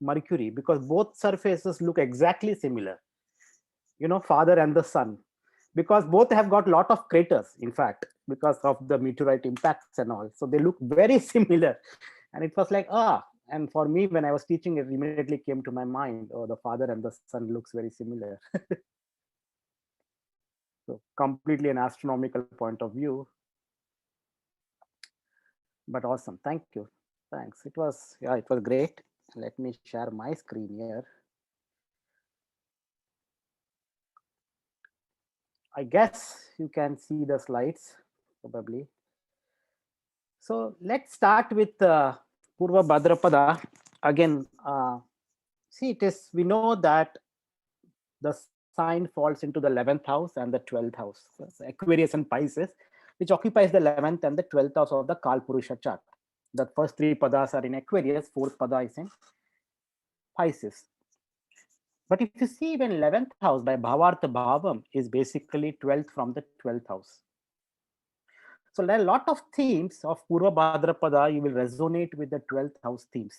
Mercury, because both surfaces look exactly similar, father and the son, because both have got lot of craters, in fact, because of the meteorite impacts and all. So they look very similar. And it was like, and for me, when I was teaching, it immediately came to my mind, oh, the father and the son looks very similar. So completely an astronomical point of view, but awesome. Thank you. Thanks. It was great. Let me share my screen here. I guess you can see the slides probably. So let's start with Purva Bhadrapada. Again, see, we know that the sign falls into the 11th house and the 12th house, so Aquarius and Pisces, which occupies the 11th and the 12th house of the Kalpurusha chart. The first three padas are in Aquarius, fourth pada is in Pisces. But if you see, even 11th house by Bhavartha Bhavam is basically 12th from the 12th house. So there are a lot of themes of Purva Bhadrapada, you will resonate with the 12th house themes.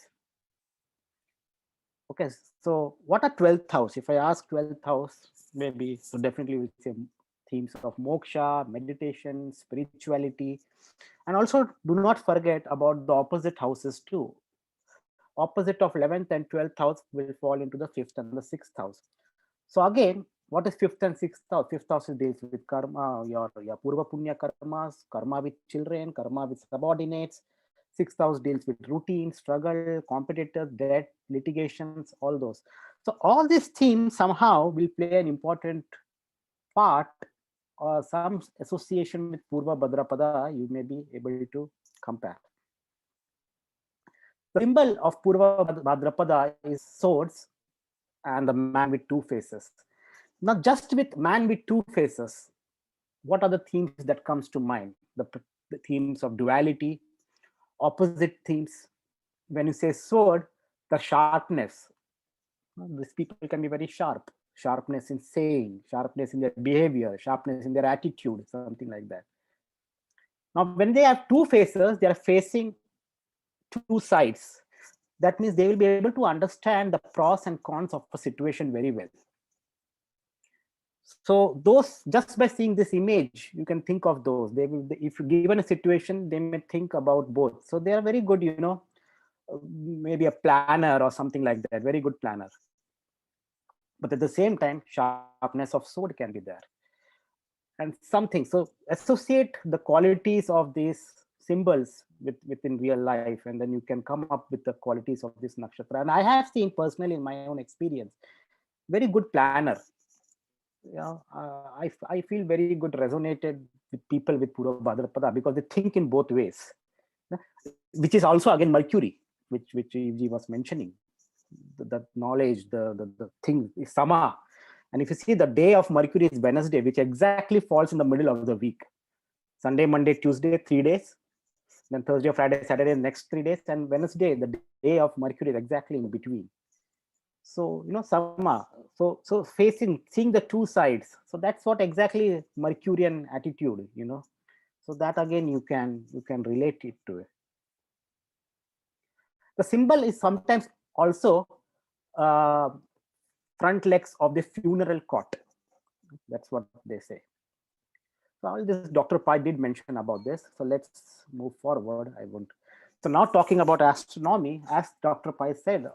Okay, so what are 12th house? If I ask 12th house, maybe, so definitely we'll say themes of moksha, meditation, spirituality, and also do not forget about the opposite houses too. Opposite of 11th and 12th house will fall into the 5th and the 6th house. So again, what is 5th and 6th house? 5th house deals with karma, your Purva Punya karmas, karma with children, karma with subordinates. 6th house deals with routine, struggle, competitors, debt, litigations, all those. So all these themes somehow will play an important part or some association with Purva Bhadrapada, you may be able to compare. The symbol of Purva Bhadrapada is swords and the man with two faces. Now, just with man with two faces, what are the themes that comes to mind? The themes of duality, opposite themes. When you say sword, the sharpness. These people can be very sharp. Sharpness in saying, sharpness in their behavior, sharpness in their attitude, something like that. Now, when they have two faces, they are facing two sides. That means they will be able to understand the pros and cons of a situation very well. So those, just by seeing this image, you can think of those. They will, if given a situation, they may think about both. So they are very good, maybe a planner or something like that, very good planner. But at the same time, sharpness of sword can be there. And something, so associate the qualities of these symbols within real life, and then you can come up with the qualities of this nakshatra. And I have seen personally in my own experience, very good planner. I feel very good resonated with people with Purva Bhadrapada because they think in both ways, which is also again Mercury, which Evji was mentioning. The knowledge, the thing is Sama. And if you see, the day of Mercury is Wednesday, which exactly falls in the middle of the week. Sunday, Monday, Tuesday, 3 days. Then Thursday, Friday, Saturday, next 3 days. And Wednesday, the day of Mercury is exactly in between. So, Sama. So seeing the two sides. So that's what exactly Mercurian attitude, So that again, you can relate it to it. The symbol is sometimes also front legs of the funeral cot. That's what they say. So all this Dr. Pai did mention about this. So let's move forward. I won't. So now talking about astronomy, as Dr. Pai said,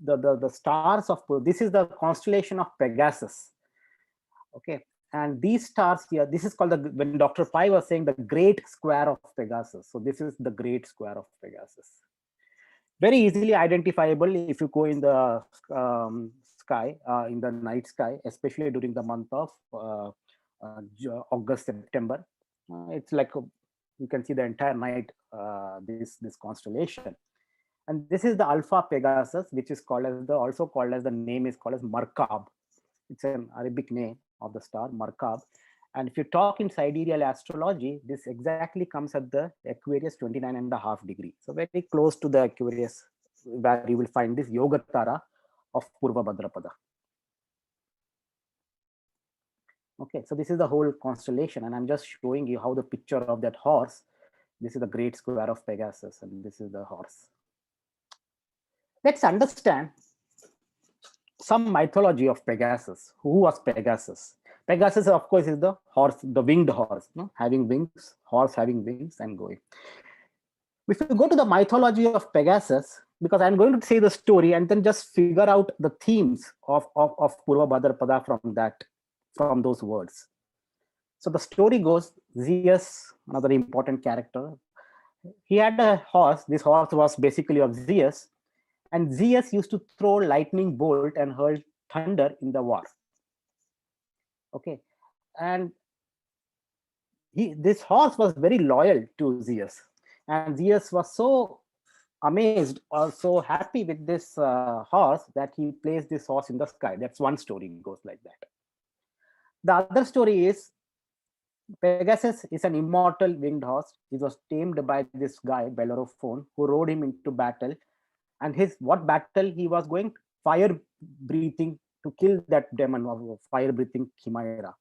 the stars of this is the constellation of Pegasus. Okay, and these stars here, this is called when Dr. Pai was saying the great square of Pegasus. So this is the great square of Pegasus. Very easily identifiable if you go in the sky, in the night sky, especially during the month of August, September. It's like you can see the entire night, this constellation. And this is the Alpha Pegasus, which is called as also called as, the name is called as Markab. It's an Arabic name of the star, Markab. And if you talk in sidereal astrology, this exactly comes at the Aquarius 29.5 degree. So very close to the Aquarius, where you will find this Yogatara of Purva Bhadrapada. Okay, so this is the whole constellation, and I'm just showing you how the picture of that horse. This is the great square of Pegasus, and this is the horse. Let's understand some mythology of Pegasus. Who was Pegasus? Pegasus, of course, is the horse, the winged horse, no? Having wings, horse having wings and going. If you go to the mythology of Pegasus, because I'm going to say the story and then just figure out the themes of Purva Bhadrapada from those words. So the story goes, Zeus, another important character, he had a horse. This horse was basically of Zeus, and Zeus used to throw lightning bolt and hurl thunder in the war. Okay, and this horse was very loyal to Zeus, and Zeus was so amazed or so happy with this horse that he placed this horse in the sky. That's one story, goes like that. The other story is Pegasus is an immortal winged horse. He was tamed by this guy, Bellerophon, who rode him into battle. And his what battle he was going? Fire breathing, to kill that demon of fire breathing chimera.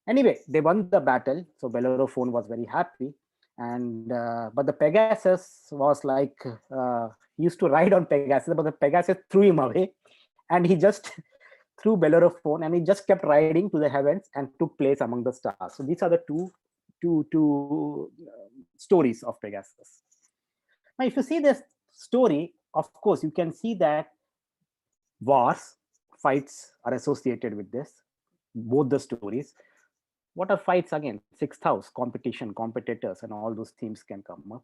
Anyway, they won the battle. So Bellerophon was very happy. And but the Pegasus was like, he used to ride on Pegasus, but the Pegasus threw him away. And he just through Bellerophon, and he just kept riding to the heavens and took place among the stars. So these are the two stories of Pegasus. Now, if you see this story, of course, you can see that wars, fights are associated with this, both the stories. What are fights again? Sixth house, competition, competitors, and all those themes can come up.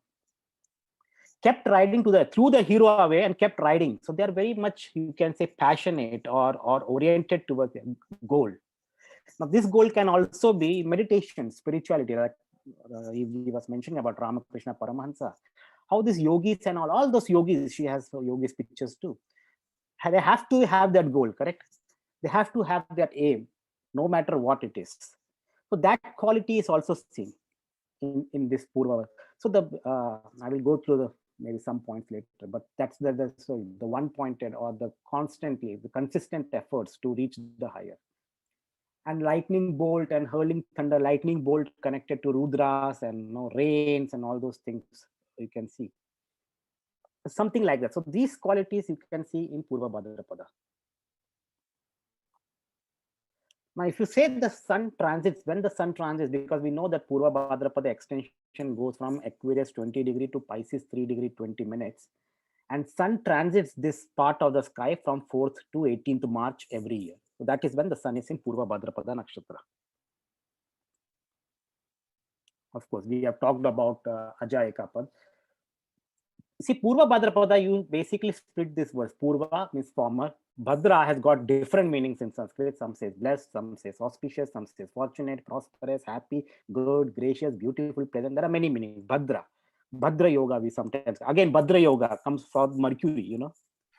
Kept riding threw the hero away and kept riding. So they are very much, you can say, passionate or oriented towards a goal. Now, this goal can also be meditation, spirituality, like he was mentioning about Ramakrishna Paramahansa. How these yogis and all those yogis, she has yogis pictures too. They have to have that goal, correct? They have to have that aim, no matter what it is. So that quality is also seen in this Purva. So I will go through maybe some points later, but that's the one pointed or the consistent efforts to reach the higher. And lightning bolt and hurling thunder, lightning bolt connected to Rudras and rains and all those things you can see. Something like that. So these qualities you can see in Purva Bhadrapada. Now, if you say the sun transits, when the sun transits, because we know that Purva Bhadrapada extension goes from Aquarius 20 degree to Pisces 3 degree 20 minutes. And sun transits this part of the sky from 4th to 18th March every year. So that is when the sun is in Purva Bhadrapada Nakshatra. Of course, we have talked about Aja Ekapad. See, Purva Bhadrapada, you basically split this verse. Purva means former. Bhadra has got different meanings in Sanskrit. Some says blessed, some says auspicious, some says fortunate, prosperous, happy, good, gracious, beautiful, pleasant. There are many meanings. Bhadra. Bhadra Yoga, we sometimes. Again, Bhadra Yoga comes from Mercury,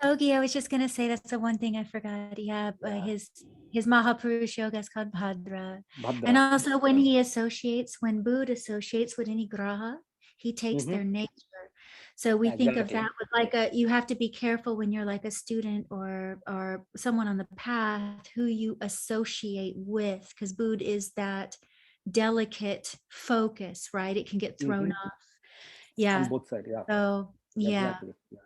Yogi, I was just gonna say that's the one thing I forgot. Yeah, his Mahapurush yoga is called Bhadra. And Bhadra. also when Buddha associates with any graha, he takes their nature. So we think of that with like you have to be careful when you're like a student or someone on the path who you associate with, because Buddha is that delicate focus, right? It can get thrown off. Yeah. On both sides, yeah. So yeah. Exactly. Yeah.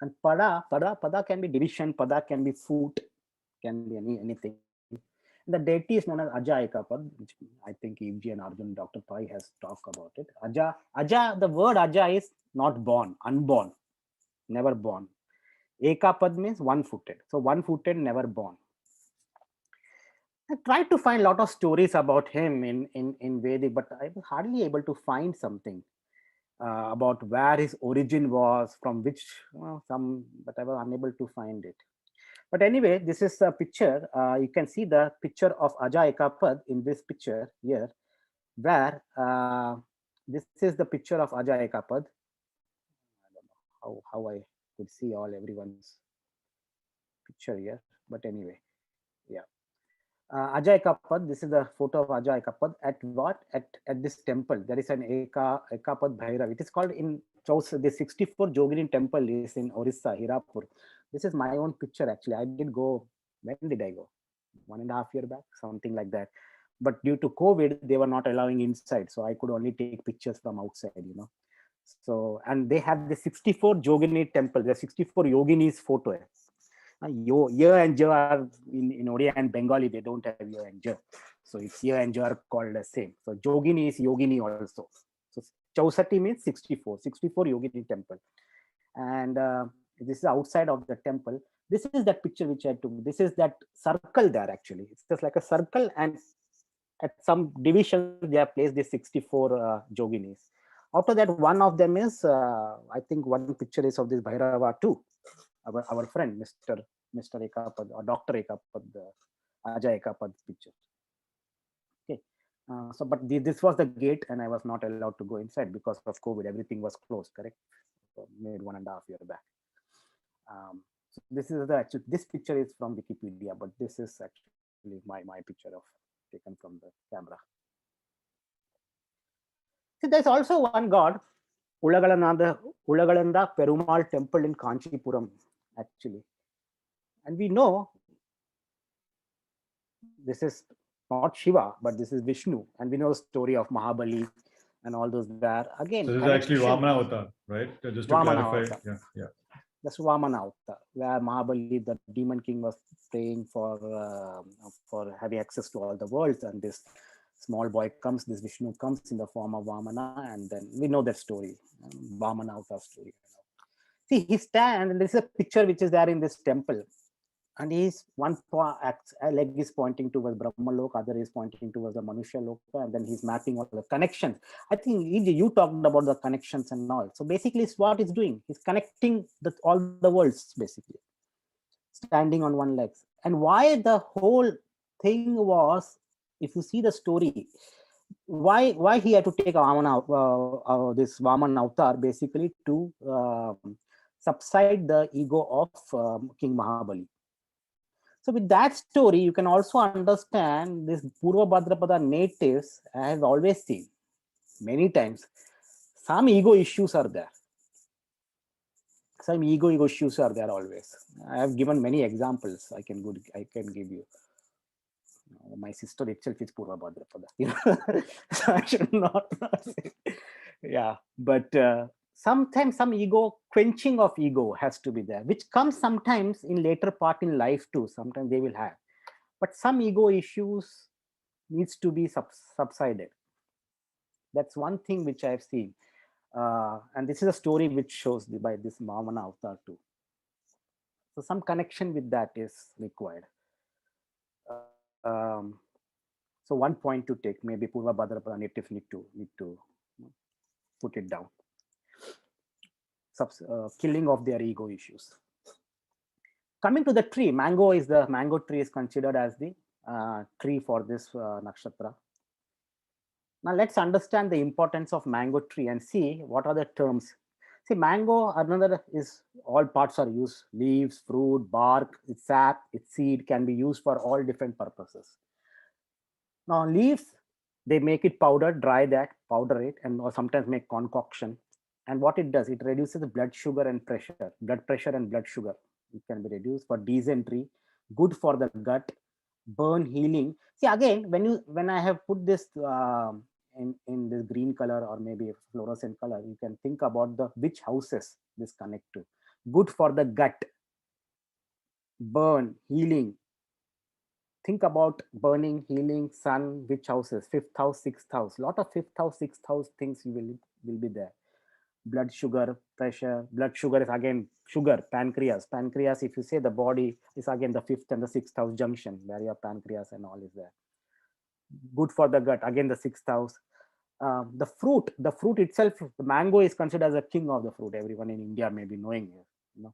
And pada can be division, pada can be foot, can be anything. The deity is known as Aja Ekapad, which I think EG and Arjun, Dr. Pai has talked about it. Aja, the word Aja is not born, unborn, never born. Ekapad means one-footed. So one-footed, never born. I tried to find a lot of stories about him in Vedic, but I was hardly able to find something about where his origin was, from which, but I was unable to find it. But anyway, this is a picture. You can see the picture of Aja Ekapad in this picture here, where this is the picture of Aja Ekapad. I don't know how I could see everyone's picture here, but anyway, yeah. Aja Ekapad, this is the photo of Aja Ekapad at what? At this temple. There is an Ekapad Bhairav. It is called in the 64 Jogini temple is in Orissa, Hirapur. This is my own picture actually. I did go, when did I go? 1.5 years back, something like that. But due to COVID, they were not allowing inside. So I could only take pictures from outside. So, and they have the 64 Jogini temple, the 64 yoginis photo. Year and J are in Odia and Bengali, they don't have year and J. So it's year and J are called the same. So Jogini is Yogini also. So Chausati means 64, 64 Yogini temple. And this is outside of the temple. This is that picture which I took. This is that circle there actually. It's just like a circle, and at some divisions they have placed these 64 Joginis. After that, one of them is, I think one picture is of this Bhairava too. Our friend, Mr. Ekapad or Dr. Ekapad, Ajay Ekapad picture. Okay. So, but this was the gate, and I was not allowed to go inside because of COVID. Everything was closed, correct? So made 1.5 years back. So this is the actual. This picture is from Wikipedia, but this is actually my picture of taken from the camera. See, there's also one god, Ulagalanda Perumal temple in Kanchipuram, actually. And we know this is not Shiva, but this is Vishnu. And we know the story of Mahabali and all those there. Again, so this is actually Vamana Avatar, right? Just to Vamana clarify. Avatar. Yeah. That's Vamana Avatar, where Mahabali, the demon king, was praying for having access to all the worlds. And this small boy comes, this Vishnu comes in the form of Vamana, and then we know that story, Vamana Avatar story. See, he stands, and there's a picture which is there in this temple. And he's one leg is pointing towards Brahmaloka, other is pointing towards the Manusha Loka, and then he's mapping all the connections. I think you talked about the connections and all. So basically, it's what he's doing. He's connecting all the worlds, basically, standing on one leg. And why the whole thing was, if you see the story, why he had to take this Vaman avatar basically to subside the ego of King Mahabali. So with that story, you can also understand this Purva Bhadrapada natives. I have always seen many times some ego issues are there. Some ego issues are there always. I have given many examples. I can give you. My sister itself is Purva Bhadrapada. So I should not say. Yeah, but sometimes some ego, quenching of ego has to be there, which comes sometimes in later part in life too. Sometimes they will have, but some ego issues needs to be subsided. That's one thing which I have seen, and this is a story which shows by this Vamana avatar too. So some connection with that is required. So one point to take, maybe Purva Bhadrapada natives need to put it down. Killing of their ego issues. Coming to the tree, mango tree is considered as the tree for this nakshatra. Now let's understand the importance of mango tree and see what are the terms. See, mango, another is all parts are used, leaves, fruit, bark, its sap, its seed can be used for all different purposes. Now leaves, they make it powder, dry that, powder it, and or sometimes make concoction. And what it does, it reduces the blood sugar and pressure, blood pressure and blood sugar. It can be reduced for dysentery, good for the gut, burn healing. See, again, when I have put this in this green color or maybe fluorescent color, you can think about which houses this connect to. Good for the gut, burn, healing. Think about burning, healing, sun, which houses, 5th house, 6th house. Lot of 5th house, 6th house things will be there. Blood sugar, pressure. Blood sugar is again sugar, pancreas. Pancreas, if you say the body, is again the 5th and the 6th house junction where your pancreas and all is there. Good for the gut, again the 6th house. The fruit itself, the mango is considered as a king of the fruit. Everyone in India may be knowing it.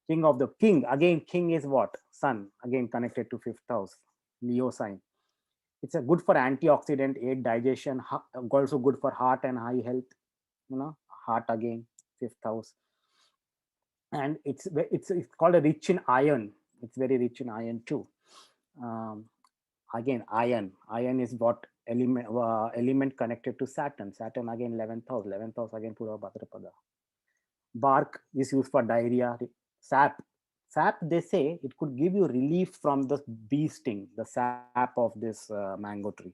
King of the king. Again, king is what? Sun. Again connected to 5th house. Leo sign. It's a good for antioxidant, aid digestion, also good for heart and eye health. Heart again, 5th house. And it's called a rich in iron. It's very rich in iron too. Again, iron is what element connected to Saturn. Saturn again 11th house. 11th house again Purva Bhadrapada. Bark is used for diarrhea. Sap, they say it could give you relief from the bee sting, the sap of this mango tree.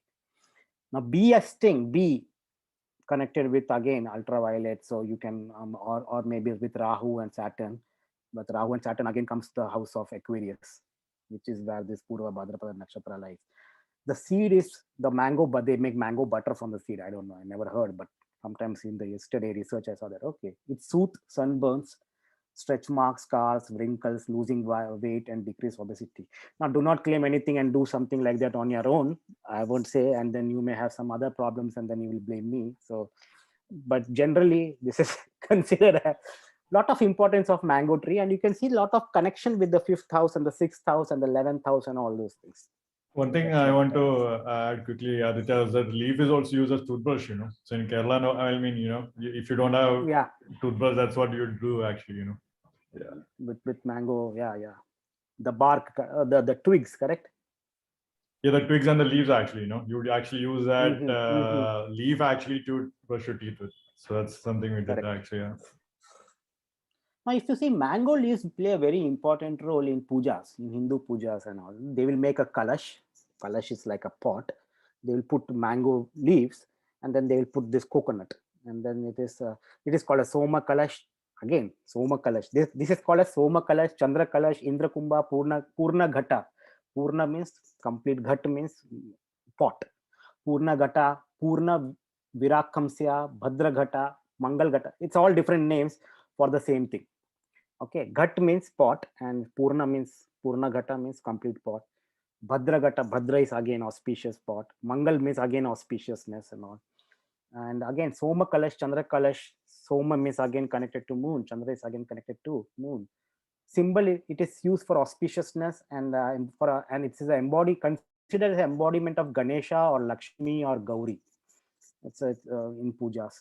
Now bee connected with again ultraviolet, so you can or maybe with Rahu and Saturn, But Rahu and Saturn again comes to the house of Aquarius, which is where this Purva Bhadrapada Nakshatra lies. The seed is the mango, but they make mango butter from the seed. I don't know. I never heard, but sometimes in the yesterday research I saw that. Okay, it soothes sunburns, stretch marks, scars, wrinkles, losing weight, and decrease obesity. Now, do not claim anything and do something like that on your own. I won't say, and then you may have some other problems, and then you will blame me. So, but generally, this is considered a lot of importance of mango tree, and you can see a lot of connection with the 5th house and the 6th house and the 11th house and all those things. One thing I want to add quickly, Aditya, is that leaf is also used as toothbrush, So in Kerala, no, I mean, if you don't have toothbrush, that's what you do actually, Yeah. With mango, yeah. The bark, the twigs, correct? Yeah, the twigs and the leaves actually, you would actually use that leaf actually to brush your teeth with. So that's something we did actually, yeah. Now, if you see, mango leaves play a very important role in pujas, in Hindu pujas and all. They will make a kalash. Kalash is like a pot. They will put mango leaves, and then they will put this coconut, and then it is called a Soma kalash. Again, Soma kalash. This is called a Soma kalash, Chandra kalash, Indra kumbha, Purna ghata. Purna means complete, Ghat means pot. Purna ghata, Purna Virakamsya, Bhadra ghata, Mangal ghata. It's all different names for the same thing. Okay, Ghat means pot, and Purna Ghata means complete pot. Bhadra Ghata, Bhadra is again auspicious pot. Mangal means again auspiciousness and all. And again, Soma Kalash, Chandra Kalash, Soma means again connected to moon, Chandra is again connected to moon. Symbol, it is used for auspiciousness, and and it is considered as an embodiment of Ganesha or Lakshmi or Gauri. It's in pujas.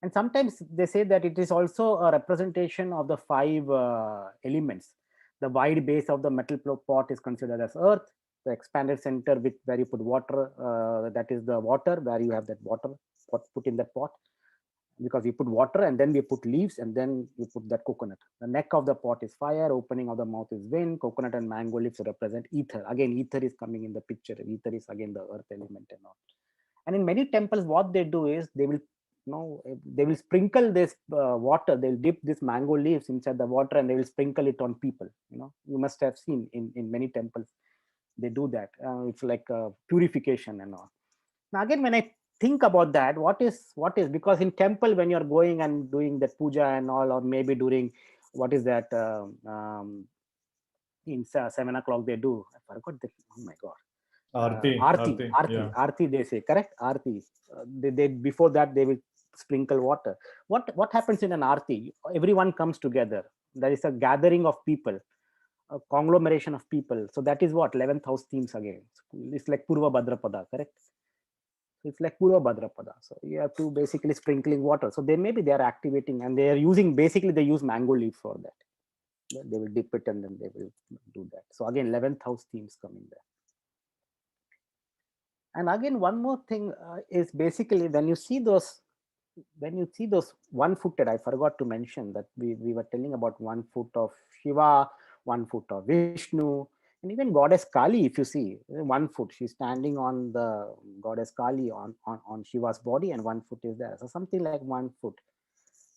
And sometimes they say that it is also a representation of the 5 elements. The wide base of the metal pot is considered as earth. The expanded center with where you put water, that is the water, where you have that water put in that pot, because you put water and then we put leaves and then you put that coconut. The neck of the pot is fire, opening of the mouth is wind, coconut and mango leaves represent ether. Again, ether is coming in the picture. Ether is again the earth element and all. And in many temples, what they do is they will sprinkle this water. They'll dip this mango leaves inside the water and they will sprinkle it on people. You must have seen in many temples they do that. It's like purification and all. Now again, when I think about that, what is because in temple when you're going and doing that puja and all, or maybe during what is that in 7 o'clock they do. I forgot that. Oh my god. Aarti, they say, correct? Aarti. They before that they will sprinkle water. What happens in an aarti? Everyone comes together. There is a gathering of people, a conglomeration of people. So that is what 11th house themes again. It's like Purva Bhadrapada, correct? So it's like Purva Bhadrapada. So you have to basically sprinkling water. So they are activating, and they are using, basically they use mango leaf for that. They will dip it and then they will do that. So again, 11th house themes coming there. And again, one more thing is basically when you see those one-footed, I forgot to mention that we were telling about 1 foot of Shiva, 1 foot of Vishnu, and even goddess Kali. If you see 1 foot, she's standing on the goddess Kali on Shiva's body, and 1 foot is there. So something like 1 foot.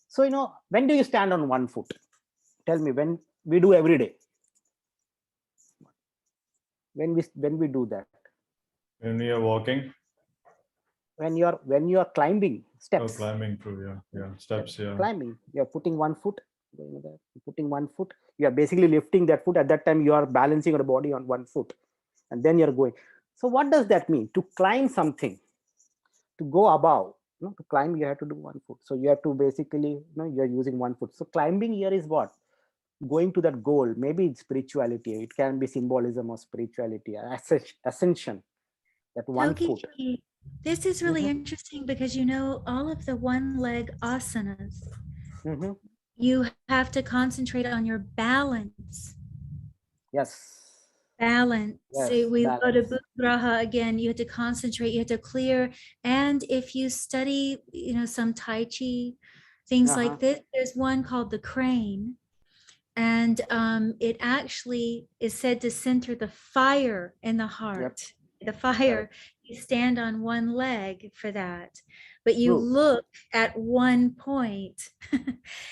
So when do you stand on 1 foot? Tell me, when we do every day. When we do that. When we are walking. When you are climbing steps. Oh, climbing through, yeah, steps, yeah. Climbing, you're putting 1 foot, putting 1 foot. You are basically lifting that foot. At that time, you are balancing your body on 1 foot, and then you're going. So what does that mean? To climb something, to go above, to climb, you have to do 1 foot. So you have to basically, you're using 1 foot. So climbing here is what? Going to that goal. Maybe it's spirituality. It can be symbolism of spirituality, ascension. That 1 foot. This is really interesting because all of the one leg asanas, you have to concentrate on your balance. Yes. Balance. Yes, we go to Bhadrapada again, you have to concentrate, you have to clear. And if you study, some Tai Chi, things like this, there's one called the crane. And it actually is said to center the fire in the heart. The fire, you stand on 1 leg for that. but you True. look at one point.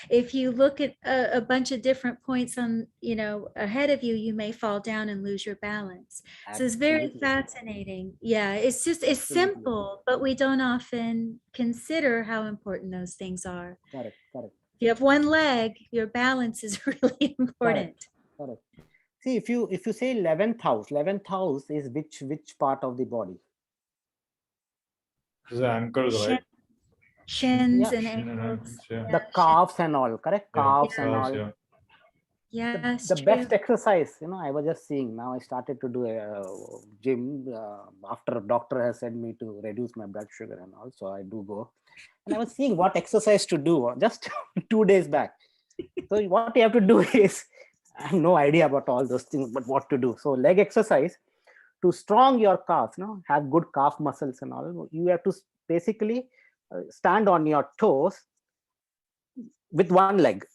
If you look at a bunch of different points on, ahead of you, you may fall down and lose your balance. So it's very Absolutely. fascinating. Yeah, it's Absolutely. simple, but we don't often consider how important those things are. Correct. Correct. If you have one leg, your balance is really important. Correct. See, if you say 11th house is which part of the body? The ankles, right? Shins Yeah. and ankles. Yeah. The calves and all, correct? Calves and all. Yeah. Yes, The true. best exercise, I was just seeing, now I started to do a gym after doctor has said me to reduce my blood sugar and all, so I do go. And I was seeing what exercise to do just 2 days back. So what you have to do is, I have no idea about all those things, but what to do. So leg exercise to strong your calves, have good calf muscles and all. You have to basically stand on your toes with one leg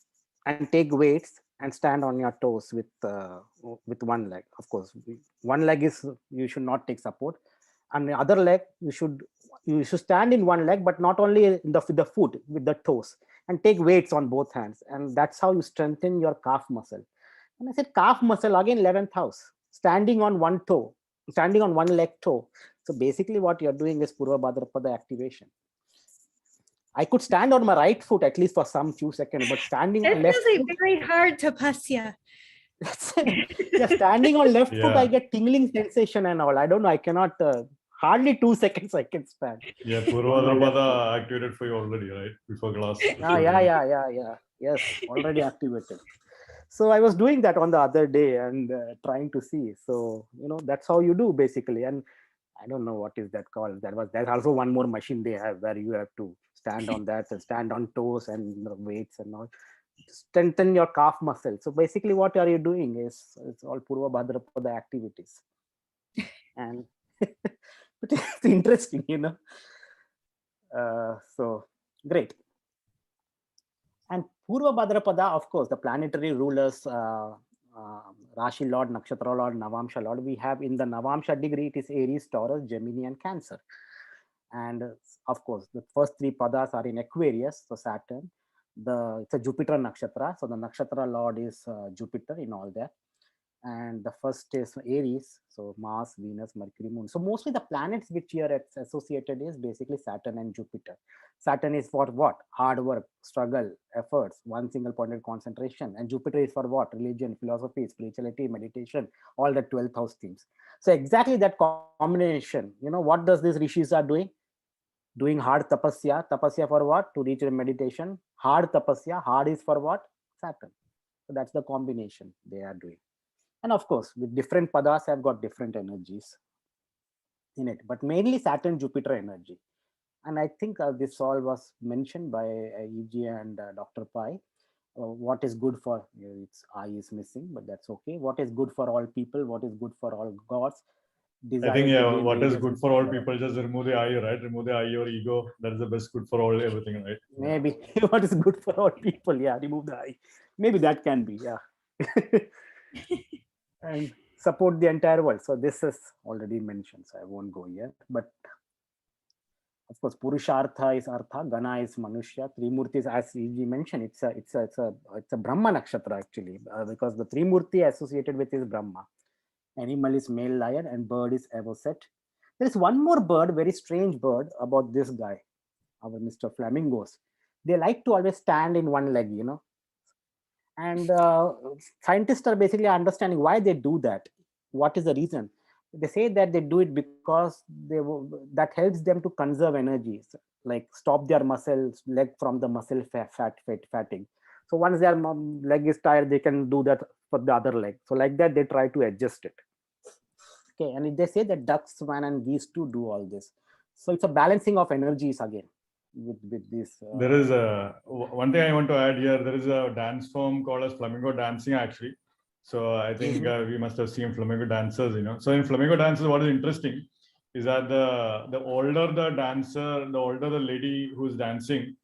and take weights and stand on your toes with one leg. Of course, one leg is, you should not take support, and the other leg you should stand in one leg, but not only in with the foot, with the toes, and take weights on both hands, and that's how you strengthen your calf muscle. And I said calf muscle again, 11th house, standing on one toe, standing on one leg toe. So basically what you're doing is Purva Bhadrapada activation. I could stand on my right foot at least for some few seconds, but standing on left It's foot, very hard tapasya. yeah, standing on left foot, I get tingling sensation and all. I don't know. I cannot. Hardly 2 seconds I can stand. Yeah, Purva Bhadrapada activated for you already, right? Before class. Yeah. Yes, already activated. So I was doing that on the other day and trying to see. So that's how you do basically. And I don't know what is that called. There's also one more machine they have where you have to stand on that and stand on toes and weights and all. Strengthen your calf muscle. So basically what are you doing is it's all Purva Bhadrapada activities. And it's interesting, so great. And Purva Bhadrapada, of course, the planetary rulers, Rashi Lord, Nakshatra Lord, Navamsha Lord, we have in the Navamsha degree, it is Aries, Taurus, Gemini, and Cancer. And of course, the first 3 padas are in Aquarius, so Saturn. It's a Jupiter Nakshatra, so the Nakshatra Lord is Jupiter in all that. And the first is Aries, so Mars, Venus, Mercury, Moon. So mostly the planets which here associated is basically Saturn and Jupiter. Saturn is for what? Hard work, struggle, efforts, one single pointed concentration. And Jupiter is for what? Religion, philosophy, spirituality, meditation, all the 12th house themes. So exactly that combination, what does these rishis are doing? Doing hard tapasya. Tapasya for what? To reach meditation. Hard tapasya. Hard is for what? Saturn. So that's the combination they are doing. And of course, with different padas have got different energies in it, but mainly Saturn, Jupiter energy. And I think this all was mentioned by EG and Dr. Pai. What is good for, its eye is missing, but that's okay. What is good for all people? What is good for all gods? I think, what is good for all people, just remove the I, right? Remove the I or ego. That is the best good for all, everything, right? Maybe what is good for all people? Yeah, remove the I. Maybe that can be, yeah. And support the entire world. So this is already mentioned, so I won't go here. But of course, Purushartha is Artha, Gana is Manushya, Trimurti, as E.G. mentioned, it's a Brahma Nakshatra actually, because the Trimurti associated with is Brahma. Animal is male lion and bird is Avoset. There is one more bird, very strange bird about this guy, our Mr. Flamingos. They like to always stand in one leg, and scientists are basically understanding why they do that. What is the reason? They say that they do it because that helps them to conserve energy, like stop their leg from the muscle fatigue. So once their leg is tired, they can do that for the other leg. So like that, they try to adjust it. Okay, and they say that ducks, swan, and geese too do all this. So it's a balancing of energies again. With this, there is one thing I want to add here. There is a dance form called as flamenco dancing actually. So I think we must have seen flamenco dancers, So in flamenco dances, what is interesting is that the older the dancer, the older the lady who's dancing,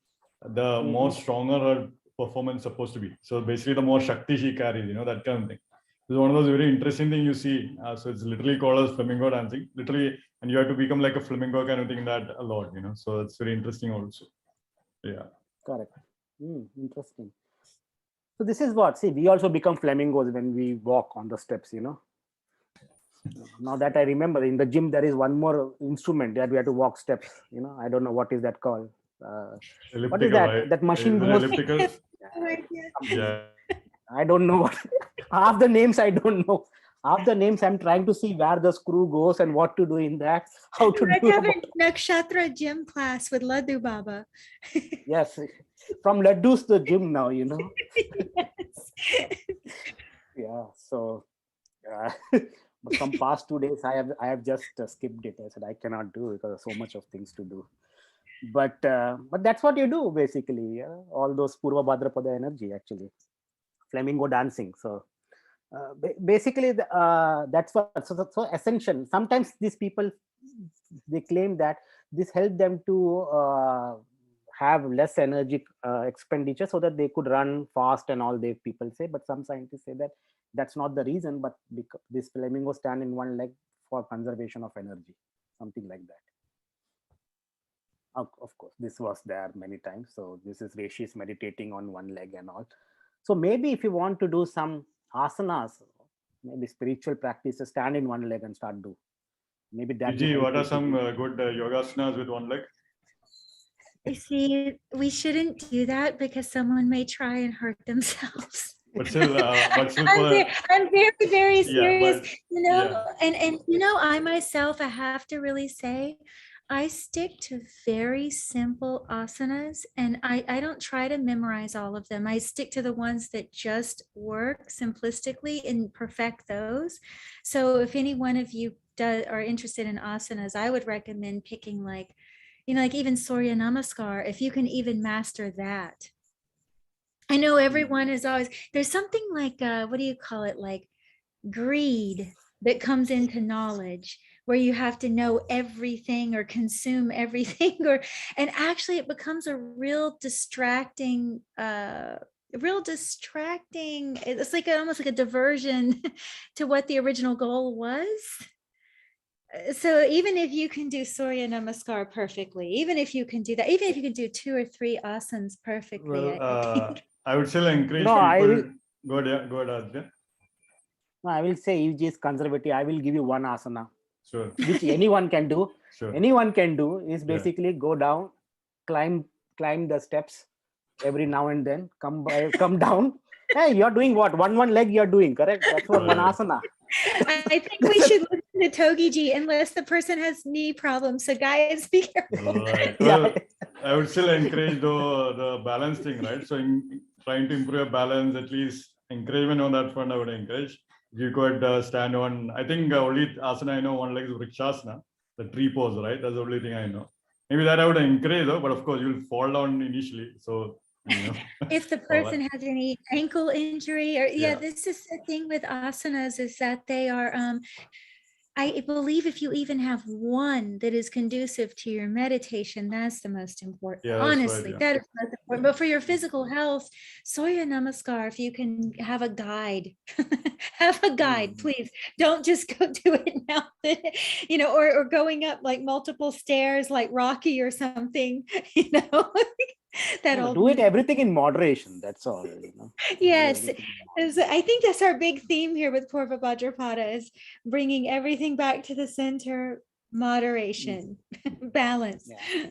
the more stronger her performance supposed to be. So basically, the more shakti she carries, that kind of thing. It's one of those very interesting thing you see. So it's literally called as flamingo dancing, literally, and you have to become like a flamingo kind of thing that a lot, So it's very interesting also. Yeah. Correct. Interesting. So this is what, see, we also become flamingos when we walk on the steps, Now that I remember, in the gym, there is one more instrument that we have to walk steps, I don't know what is that called. What is Elliptical, that? right? That machine Is it goes. elliptical? Something. Yeah. I don't know what. Half the names I don't know. Half the names I'm trying to see where the screw goes and what to do in that, how to Let's do have it. a Nakshatra gym class with Laddu Baba. Yes, from Laddus to gym now, Yes. Yeah. So, but from past 2 days, I have just skipped it. I said I cannot do it because there's so much of things to do. But that's what you do basically. Yeah? All those Purva Bhadrapada energy actually, flamingo dancing. So basically that's what. So essential. Sometimes these people, they claim that this helped them to have less energy expenditure so that they could run fast and all, they people say. But some scientists say that that's not the reason, but because this flamingo stand in one leg for conservation of energy, something like that. Of course, this was there many times. So this is Rishi is meditating on one leg and all. So maybe if you want to do some asanas, maybe spiritual practices, stand in one leg and start do. Maybe that will Gigi, help what you are to some do. good yogasanas with one leg? You see, we shouldn't do that because someone may try and hurt themselves. But still, I'm very, very serious, but and I myself, I have to really say, I stick to very simple asanas, and I don't try to memorize all of them. I stick to the ones that just work simplistically and perfect those. So if any one of you are interested in asanas, I would recommend picking like even Surya Namaskar, if you can even master that. I know everyone is always, there's something like, what do you call it? Like greed that comes into knowledge, where you have to know everything or consume everything, and actually it becomes a real distracting, it's like almost like a diversion to what the original goal was. So even if you can do Surya Namaskar perfectly, even if you can do that, even if you can do 2 or 3 asanas perfectly, I think. I would still encourage No, people. Go ahead, Aditya. No, I will say, if is conservative, I will give you one asana, Sure. which anyone can do. Sure. Anyone can do is basically go down, climb the steps every now and then, come down. Hey, you're doing what? One leg you're doing, correct? That's what one asana. I think we should listen to Togiji unless the person has knee problems. So guys, be careful. Right. Well, I would still encourage the balance thing, right? So trying to improve your balance, at least encouragement on that front, I would encourage. You could stand on, I think only asana I know one leg is Vrikshasana, the tree pose, right? That's the only thing I know. Maybe that I would encourage though, but of course you'll fall down initially. So, if the person has any ankle injury or Yeah. this is the thing with asanas, is that they are I believe if you even have one that is conducive to your meditation, that's the most important. Yeah, that's honestly, right, yeah. that is most important. But for your physical health, Surya Namaskar, if you can have a guide, have a guide, please. Don't just go do it now, or going up like multiple stairs like Rocky or something, Do it everything in moderation. That's all. Yes, I think that's our big theme here with Purva Bhadrapada, is bringing everything back to the center, moderation, balance. Yeah.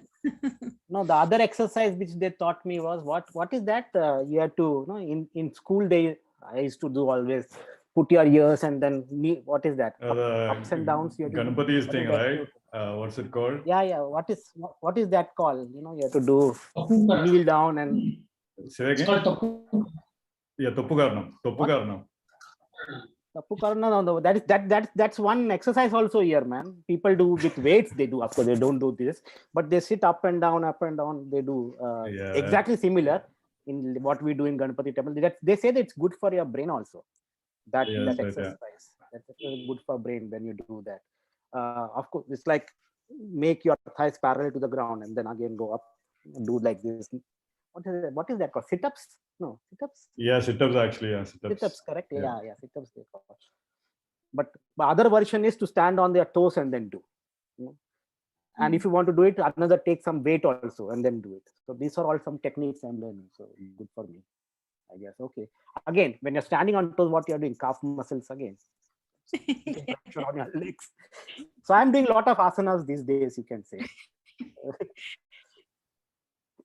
No, the other exercise which they taught me was what is that? You have to, in school day, I used to do always put your ears and then what is that? Ups and downs. Ganapati's thing, right? What's it called? Yeah. What is that called? You have to do kneel down and. Say again. Yeah, Toppukarnam. No, that's one exercise also here, man. People do with weights, they do. Of course, they don't do this, but they sit up and down. They do exactly similar in what we do in Ganapati temple. They say that it's good for your brain also. That exercise, that's good for brain when you do that. Of course, it's like make your thighs parallel to the ground and then again go up and do like this. what is that called? Sit-ups? No, sit-ups. Yeah, sit-ups actually. Yeah, Sit-ups, sit-ups. correct? Yeah. Yeah, sit-ups they call. But the other version is to stand on their toes and then do. You know? And if you want to do it, another take some weight also and then do it. So these are all some techniques I'm learning. So good for me, I guess. Okay. Again, when you're standing on toes, what you're doing? Calf muscles again. Pressure on your legs. So I'm doing a lot of asanas these days, you can say.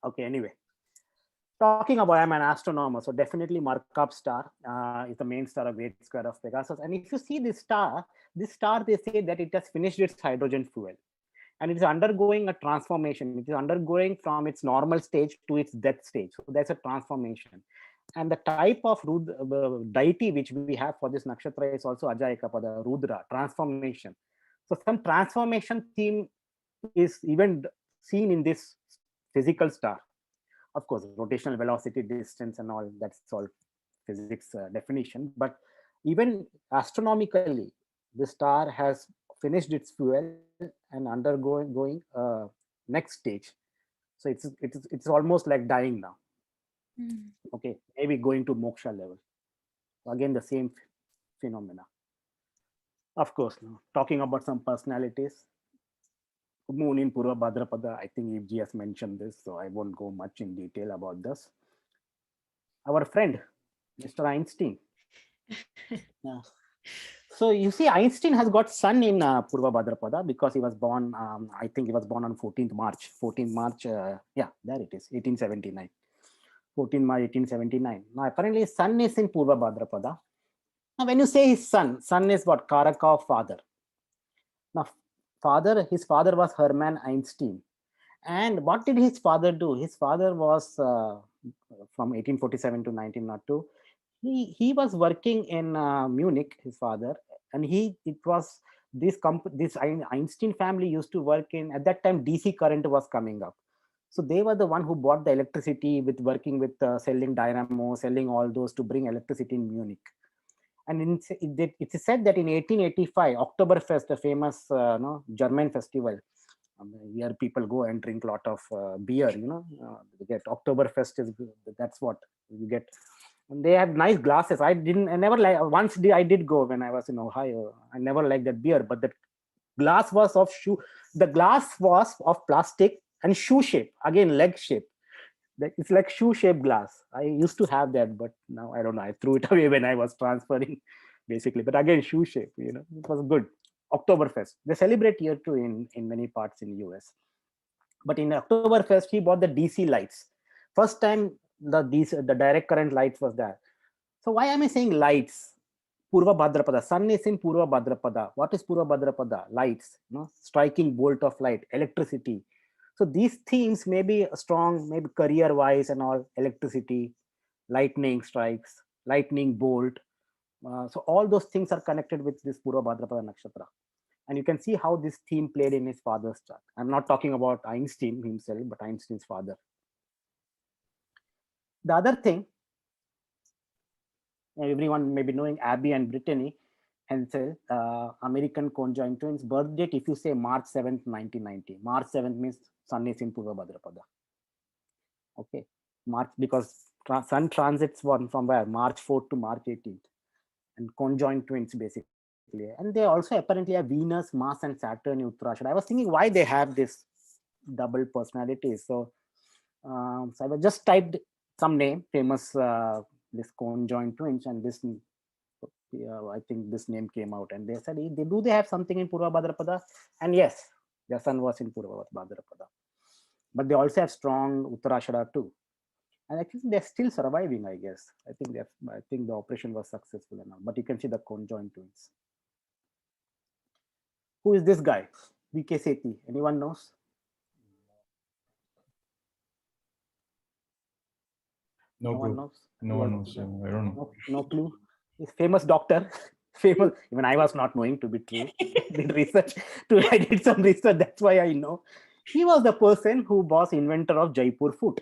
Okay, anyway. Talking about, I'm an astronomer, so definitely Markov star is the main star of great square of Pegasus. And if you see this star, they say that it has finished its hydrogen fuel. And it is undergoing a transformation. It is undergoing from its normal stage to its death stage. So there's a transformation. And the type of deity which we have for this nakshatra is also Ajayakapada, Rudra, transformation. So some transformation theme is even seen in this physical star. Of course, rotational velocity, distance, and all, that's all physics definition. But even astronomically, the star has finished its fuel and undergoing next stage. So it's almost like dying now. Okay, maybe going to moksha level. Again, the same phenomena. Of course, now, talking about some personalities. Moon in Purva Bhadrapada, I think Evji has mentioned this, so I won't go much in detail about this. Our friend, Mr. Einstein. Yeah. So you see, Einstein has got sun in Purva Bhadrapada because he was born, I think he was born on 14th March. 14th March, yeah, there it is, 1879. 14 March 1879. Now apparently his sun is in Purva Bhadrapada. Now when you say his sun is what? Karaka of father. Now his father was Hermann Einstein. And what did his father do? His father was from 1847 to 1902. He was working in Munich, his father, and it was this Einstein family used to work in, at that time DC current was coming up. So they were the one who bought the electricity with working with selling dynamo, selling all those to bring electricity in Munich. And it is said that in 1885, Oktoberfest, a famous German festival, where people go and drink a lot of beer, you get Oktoberfest that's what you get. And they have nice glasses. I never like, I did go when I was in Ohio. I never liked that beer, but the glass was of plastic and shoe shape, again, leg shape. It's like shoe shaped glass. I used to have that, but now I don't know. I threw it away when I was transferring, basically. But again, shoe shape, it was good. Oktoberfest. They celebrate year two in many parts in the US. But in Oktoberfest, he bought the DC lights. First time the direct current lights was there. So why am I saying lights? Purva Bhadrapada. Sun is in Purva Bhadrapada. What is Purva Bhadrapada? Lights, striking bolt of light, electricity. So these themes may be strong, maybe career-wise and all, electricity, lightning strikes, lightning bolt. So all those things are connected with this Purva Bhadrapada Nakshatra. And you can see how this theme played in his father's chart. I'm not talking about Einstein himself, but Einstein's father. The other thing, everyone may be knowing Abby and Brittany Hensel, American conjoined twins. Birth date, if you say March 7th, 1990. March 7th means Sun is in Purva Bhadrapada. Okay, March, because Sun transits from where? March 4th to March 18th. And conjoined twins, basically. And they also apparently have Venus, Mars, and Saturn in Uttarashada. I was thinking why they have this double personalities. So I just typed some name, famous this conjoined twins, and this I think this name came out, and they said they have something in Purva Bhadrapada, and yes, their son was in Purva Bhadrapada, but they also have strong Uttarashada too, and I think they're still surviving. I guess I think the operation was successful enough, but you can see the conjoined twins. Who is this guy? VK Sethi. Anyone knows? No one knows. No one knows. I don't know. No clue. He's famous doctor. Famous. Even I was not knowing, to be true. I did some research. That's why I know. He was the person who was inventor of Jaipur foot.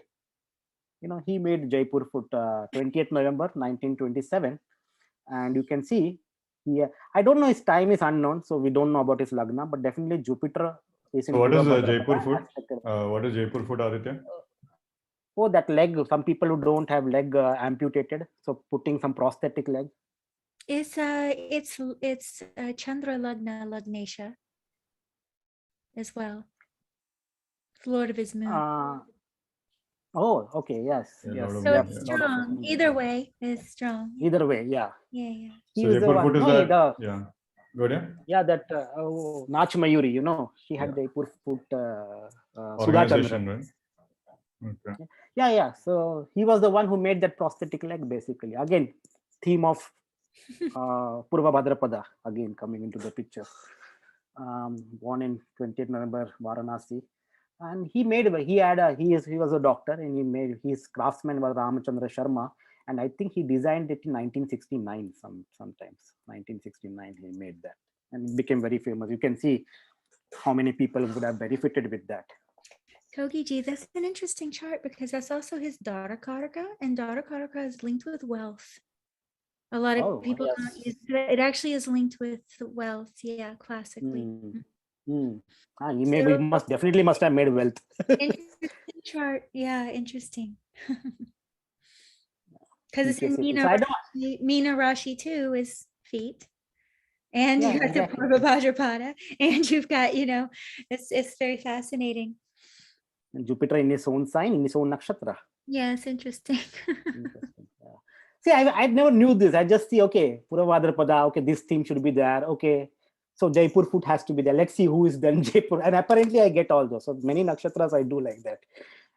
He made Jaipur foot 20th November 1927, and you can see here. I don't know, his time is unknown, so we don't know about his lagna, but definitely Jupiter is in. So what is Jaipur foot? What is Jaipur foot, Aditya? Oh, that leg. Some people who don't have leg amputated, so putting some prosthetic leg. It's Chandra Lagna Lagnesha as well. It's Lord of his moon. Oh, okay, yes, Yeah, yes. Lord of So Yep, it's Moon, Lord of his strong. moon. Either way, it's strong. Either way, yeah. Yeah, yeah. He So is the Jaipur one. foot is No, that, yeah. Good, yeah. yeah, that Nach Mayuri, she had Yeah. Jaipur foot, Sudha Chandra. Organization, right? Okay. Yeah, yeah. So he was the one who made that prosthetic leg, basically. Again, theme of Purva Bhadrapada, again coming into the picture. Born in 20th November, Varanasi. And he was a doctor, and his craftsman was Ramachandra Sharma. And I think he designed it in 1969, sometimes 1969 he made that, and it became very famous. You can see how many people would have benefited with that. Kogiji, that's an interesting chart because that's also his daughter Karaka, and daughter Karaka is linked with wealth. A lot of Oh, people don't yes. use it. Actually is linked with wealth, yeah, classically. Hmm. So He must have made wealth. interesting chart. Yeah, interesting. Because it's in PKCP. So I don't. Meena Rashi too is feet. And Yeah, you got the exactly. Purva Bhadrapada, and you've got, it's very fascinating. And Jupiter in his own sign, in his own nakshatra. Yeah, it's interesting. Interesting. Yeah. See, I never knew this. I just see, okay, Purva Bhadrapada, okay, this theme should be there. Okay. So Jaipur foot has to be there. Let's see who is then Jaipur. And apparently I get all those. So many nakshatras I do like that.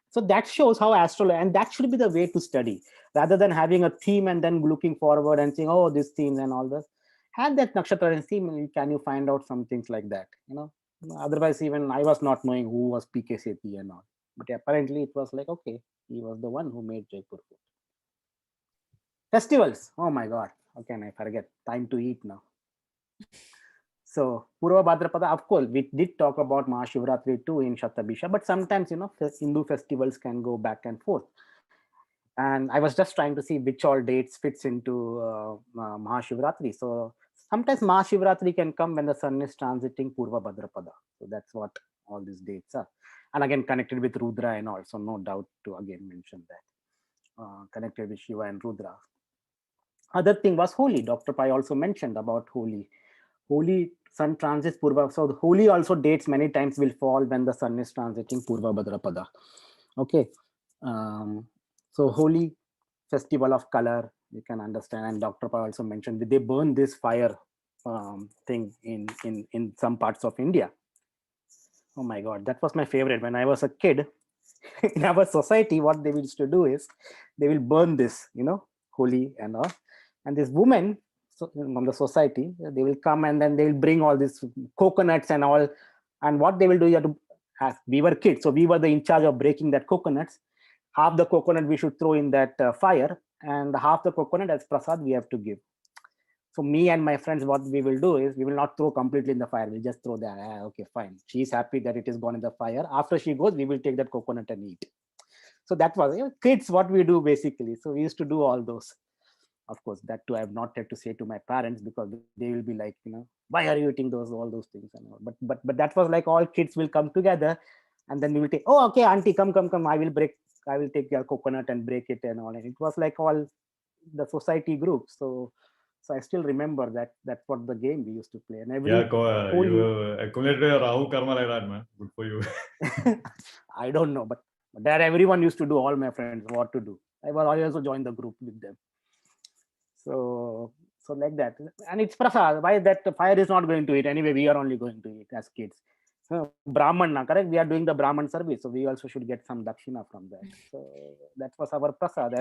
So that shows how astrology, and that should be the way to study, rather than having a theme and then looking forward and saying, oh, this theme and all this. Have that nakshatra and theme, and can you find out some things like that? Otherwise, even I was not knowing who was PK Sethi and all. But apparently it was like, okay, he was the one who made Jaipur food. Festivals. Oh my God. How can I forget? Time to eat now. So Purva Bhadrapada, of course, we did talk about Mahashivratri too in Shatabisha, but sometimes, Hindu festivals can go back and forth. And I was just trying to see which all dates fits into Mahashivratri. So sometimes Mahashivratri can come when the sun is transiting Purva Bhadrapada. So that's what all these dates are. And again, connected with Rudra and all. So no doubt to again mention that. Connected with Shiva and Rudra. Other thing was Holi. Dr. Pai also mentioned about Holi. Holi sun transits Purva. So the Holi also dates many times will fall when the sun is transiting Purva Bhadrapada. Okay. So Holi, festival of color, you can understand. And Dr. Pai also mentioned that they burn this fire thing in some parts of India. Oh my God, that was my favorite. When I was a kid, in our society, what they used to do is they will burn this, Holi and all. And this woman from the society, they will come and then they will bring all these coconuts and all. And what they will do, as we were kids, so we were in charge of breaking that coconuts. Half the coconut we should throw in that fire, and half the coconut as prasad we have to give. So me and my friends, what we will do is we will not throw completely in the fire. We'll just throw that. Okay, fine. She's happy that it is gone in the fire. After she goes, we will take that coconut and eat. So that was kids, what we do basically. So we used to do all those. Of course, that too I have not had to say to my parents, because they will be like, why are you eating all those things and all. But that was like all kids will come together, and then we will take, oh, okay, auntie, come. I will take your coconut and break it and all. And it was like all the society group. So I still remember that that's what the game we used to play. And every you accumulated your Rahu karma like that, man. Good for you. I don't know, but there everyone used to do, all my friends, what to do. I also joined the group with them. So like that. And it's prasad. Why that fire is not going to eat? Anyway, we are only going to eat as kids. Brahman, correct? We are doing the Brahman service. So we also should get some dakshina from that. So that was our prasad.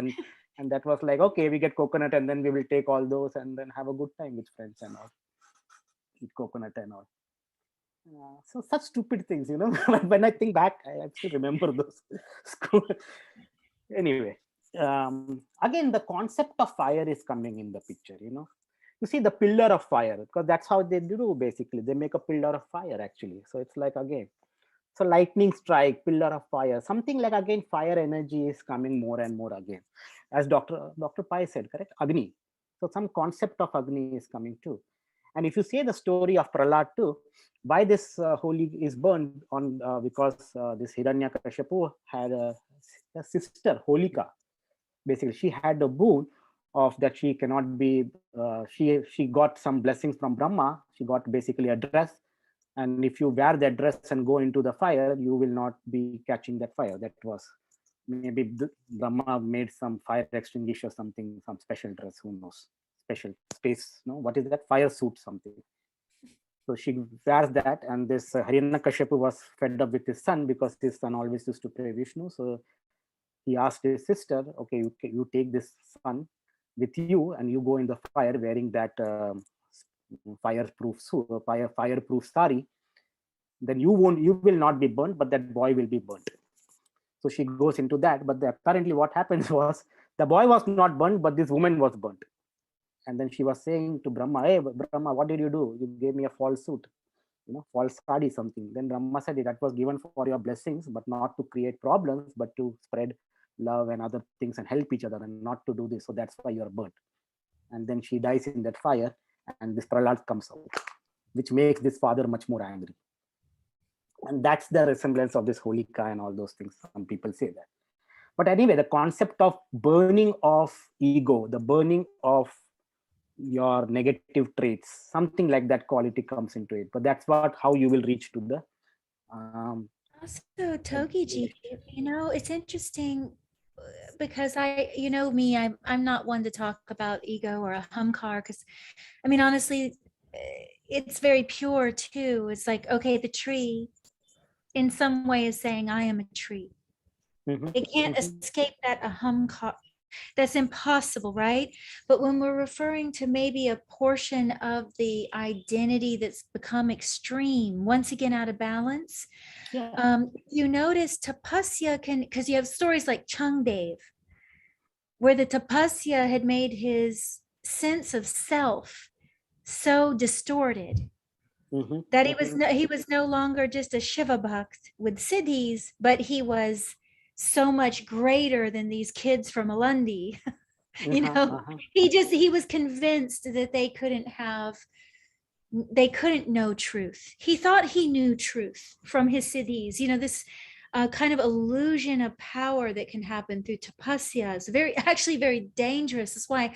And that was like, okay, we get coconut and then we will take all those and then have a good time with friends and all. Eat coconut and all. So such stupid things, when I think back, I actually remember those. Anyway, again, the concept of fire is coming in the picture. You see the pillar of fire, because that's how they do basically. They make a pillar of fire actually. So it's like, again, so lightning strike, pillar of fire, something like, again, fire energy is coming more and more again, as Dr. Pai said, correct? Agni. So some concept of Agni is coming too. And if you say the story of Prahlad too, why this Holi is burned on, because this Hiranyakashipu had her sister Holika. Basically, she had the boon of that she cannot be. She got some blessings from Brahma. She got basically a dress, and if you wear that dress and go into the fire, you will not be catching that fire. That was maybe Brahma made some fire extinguisher, something, some special dress. Who knows? Special space. No, what is that? Fire suit, something. So she wears that, and this Hiranyakashipu was fed up with his son because his son always used to pray Vishnu. So he asked his sister, "Okay, you take this son with you, and you go in the fire wearing that fireproof suit, fireproof sari. Then you will not be burnt, but that boy will be burnt." So she goes into that, but apparently what happens was the boy was not burnt, but this woman was burnt. And then she was saying to Brahma, "Hey, Brahma, what did you do? You gave me a false suit, false sari, something." Then Brahma said, "That was given for your blessings, but not to create problems, but to spread love and other things and help each other, and not to do this. So that's why you're burnt." And then she dies in that fire, and this Prahlad comes out, which makes this father much more angry. And that's the resemblance of this Holika and all those things. Some people say that. But anyway, the concept of burning of ego, the burning of your negative traits, something like that quality comes into it. But that's how you will reach to the also Togiji, it's interesting because I'm not one to talk about ego or a humkar, because honestly, it's very pure too. It's like, okay, the tree in some way is saying, I am a tree. It can't escape that aham. That's impossible, right? But when we're referring to maybe a portion of the identity that's become extreme, once again out of balance, you notice tapasya because you have stories like Changdev, where the tapasya had made his sense of self so distorted that he was no longer just a Shiva Bhakt with siddhis, but he was so much greater than these kids from Alandi. He was convinced that they couldn't know truth. He thought he knew truth from his siddhis. This kind of illusion of power that can happen through tapasya is actually very dangerous. That's why,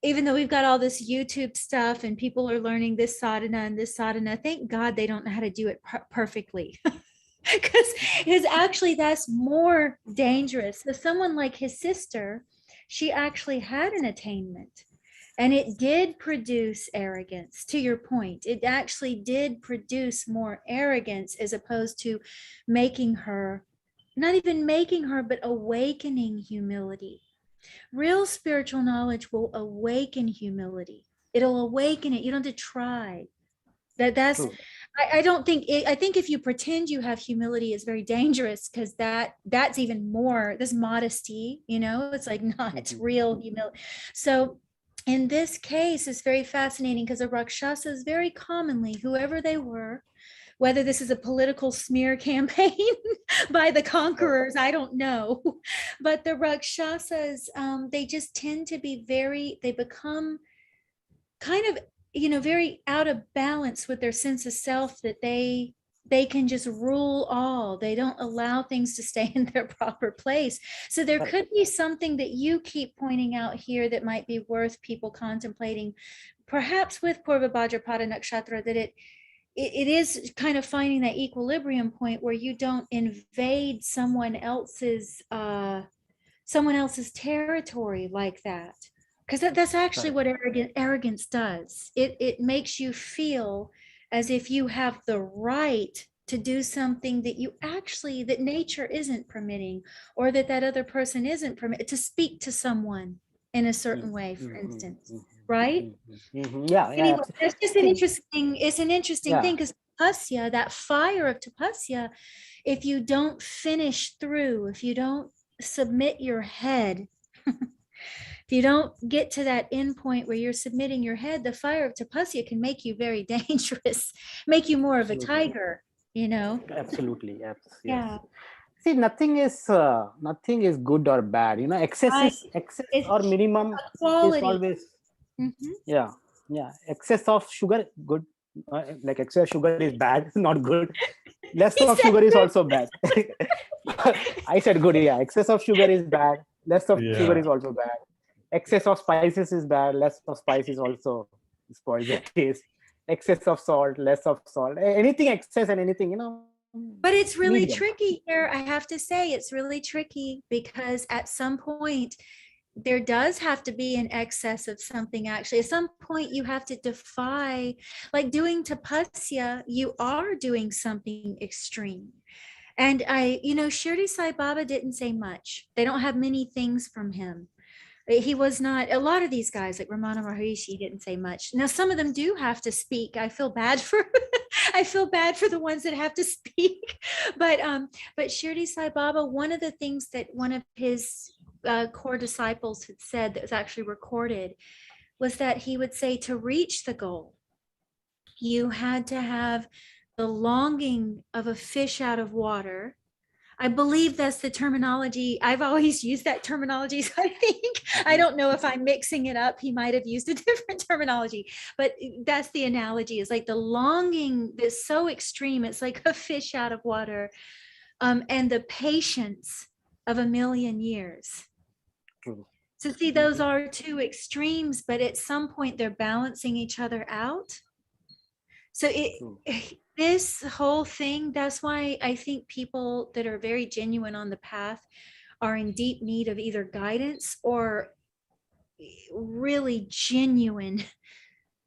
even though we've got all this YouTube stuff and people are learning this sadhana and this sadhana, thank God they don't know how to do it perfectly. Because actually that's more dangerous. So someone like his sister, she actually had an attainment, and it did produce arrogance. To your point, it actually did produce more arrogance, as opposed to making her, not even making her, but awakening humility. Real spiritual knowledge will awaken humility. It'll awaken it. You don't have to try. That's true. I think if you pretend you have humility, is very dangerous, because that's even more, this modesty, it's like not real humility. So in this case, it's very fascinating, because the Rakshasas, very commonly, whoever they were, whether this is a political smear campaign by the conquerors, I don't know, but the Rakshasas, they just tend to be they become kind of very out of balance with their sense of self, that they can just rule all. They don't allow things to stay in their proper place. So there could be something that you keep pointing out here that might be worth people contemplating, perhaps with Purva Bhadrapada Nakshatra, that it is kind of finding that equilibrium point where you don't invade someone else's territory like that. Because that's actually what arrogance does. It makes you feel as if you have the right to do something that nature isn't permitting, or that other person isn't permitted to speak to someone in a certain way, for instance, right? Yeah. Anyway, that's just an interesting thing, because tapasya, that fire of tapasya, if you don't finish through, if you don't submit your head, if you don't get to that end point where you're submitting your head, the fire of tapasya can make you very dangerous, make you more of a tiger, Absolutely. Yes. Yeah. See, nothing is good or bad. Excess or minimum is always. Excess of sugar, good. Like excess sugar is bad, not good. Less of sugar is also bad. I said good. Yeah, excess of sugar is bad. Less of sugar Yeah. is also bad. Excess of spices is bad. Less of spices also spoils the taste. Excess of salt, less of salt. Anything excess and anything, But it's really medium. tricky here. I have to say, it's really tricky because at some point, there does have to be an excess of something. Actually, at some point you have to defy, like doing tapasya, you are doing something extreme. And Shirdi Sai Baba didn't say much. They don't have many things from him. He was not, a lot of these guys like Ramana Maharishi didn't say much. Now some of them do have to speak. I feel bad for I feel bad for the ones that have to speak. But Shirdi Sai Baba, one of the things that one of his core disciples had said that was actually recorded was that he would say, to reach the goal, you had to have the longing of a fish out of water. I believe that's the terminology. I've always used that terminology. So I don't know if I'm mixing it up. He might have used a different terminology, but that's the analogy, is like the longing that's so extreme. It's like a fish out of water, and the patience of 1,000,000 years. True. So see, those are two extremes, but at some point they're balancing each other out. So this whole thing, that's why I think people that are very genuine on the path are in deep need of either guidance or really genuine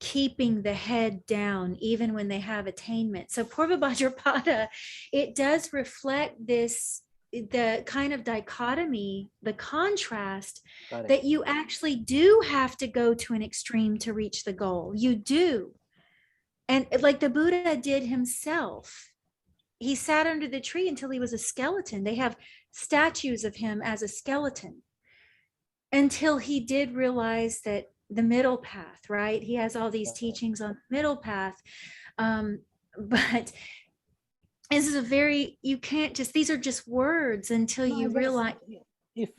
keeping the head down even when they have attainment. So Purva Bhadrapada, it does reflect this, the kind of dichotomy, the contrast, that you actually do have to go to an extreme to reach the goal. You do. And like the Buddha did himself, he sat under the tree until he was a skeleton. They have statues of him as a skeleton until he did realize that the middle path, right? He has all these teachings on the middle path. But this is a very, you can't just, these are just words until you realize. If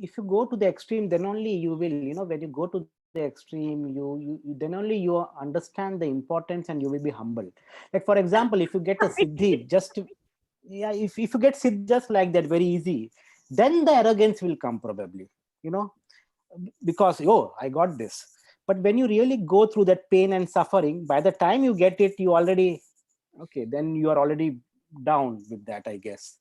if you go to the extreme, then only you will, when you go to the extreme, you then only you understand the importance and you will be humble. Like, for example, if you get a siddhi, if you get siddhi just like that, very easy, then the arrogance will come probably, because, I got this. But when you really go through that pain and suffering, by the time you get it, you already, then you are already down with that, I guess.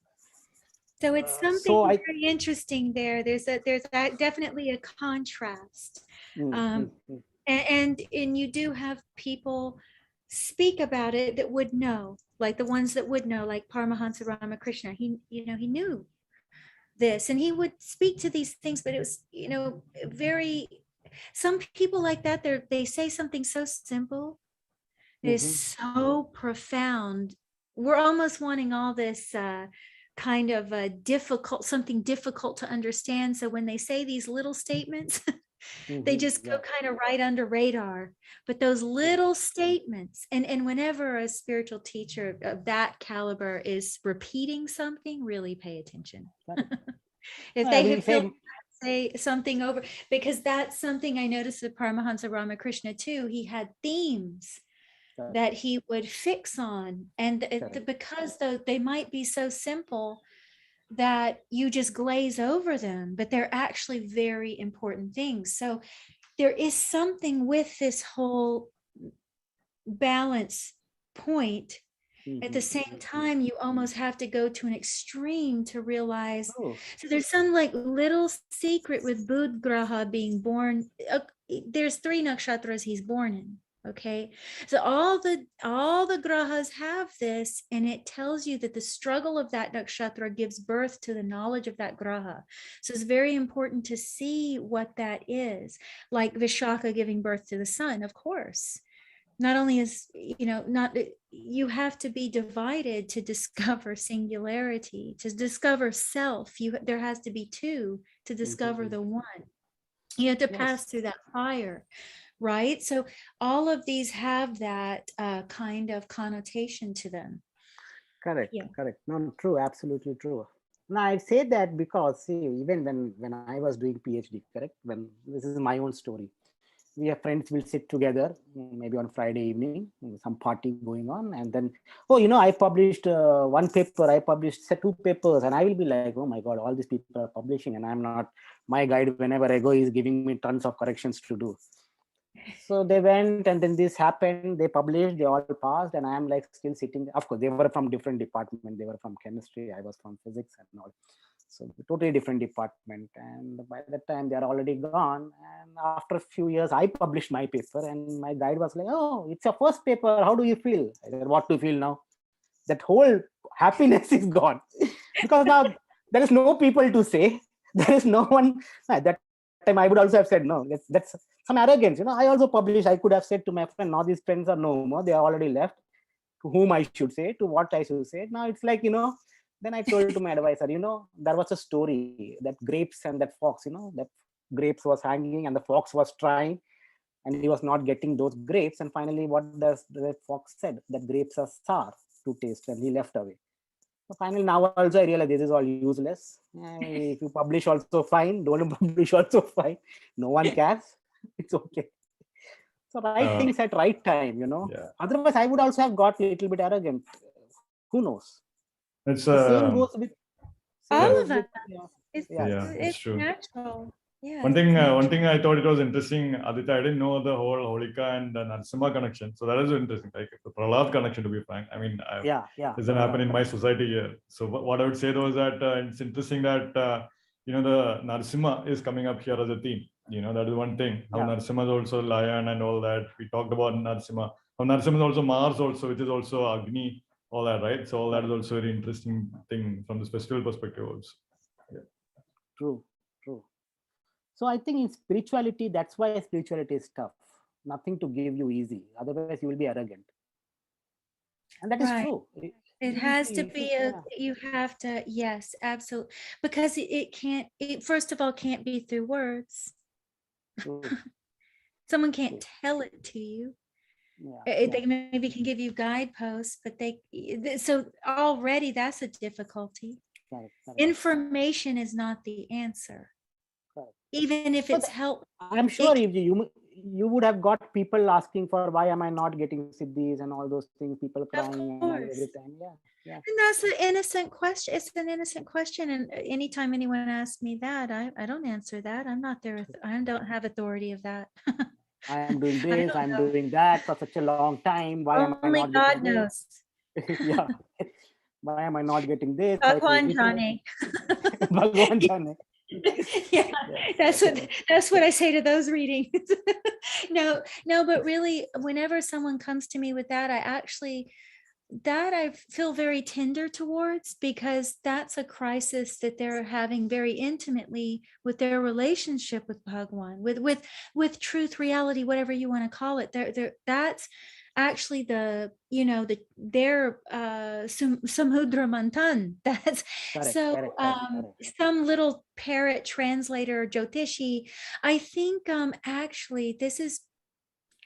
So it's something very interesting there. There's definitely a contrast. And you do have people speak about it that would know, like the ones that would know, like Paramahansa Ramakrishna. He knew this, and he would speak to these things, but it was, very, some people like that, they say something so simple, it is so profound. We're almost wanting all this kind of something difficult to understand. So when they say these little statements, they just go kind of right under radar. But those little statements, and whenever a spiritual teacher of that caliber is repeating something, really pay attention. If they have say something over, because that's something I noticed with Paramahansa Ramakrishna too. He had themes that he would fix on, and because they might be so simple that you just glaze over them, but they're actually very important things. So there is something with this whole balance point. At the same time, you almost have to go to an extreme to realize. So there's some like little secret with Bud Graha being born. There's 3 nakshatras he's born in. Okay, so all the grahas have this, and it tells you that the struggle of that nakshatra gives birth to the knowledge of that graha. So it's very important to see what that is, like Vishaka giving birth to the sun. Of course, not only is, you have to be divided to discover singularity, to discover self. There has to be 2 to discover the one. You have to pass through that fire. Right? So all of these have that kind of connotation to them. Correct. No, true, absolutely true. Now I say that because, see, even when I was doing PhD, correct, when this is my own story, we have friends will sit together, maybe on Friday evening, some party going on, and then, oh, I published one paper, I published two papers, and I will be like, oh my God, all these people are publishing, and I'm not. My guide, whenever I go, is giving me tons of corrections to do. So they went, and then this happened. They published, they all passed, and I am like still sitting. Of course, they were from different department. They were from chemistry. I was from physics and all. So totally different department. And by that time, they are already gone. And after a few years, I published my paper, and my guide was like, "Oh, it's your first paper. How do you feel?" I said, "What to feel now? That whole happiness is gone because now there is no people to say. There is no one." At that time, I would also have said, "No, that's some arrogance." I also published. I could have said to my friend, "Now these friends are no more. They are already left. To whom I should say, to what I should say." Now it's like, then I told to my advisor, there was a story that grapes and that fox, that grapes was hanging and the fox was trying and he was not getting those grapes. And finally, what does the fox said? That grapes are sour to taste, and he left away. So finally, now also I realize this is all useless. If you publish also fine, don't publish also fine. No one cares. It's okay. So right things at right time, Yeah. Otherwise, I would also have got a little bit arrogant. Who knows? It's The same goes with All of us. It's, it's true. Natural. Yeah. One thing I thought it was interesting, Aditya, I didn't know the whole Holika and Narasimha connection. So that is interesting, like the Prahlad connection, to be frank. I mean, doesn't happen in my society here. So what I would say though is that it's interesting that, the Narasimha is coming up here as a theme. That is one thing. How Narasimha is also lion and all that. We talked about Narasimha. How Narasimha is also Mars also, which is also Agni, all that, right? So all that is also a very interesting thing from this festival perspective also. Yeah. True. So I think in spirituality, that's why spirituality is tough. Nothing to give you easy. Otherwise, you will be arrogant. And that is true. It has to be you have to, yes, absolutely. Because it can't, first of all, can't be through words. Someone can't tell it to you. They maybe can give you guideposts, but so already that's a difficulty. Information is not the answer. Even if it's helpful. I'm sure if you would have got people asking for why am I not getting siddhis and all those things, people crying and every time. Yeah. And that's an innocent question. It's an innocent question. And anytime anyone asks me that, I don't answer that. I'm not there. I don't have authority of that. I am doing this, I'm doing that for such a long time. Why am I not God getting knows. This? Yeah. Why am I not getting this? Bhagwan Jane. Bhagwan Jane. Yeah, that's what I say to those readings. No, but really, whenever someone comes to me with that, I feel very tender towards, because that's a crisis that they're having very intimately with their relationship with Bhagwan, with truth, reality, whatever you want to call it. That's actually their Samudra Manthan. That's correct. Some little parrot translator, Jyotishi. I think actually this is,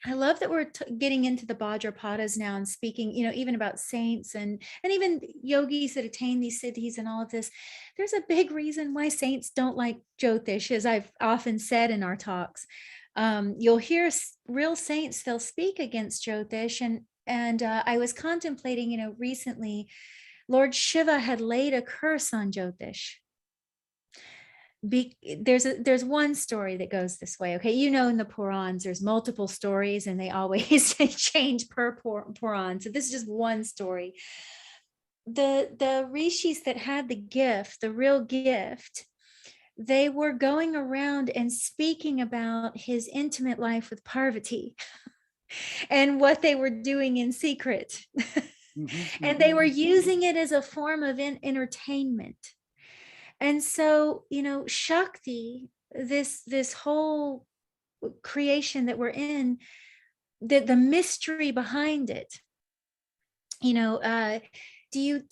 I love that we're getting into the Bhadrapadas now and speaking, even about saints and even yogis that attain these siddhis and all of this. There's a big reason why saints don't like Jyotish, as I've often said in our talks. You'll hear real saints, they'll speak against Jyotish. And I was contemplating, recently, Lord Shiva had laid a curse on Jyotish. There's one story that goes this way. Okay, in the Purans there's multiple stories and they always change per Puran, so this is just one story. The rishis that had the gift, the real gift, they were going around and speaking about his intimate life with Parvati and what they were doing in secret. And they were using it as a form of entertainment. And so, Shakti, this whole creation that we're in, the mystery behind it, do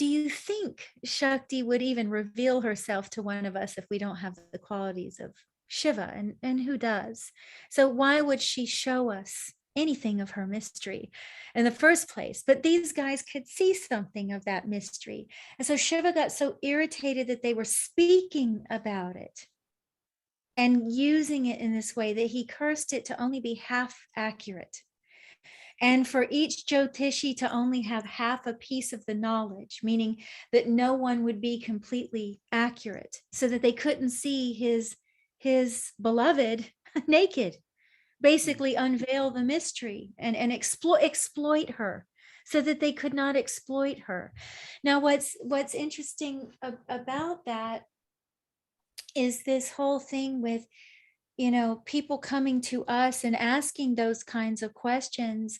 you think Shakti would even reveal herself to one of us if we don't have the qualities of Shiva? And who does? So why would she show us anything of her mystery in the first place? But these guys could see something of that mystery. And so Shiva got so irritated that they were speaking about it. and using it in this way that he cursed it to only be half accurate. And for each Jyotishi to only have half a piece of the knowledge, meaning that no one would be completely accurate, so that they couldn't see his beloved naked, basically unveil the mystery and exploit her, so that they could not exploit her. Now, what's interesting about that is this whole thing with, people coming to us and asking those kinds of questions.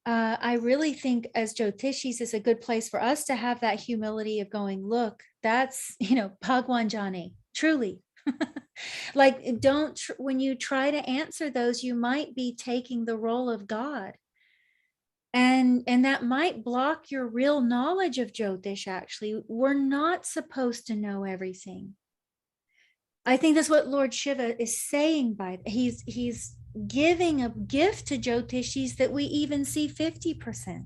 I really think as Jyotishis is a good place for us to have that humility of going, look, that's, Bhagwan Jani, truly. Like, when you try to answer those, you might be taking the role of God. And that might block your real knowledge of Jyotish, actually. We're not supposed to know everything. I think that's what Lord Shiva is saying by he's giving a gift to Jyotishis that we even see 50%.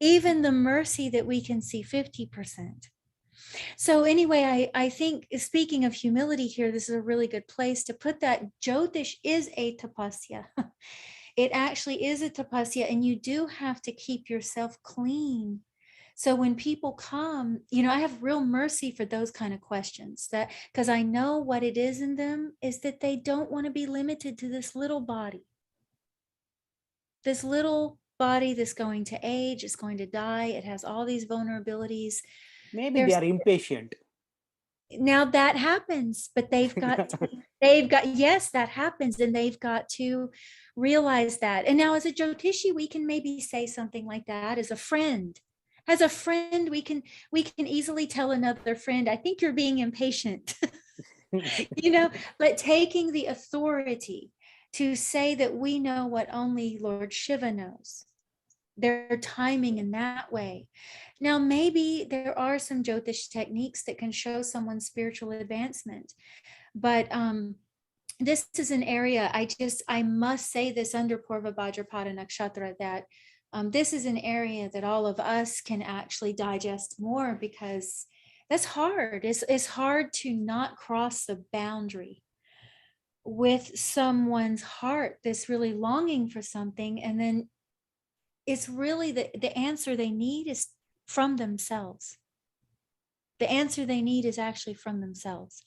Even the mercy that we can see 50%. So anyway, I think, speaking of humility here, this is a really good place to put that. Jyotish is a tapasya. It actually is a tapasya, and you do have to keep yourself clean. So when people come, I have real mercy for those kind of questions, that because I know what it is in them is that they don't want to be limited to this little body. This little body that's going to age, it's going to die. It has all these vulnerabilities. Maybe they are impatient. Now that happens, but they've got, yes, that happens. And they've got to realize that. And now as a Jyotishi, we can maybe say something like that as a friend. As a friend, we can easily tell another friend, I think you're being impatient, but taking the authority to say that we know what only Lord Shiva knows. They're timing in that way. Now, maybe there are some Jyotish techniques that can show someone's spiritual advancement, but this is an area, I must say this under Purva Bhadrapada Nakshatra, that this is an area that all of us can actually digest more, because that's hard. It's hard to not cross the boundary with someone's heart that's really longing for something, and then it's really the answer they need is from themselves. The answer they need is actually from themselves,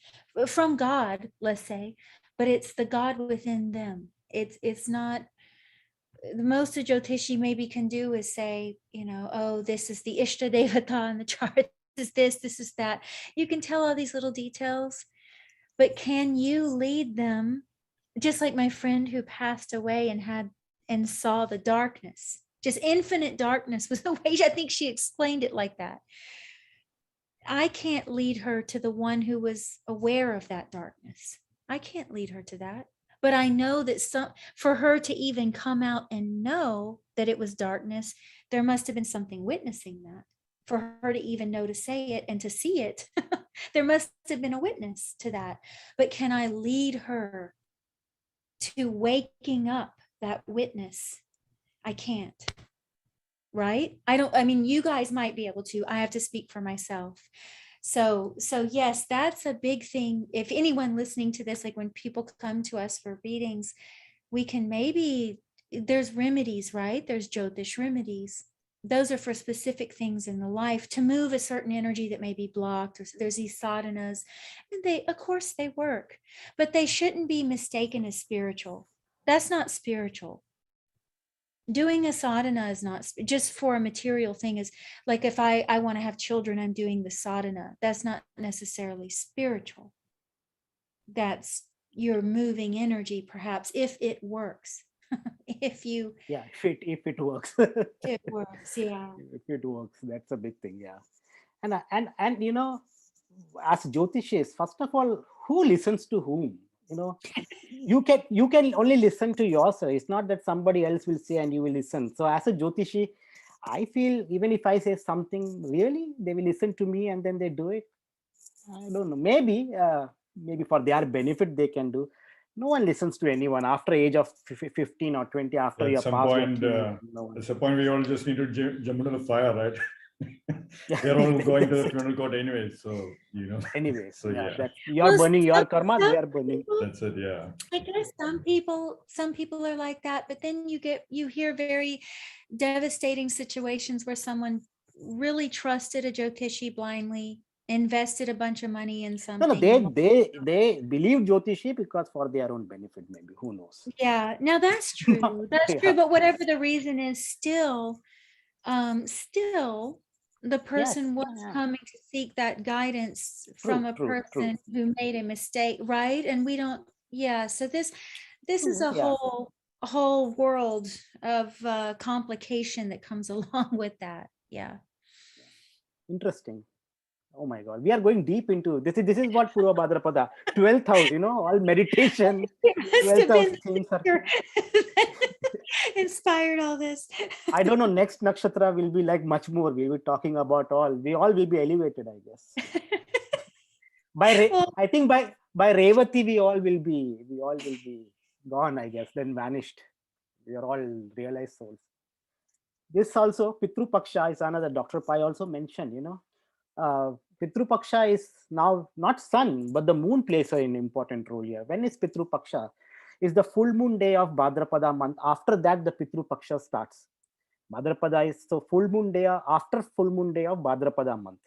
from God, let's say, but it's the God within them. It's not, the most a Jyotishi maybe can do is say, oh, this is the Ishta Devata in the chart, this is that. You can tell all these little details, but can you lead them? Just like my friend who passed away and saw the darkness, just infinite darkness was the way, I think she explained it like that. I can't lead her to the one who was aware of that darkness. I can't lead her to that. But I know that for her to even come out and know that it was darkness, there must have been something witnessing that. For her to even know to say it and to see it, there must have been a witness to that. But can I lead her to waking up that witness? I can't. Right? I mean, you guys might be able to. I have to speak for myself. So yes, that's a big thing. If anyone listening to this, like when people come to us for readings, we can there's remedies, right? There's Jyotish remedies. Those are for specific things in the life to move a certain energy that may be blocked. Or there's these sadhanas, and of course they work, but they shouldn't be mistaken as spiritual. That's not spiritual. Doing a sadhana is not just for a material thing. Is like, if I want to have children, I'm doing the sadhana. That's not necessarily spiritual. That's your moving energy, perhaps, if it works. If it works. It works, yeah. If it works, that's a big thing, yeah. And as Jyotishis, first of all, who listens to whom? You can only listen to yourself. It's not that somebody else will say and you will listen. So as a Jyotishi, I feel even if I say something, really they will listen to me and then they do it. I don't know. Maybe for their benefit they can do. No one listens to anyone after age of 15 or 20. After you're past, that's the point where you all just need to jump into the fire, right? They're all going to the funeral court anyway, so Anyways, so yeah, that you're burning your karma, they are burning. that's it. Yeah, I guess some people are like that, but then you hear very devastating situations where someone really trusted a Jyotishi blindly, invested a bunch of money in No, something. they believe Jyotishi because for their own benefit, maybe, who knows. Yeah, now that's true. That's true. Yeah. But whatever the reason is, still the Yes, person was yeah. coming to seek that guidance from a True. person who made a mistake, right? And we don't, yeah. So this is a Yeah. whole world of complication that comes along with that. Yeah. Interesting. Oh my God, we are going deep into this. This is what Purva Bhadrapada, 12th house, all meditation, It must 12th have house been themes are. inspired all this. I don't know, next nakshatra will be like much more. We'll be talking about we all will be elevated, I guess. Well, I think by Revati, we all will be gone, I guess, then vanished. We are all realized souls. This also, Pitru Paksha is another, Dr. Pai also mentioned, Pitru Paksha is now not sun, but the moon plays an important role here. When is Pitru Paksha? Is the full moon day of Bhadrapada month. After that, the Pitru Paksha starts. Bhadrapada is so full moon day after full moon day of Bhadrapada month.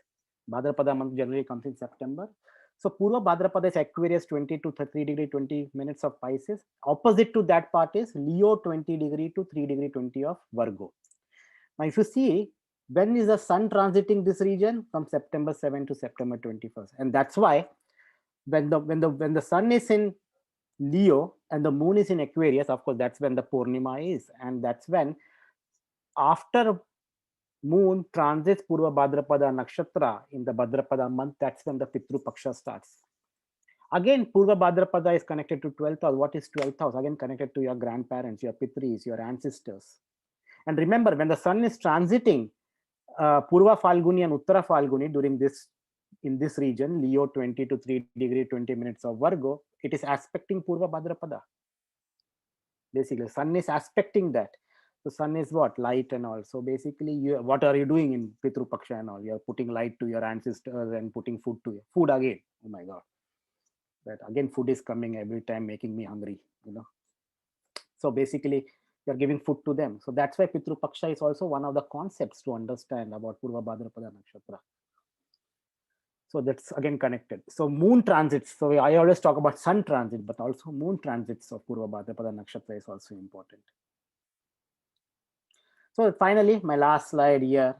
Bhadrapada month generally comes in September. So Purva Bhadrapada is Aquarius 20 to 3 degree 20 minutes of Pisces. Opposite to that part is Leo 20 degree to 3 degree 20 of Virgo. Now, if you see, when is the sun transiting this region? From September 7 to September 21st. And that's why when the sun is in Leo and the moon is in Aquarius, of course, that's when the Purnima is. And that's when after moon transits Purva Bhadrapada Nakshatra in the Bhadrapada month, that's when the Pitru Paksha starts. Again, Purva Bhadrapada is connected to 12th house. What is 12th house? Again, connected to your grandparents, your Pitris, your ancestors. And remember, when the sun is transiting Purva Falguni and Uttara Falguni in this region, Leo 20 to 3 degree 20 minutes of Virgo, it is aspecting Purva Bhadrapada. Basically, sun is aspecting that. The sun is what? Light and all. So basically, what are you doing in Pitru Paksha and all? You're putting light to your ancestors and putting food to you. Food again. Oh my God. That again, food is coming every time, making me hungry, So basically, you're giving food to them. So that's why Pitru Paksha is also one of the concepts to understand about Purva Bhadrapada Nakshatra. So that's again connected. So moon transits. So I always talk about sun transit, but also moon transits of Purva Bhadrapada Nakshatra is also important. So finally, my last slide here,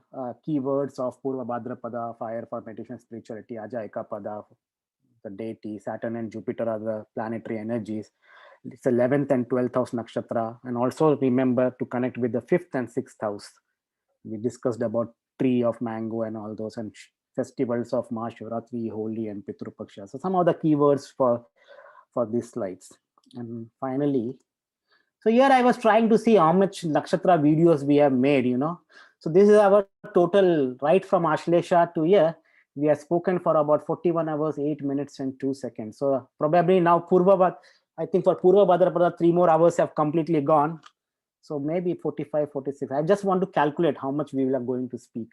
keywords of Purva Bhadrapada, fire for meditation, spirituality, Aja Ekapada, the deity, Saturn and Jupiter are the planetary energies. It's 11th and 12th house nakshatra. And also remember to connect with the 5th and 6th house. We discussed about tree of mango and all those and festivals of Mahashivratri, Holi and Pitru Paksha. So some of the keywords for these slides. And finally, so here I was trying to see how much nakshatra videos we have made, So this is our total, right from Ashlesha to here. We have spoken for about 41 hours, 8 minutes and 2 seconds. So probably now I think for Purva Bhadrapada, 3 more hours have completely gone. So maybe 45, 46. I just want to calculate how much we are going to speak.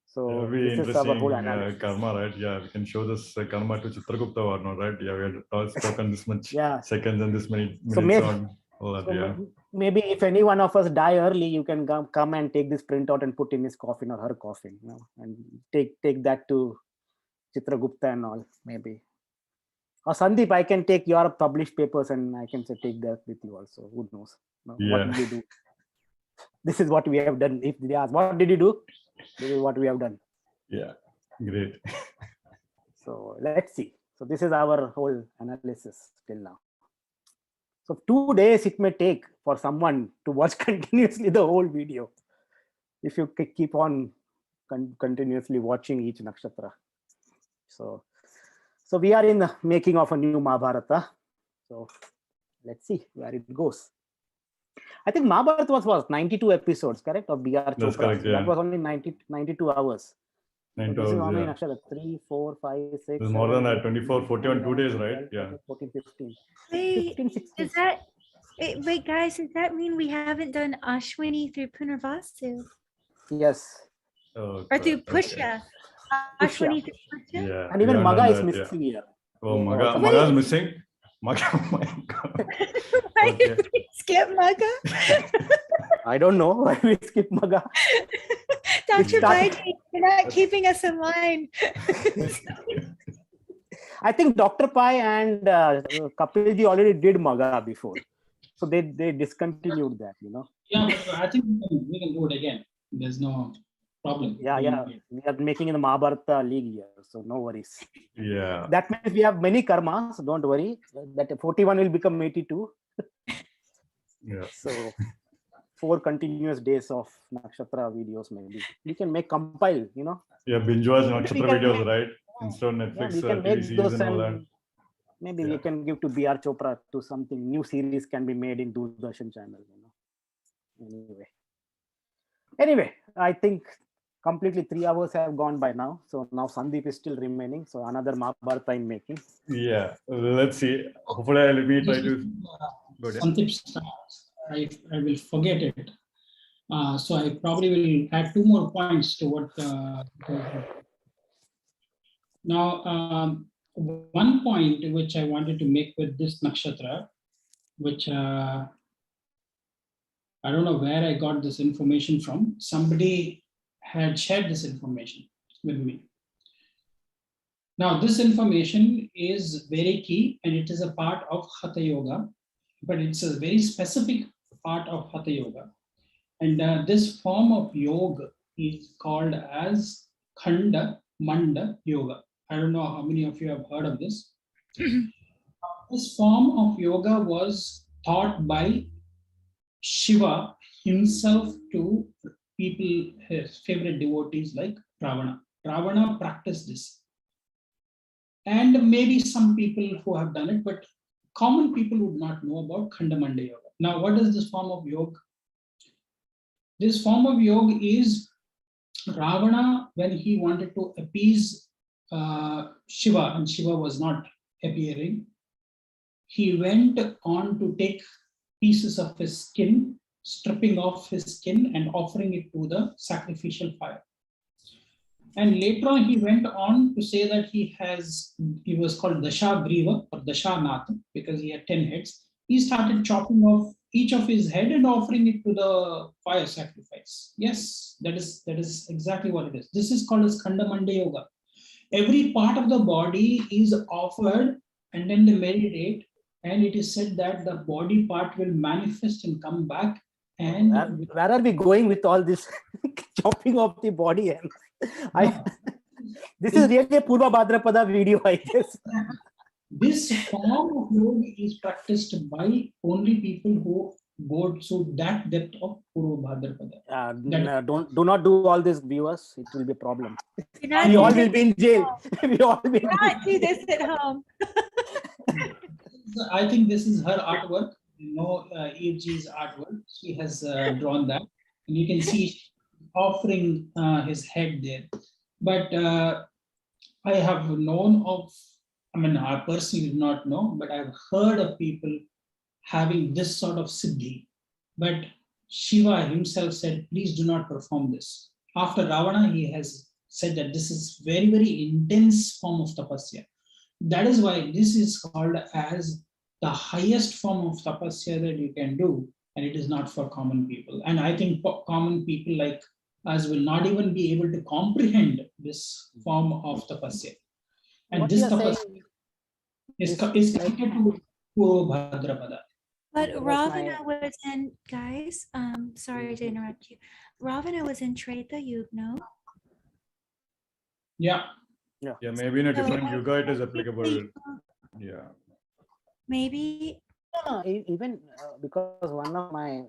So this is our whole analysis. Karma, right? Yeah, we can show this karma to Chitragupta or not, right? Yeah, we had spoken this much seconds and this many minutes on all that. Yeah. Maybe if any one of us die early, you can come and take this printout and put in his coffin or her coffin, and take that to Chitragupta and all, maybe. Or Sandeep, I can take your published papers and I can take that with you also. Who knows? What did you do? This is what we have done. If they ask, what did you do? This is what we have done. Yeah, great. So let's see. So this is our whole analysis till now. So 2 days it may take for someone to watch continuously the whole video. If you keep on continuously watching each nakshatra. So we are in the making of a new Mahabharata. So let's see where it goes. I think Mahabharata was 92 episodes, correct? Of B.R. Chopra. That's correct, yeah. That was only 92 hours. 9 So hours, this is how many yeah. nakshatra? 3, 4, 5, 6. It's more than that. 24, 41, 2 days, right? 12, Yeah. 14, 15. Wait, 15, 16. Wait, guys, does that mean we haven't done Ashwini through Punarvasu? Yes. Oh, or through God. Okay. Pusha. Pusha. Ashwini through Pusha. Yeah. And we even have Maga done is that, missing here. Oh, We Maga. also- Maga is Wait. missing. Maga. Oh my God. Why Okay. did we skip Maga? I don't know why we skip Maga. Dr. Yeah. Baiji, you're not keeping us in line. I think Dr. Pai and Kapilji already did Maga before. So they discontinued that, you know. Yeah, but I think we can do it again. There's no problem. Yeah. We are making in the Mahabharata league here, so no worries. Yeah. That means we have many karmas, don't worry. That 41 will become 82. Yeah. So 4 continuous days of Nakshatra videos maybe. We can make compile, you know. Yeah. Binge watch We Nakshatra can videos, make- right? Instead of Yeah, Netflix we can TV make series those and all that. and maybe Yeah. we can give to BR Chopra to something new series can be made in Doordarshan channel, you know. Anyway, I think completely 3 hours have gone by now. So now Sandeep is still remaining. So another Mahabharata in making. Yeah. Let's see. Hopefully, let me try to go ahead. Sandeep starts. I will forget it. So I probably will add 2 more points to what. Now, one point which I wanted to make with this nakshatra, which I don't know where I got this information from. Somebody had shared this information with me. Now, this information is very key and it is a part of Hatha Yoga, but it's a very specific part of Hatha Yoga. And this form of yoga is called as Khanda Manda Yoga. I don't know how many of you have heard of this. This form of yoga was taught by Shiva himself to people, his favorite devotees like Ravana. Ravana practiced this. And maybe some people who have done it, but common people would not know about Khandamanda Yoga. Now, what is this form of yoga? This form of yoga is Ravana, when he wanted to appease Shiva, and Shiva was not appearing, he went on to take pieces of his skin, stripping off his skin and offering it to the sacrificial fire. And later on, he went on to say that he was called Dashagriva or Dashanatha because he had 10 heads. He started chopping off each of his head and offering it to the fire sacrifice. Yes, that is exactly what it is. This is called as Khandamanda Yoga. Every part of the body is offered and then they meditate, and it is said that the body part will manifest and come back. And where are we going with all this chopping of the body? And this is really a Purva Bhadrapada video, I guess. This form of yoga is practiced by only people who go to that depth of Purva Bhadrapada. Do not do all this, viewers. It will be a problem. We all will be in jail. We all will be not do this at home. I think this is her artwork. EFG's artwork. She has drawn that. And you can see offering his head there. But I have known of, I personally do not know, but I've heard of people having this sort of siddhi. But Shiva himself said, please do not perform this. After Ravana, he has said that this is very, very intense form of tapasya. That is why this is called as the highest form of tapasya that you can do, and it is not for common people. And I think common people like us will not even be able to comprehend this form of tapasya. And this tapasya is connected to Bhadrapada. But Ravana was in, guys, sorry to interrupt you. Ravana was in Treta Yuga, no? Yeah. Yeah, maybe in a different yuga it is applicable. Yeah. Maybe. Even because one of my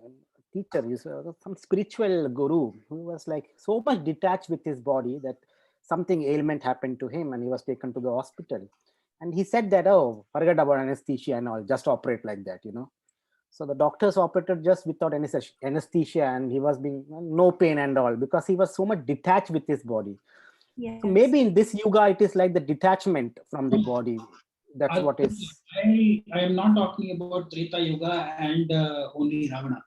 teachers, some spiritual guru, who was like so much detached with his body that something ailment happened to him and he was taken to the hospital. And he said that, oh, forget about anesthesia and all, just operate like that, you know. So the doctors operated just without anesthesia and he was being no pain and all because he was so much detached with his body. Yes. So maybe in this yuga, it is like the detachment from the body. That's what is. I am not talking about Treta Yuga and only Ravana.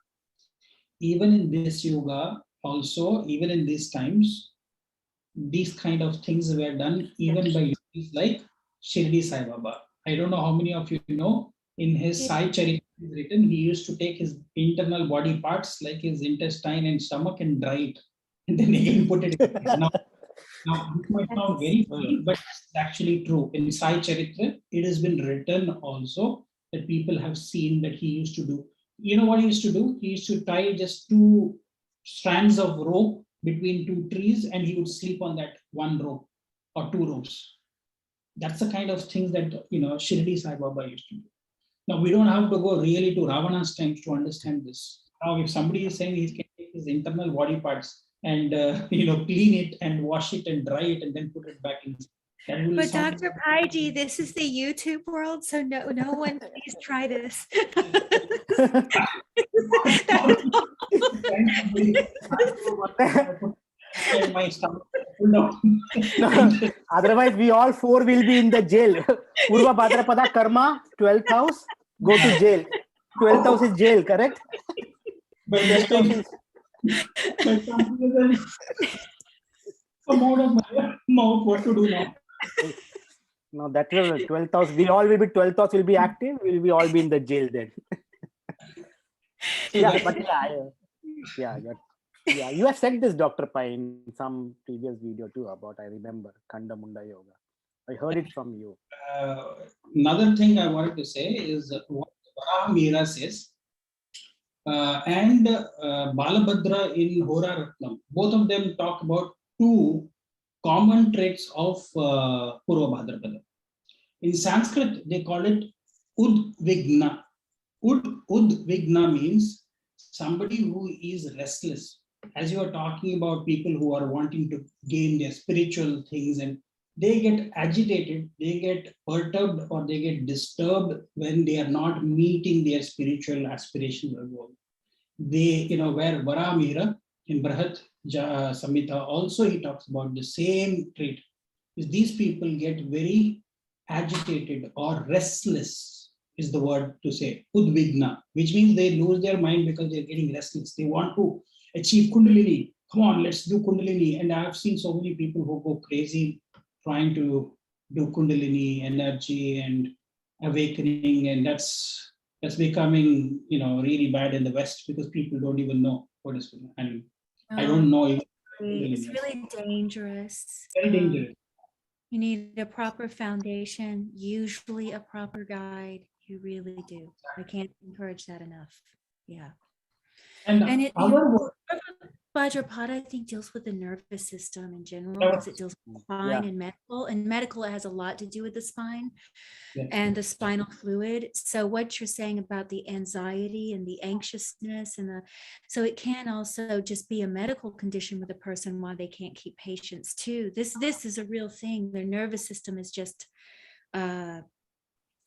Even in this yuga, also, even in these times, these kind of things were done even by yogis like Shirdi Sai Baba. I don't know how many of you know, in his Sai Charitra is written, he used to take his internal body parts like his intestine and stomach and dry it, and then again put it in. Now, this might sound very funny, but it's actually true. In Sai Charitra, it has been written also that people have seen that he used to do. You know what he used to do? He used to tie just 2 strands of rope between 2 trees, and he would sleep on that one rope or 2 ropes. That's the kind of things that Shirdi Sai Baba used to do. Now, we don't have to go really to Ravana's times to understand this. Now, if somebody is saying he can take his internal body parts and clean it and wash it and dry it and then put it back in. But Dr. Paiji, this is the YouTube world, so no one please try this. No. Otherwise, we all 4 will be in the jail. Purva, Bhadrapada, Karma, 12th house, go to jail. 12th house is jail, correct? Come out of my mouth, what to do now? No, that will 12th house. We all will be 12th house will be active. We will be all be in the jail then. Yeah, but yeah, you have said this, Dr. Pai, in some previous video too about, I remember, Khanda Munda Yoga. I heard it from you. Another thing I wanted to say is what Varaha Mira says and Balabhadra in Hora Ratnam. Both of them talk about 2 common traits of Purva Bhadrapada. In Sanskrit, they call it Udvigna. Udvigna means somebody who is restless. As you are talking about people who are wanting to gain their spiritual things, and they get agitated, they get perturbed, or they get disturbed when they are not meeting their spiritual aspirations or goals. They, where Varamira in Brahat Samhita also he talks about the same trait. Is these people get very agitated or restless is the word to say, Udvigna, which means they lose their mind because they're getting restless. They want to achieve Kundalini. Come on, let's do Kundalini. And I've seen so many people who go crazy trying to do Kundalini energy and awakening, and that's becoming really bad in the West because people don't even know what is Kundalini. And I don't know. It's really dangerous. Very dangerous. You need a proper foundation, usually a proper guide. You really do. I can't encourage that enough. Yeah. And it, Bhadrapada, I think, deals with the nervous system in general, because it deals with spine and medical has a lot to do with the spine and the spinal fluid. So what you're saying about the anxiety and the anxiousness so it can also just be a medical condition with a person why they can't keep patients too. This is a real thing. Their nervous system is just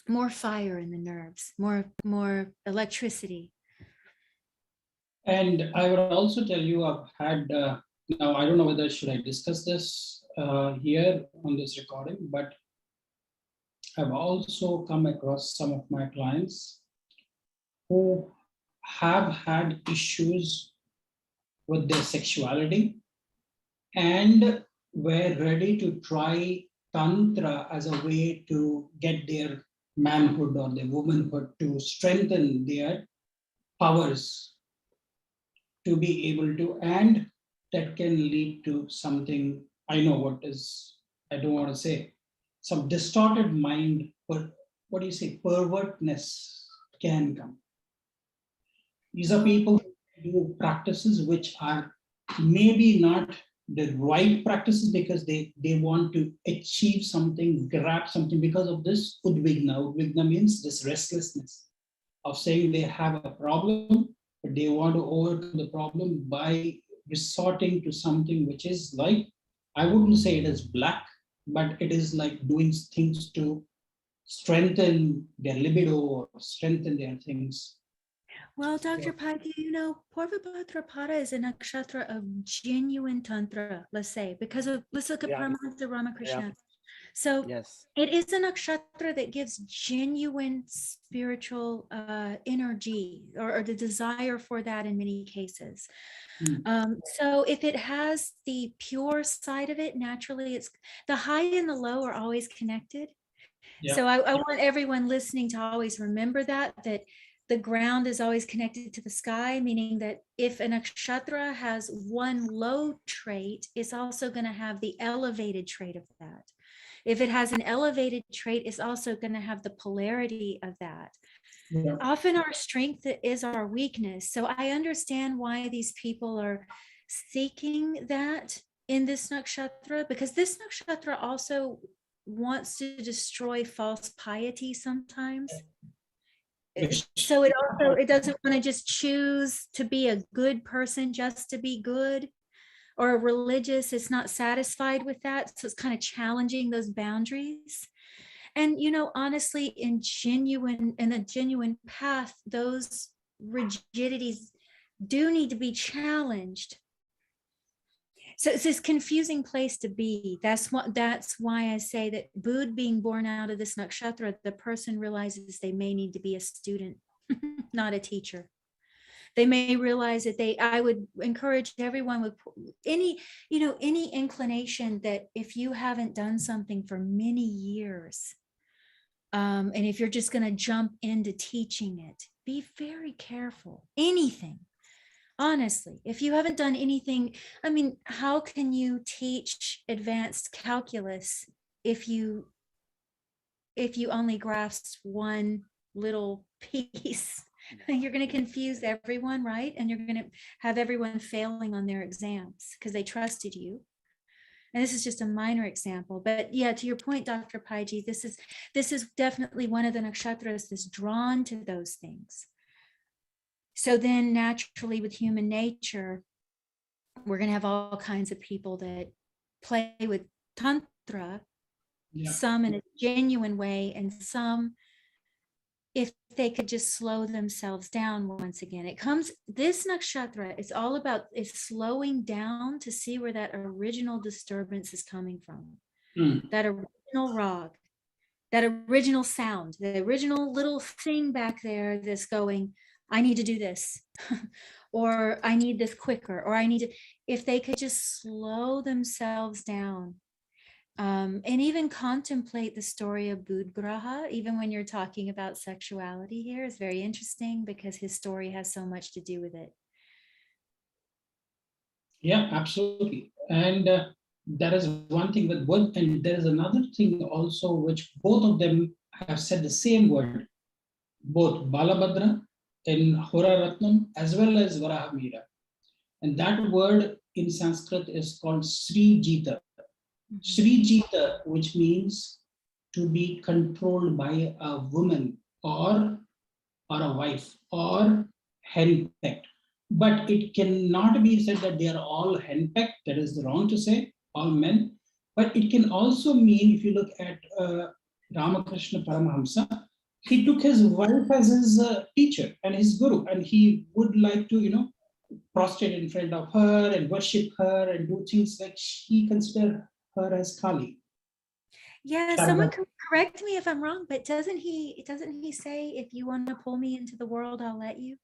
more fire in the nerves, more electricity. And I would also tell you, I've had, now I don't know whether should I discuss this here on this recording, but I've also come across some of my clients who have had issues with their sexuality and were ready to try Tantra as a way to get their manhood or their womanhood, to strengthen their powers, to be able to, and that can lead to something, I know what is, I don't want to say, some distorted mind, but what do you say, pervertness can come. These are people who do practices which are maybe not the right practices because they want to achieve something, grab something because of this udvigna. Udvigna means this restlessness of saying they have a problem, but they want to overcome the problem by resorting to something which is like, I wouldn't say it is black, but it is like doing things to strengthen their libido or strengthen their things. Well, Dr. Pai, Purva Bhadrapada is a nakshatra of genuine Tantra, let's say, because of, let's look at Paramahansa Ramakrishna. So Yes. it is a nakshatra that gives genuine spiritual energy or the desire for that in many cases. So if it has the pure side of it, naturally it's the high and the low are always connected. Yeah. So I want everyone listening to always remember that the ground is always connected to the sky, meaning that if a nakshatra has one low trait, it's also going to have the elevated trait of that. If it has an elevated trait, it's also going to have the polarity of that. Yeah. Often our strength is our weakness. So I understand why these people are seeking that in this nakshatra, because this nakshatra also wants to destroy false piety sometimes. So it doesn't want to just choose to be a good person just to be good, or religious. It's not satisfied with that. So it's kind of challenging those boundaries. And honestly, in a genuine path, those rigidities do need to be challenged. So it's this confusing place to be. That's why I say that Bud being born out of this nakshatra, the person realizes they may need to be a student, not a teacher. They may realize that I would encourage everyone with any inclination that if you haven't done something for many years, and if you're just going to jump into teaching it, be very careful. Anything. Honestly, if you haven't done anything, I mean, how can you teach advanced calculus if you only grasp one little piece? You're going to confuse everyone, right? And you're going to have everyone failing on their exams because they trusted you. And this is just a minor example, but yeah, to your point, Dr. Paiji, this is definitely one of the nakshatras that's drawn to those things. So then naturally with human nature, we're going to have all kinds of people that play with tantra, some in a genuine way, and some if they could just slow themselves down. Once again, this nakshatra is all about slowing down to see where that original disturbance is coming from. That original rag, that original sound, the original little thing back there that's going, I need to do this, or I need this quicker, or if they could just slow themselves down, and even contemplate the story of Budgraha, even when you're talking about sexuality here, is very interesting because his story has so much to do with it. Yeah, absolutely. And there is one thing with one, and there is another thing also, which both of them have said the same word, both Balabhadra in Horaratnam as well as Varahamira. And that word in Sanskrit is called Sri Jita. Sri Jita, which means to be controlled by a woman or a wife or henpecked. But it cannot be said that they are all henpecked. That is wrong to say, all men. But it can also mean, if you look at Ramakrishna Paramahamsa, he took his wife as his teacher and his guru, and he would like to, prostrate in front of her and worship her and do things like he considered her as Kali. Yeah, someone can correct me if I'm wrong, but doesn't he say, if you want to pull me into the world, I'll let you?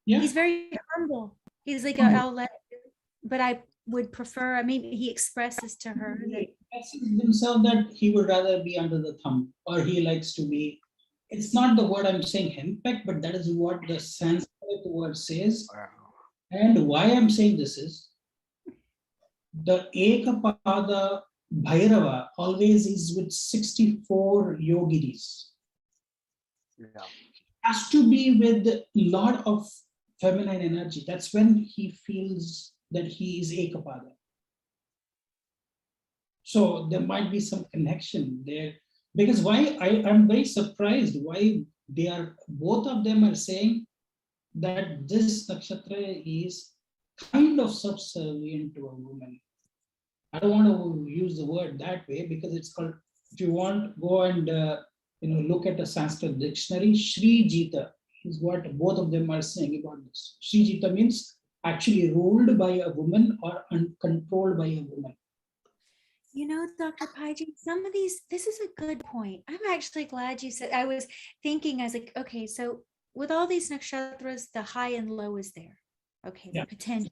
Yeah. He's very humble. He's like, I'll let you, but I would prefer, I mean, he expresses to her that he expresses himself that he would rather be under the thumb, or he likes to be, it's not the word I'm saying henpecked, but that is what the Sanskrit word says. Wow. And why I'm saying this is, the Ekapada Bhairava always is with 64 yoginis. Yeah. Has to be with a lot of feminine energy. That's when he feels that he is Ekapada. So there might be some connection there. Because why I'm very surprised why both of them are saying that this nakshatra is kind of subservient to a woman. I don't want to use the word that way because it's called, if you want, go and look at a Sanskrit dictionary, Sri Jita is what both of them are saying about this. Sri Jita means actually ruled by a woman or controlled by a woman. You know, Dr. Paiji, some of these, this is a good point. I'm actually glad you said, I was thinking, I was like, okay, so with all these nakshatras, the high and low is there. Okay, Yeah. the potential.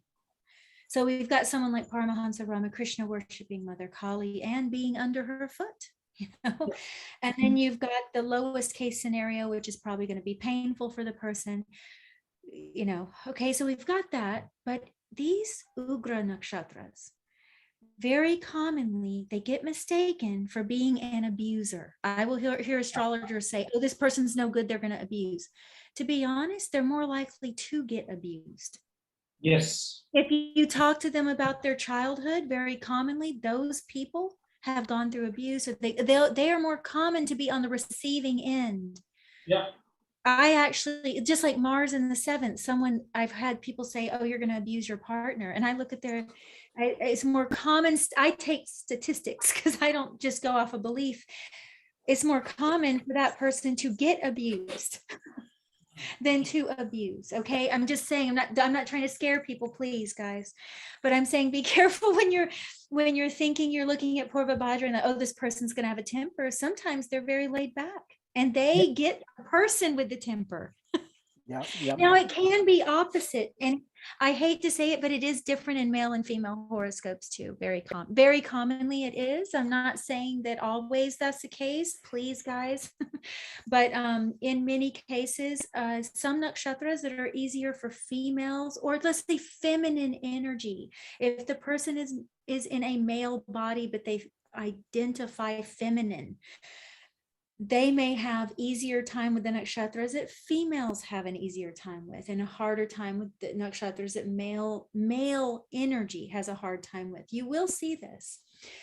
So we've got someone like Paramahansa Ramakrishna worshiping Mother Kali and being under her foot, you know? And then you've got the lowest case scenario, which is probably going to be painful for the person, you know? Okay, so we've got that, but these Ugra nakshatras, very commonly they get mistaken for being an abuser. I will hear astrologers say, oh, this person's no good, they're going to abuse. To be honest, they're more likely to get abused. Yes. If you talk to them about their childhood, very commonly those people have gone through abuse, or they are more common to be on the receiving end. Yeah. I actually, just like Mars in the seventh, I've had people say, oh, you're going to abuse your partner. And I look at it's more common. I take statistics because I don't just go off of belief. It's more common for that person to get abused than to abuse. Okay. I'm just saying, I'm not trying to scare people, please, guys, but I'm saying be careful when you're thinking you're looking at Purva Bhadra and oh, this person's going to have a temper. Sometimes they're very laid back and they get a person with the temper. Yeah. Now it can be opposite, and I hate to say it, but it is different in male and female horoscopes too. Very commonly it is. I'm not saying that always that's the case, please, guys. But in many cases, some nakshatras that are easier for females, or let's say feminine energy. If the person is in a male body, but they identify feminine, they may have easier time with the nakshatras that females have an easier time with, and a harder time with the nakshatras that male energy has a hard time with. You will see this.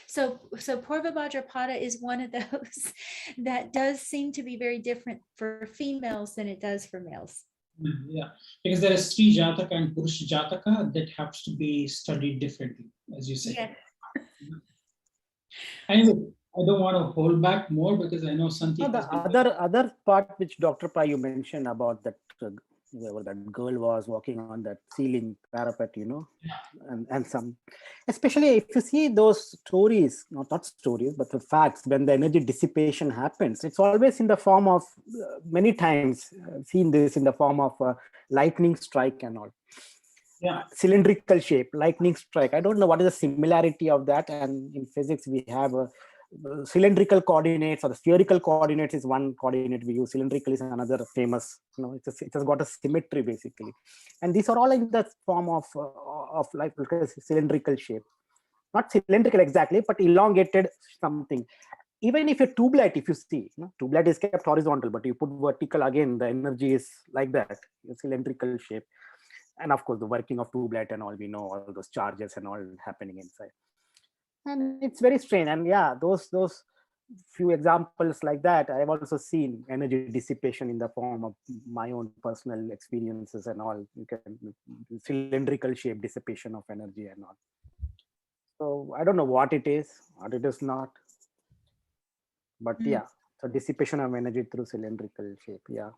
So Purva Bhadrapada is one of those that does seem to be very different for females than it does for males. Yeah, because there is Sri Jataka and Purusha Jataka that has to be studied differently, as you say. Yes. Anyway, I don't want to hold back more because I know Santi. The other part which Dr. Pai you mentioned about that whoever that girl was walking on that ceiling parapet, you know, and some, especially if you see those stories, not stories, but the facts, when the energy dissipation happens, it's always in the form of many times seen this in the form of lightning strike and all. Yeah. Cylindrical shape, lightning strike. I don't know what is the similarity of that. And in physics, we have cylindrical coordinates, or the spherical coordinates is one coordinate we use. Cylindrical is another famous. You know, it has got a symmetry basically, and these are all in the form of like cylindrical shape, not cylindrical exactly, but elongated something. Even if a tube light, if you see, tube light is kept horizontal, but you put vertical, again the energy is like that, cylindrical shape. And of course, the working of tube light and all, we know all those charges and all happening inside. And it's very strange. And yeah, those few examples like that, I've also seen energy dissipation in the form of my own personal experiences and all. You can cylindrical shape dissipation of energy and all. So I don't know what it is not. But yeah, so dissipation of energy through cylindrical shape. Yeah.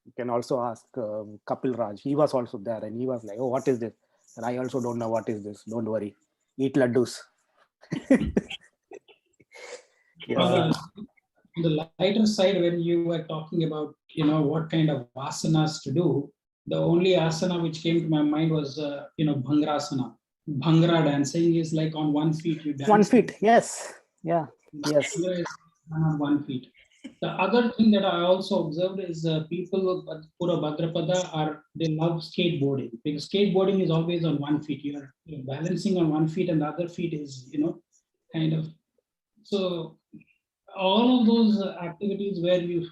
You can also ask Kapil Raj. He was also there and he was like, oh, what is this? And I also don't know what is this. Don't worry. Eat laddus. Yeah. On the lighter side, when you were talking about, what kind of asanas to do, the only asana which came to my mind was, Bhangrasana. Bhangra dancing is like on 1 feet you dance. 1 feet, yes. Yeah, yes. On 1 feet. The other thing that I also observed is people with Pura Bhadrapada they love skateboarding, because skateboarding is always on 1 feet. You're balancing on 1 feet and the other feet is, kind of. So all of those activities where you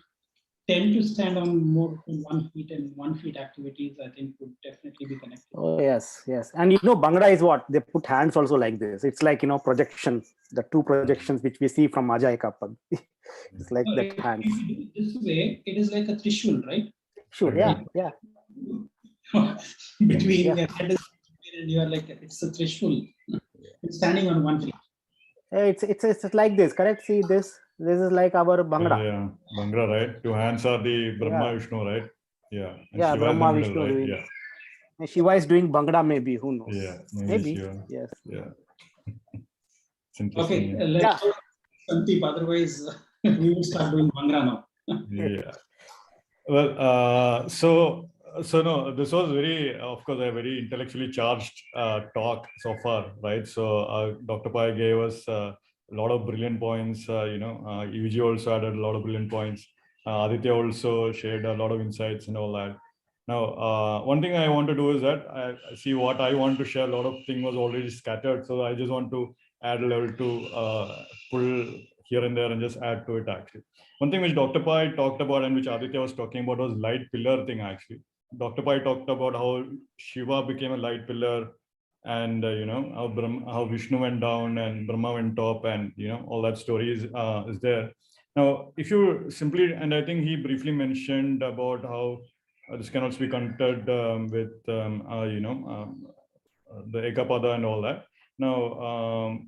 tend to stand on more than 1 feet and 1 feet activities, I think would definitely be connected. Oh, yes. And Bhangra is what? They put hands also like this. It's like, projection, the two projections which we see from Ajay Kapag. It's like that hands. This way, it is like a trishul, right? Sure, yeah. Between your head and you are like, it's a trishul. It's standing on 1 feet. It's like this, correct? See this? This is like our Bhangra. Yeah, Bhangra, right? Two hands are the Brahma Vishnu, right? Yeah. And yeah, Shiva Brahma is in the middle, Vishnu right? doing. Yeah. And Shiva is doing Bhangra, maybe, who knows? Yeah, maybe. Shiva. Yes. Yeah. It's interesting. Okay, let's go Sandeep, otherwise we will start doing Bhangra now. Yeah. Well, so no, this was very, of course, a very intellectually charged talk so far, right? So Dr. Pai gave us a lot of brilliant points. UG also added a lot of brilliant points. Aditya also shared a lot of insights and all that. Now, one thing I want to do is that I see what I want to share. A lot of thing was already scattered, so I just want to add a level to pull here and there and just add to it actually. One thing which Dr. Pai talked about and which Aditya was talking about was light pillar thing actually. Dr. Pai talked about how Shiva became a light pillar and how Vishnu went down and Brahma went top, and all that story is there. Now, if you simply, and I think he briefly mentioned about how this can also be connected with the Ekapada and all that. Now,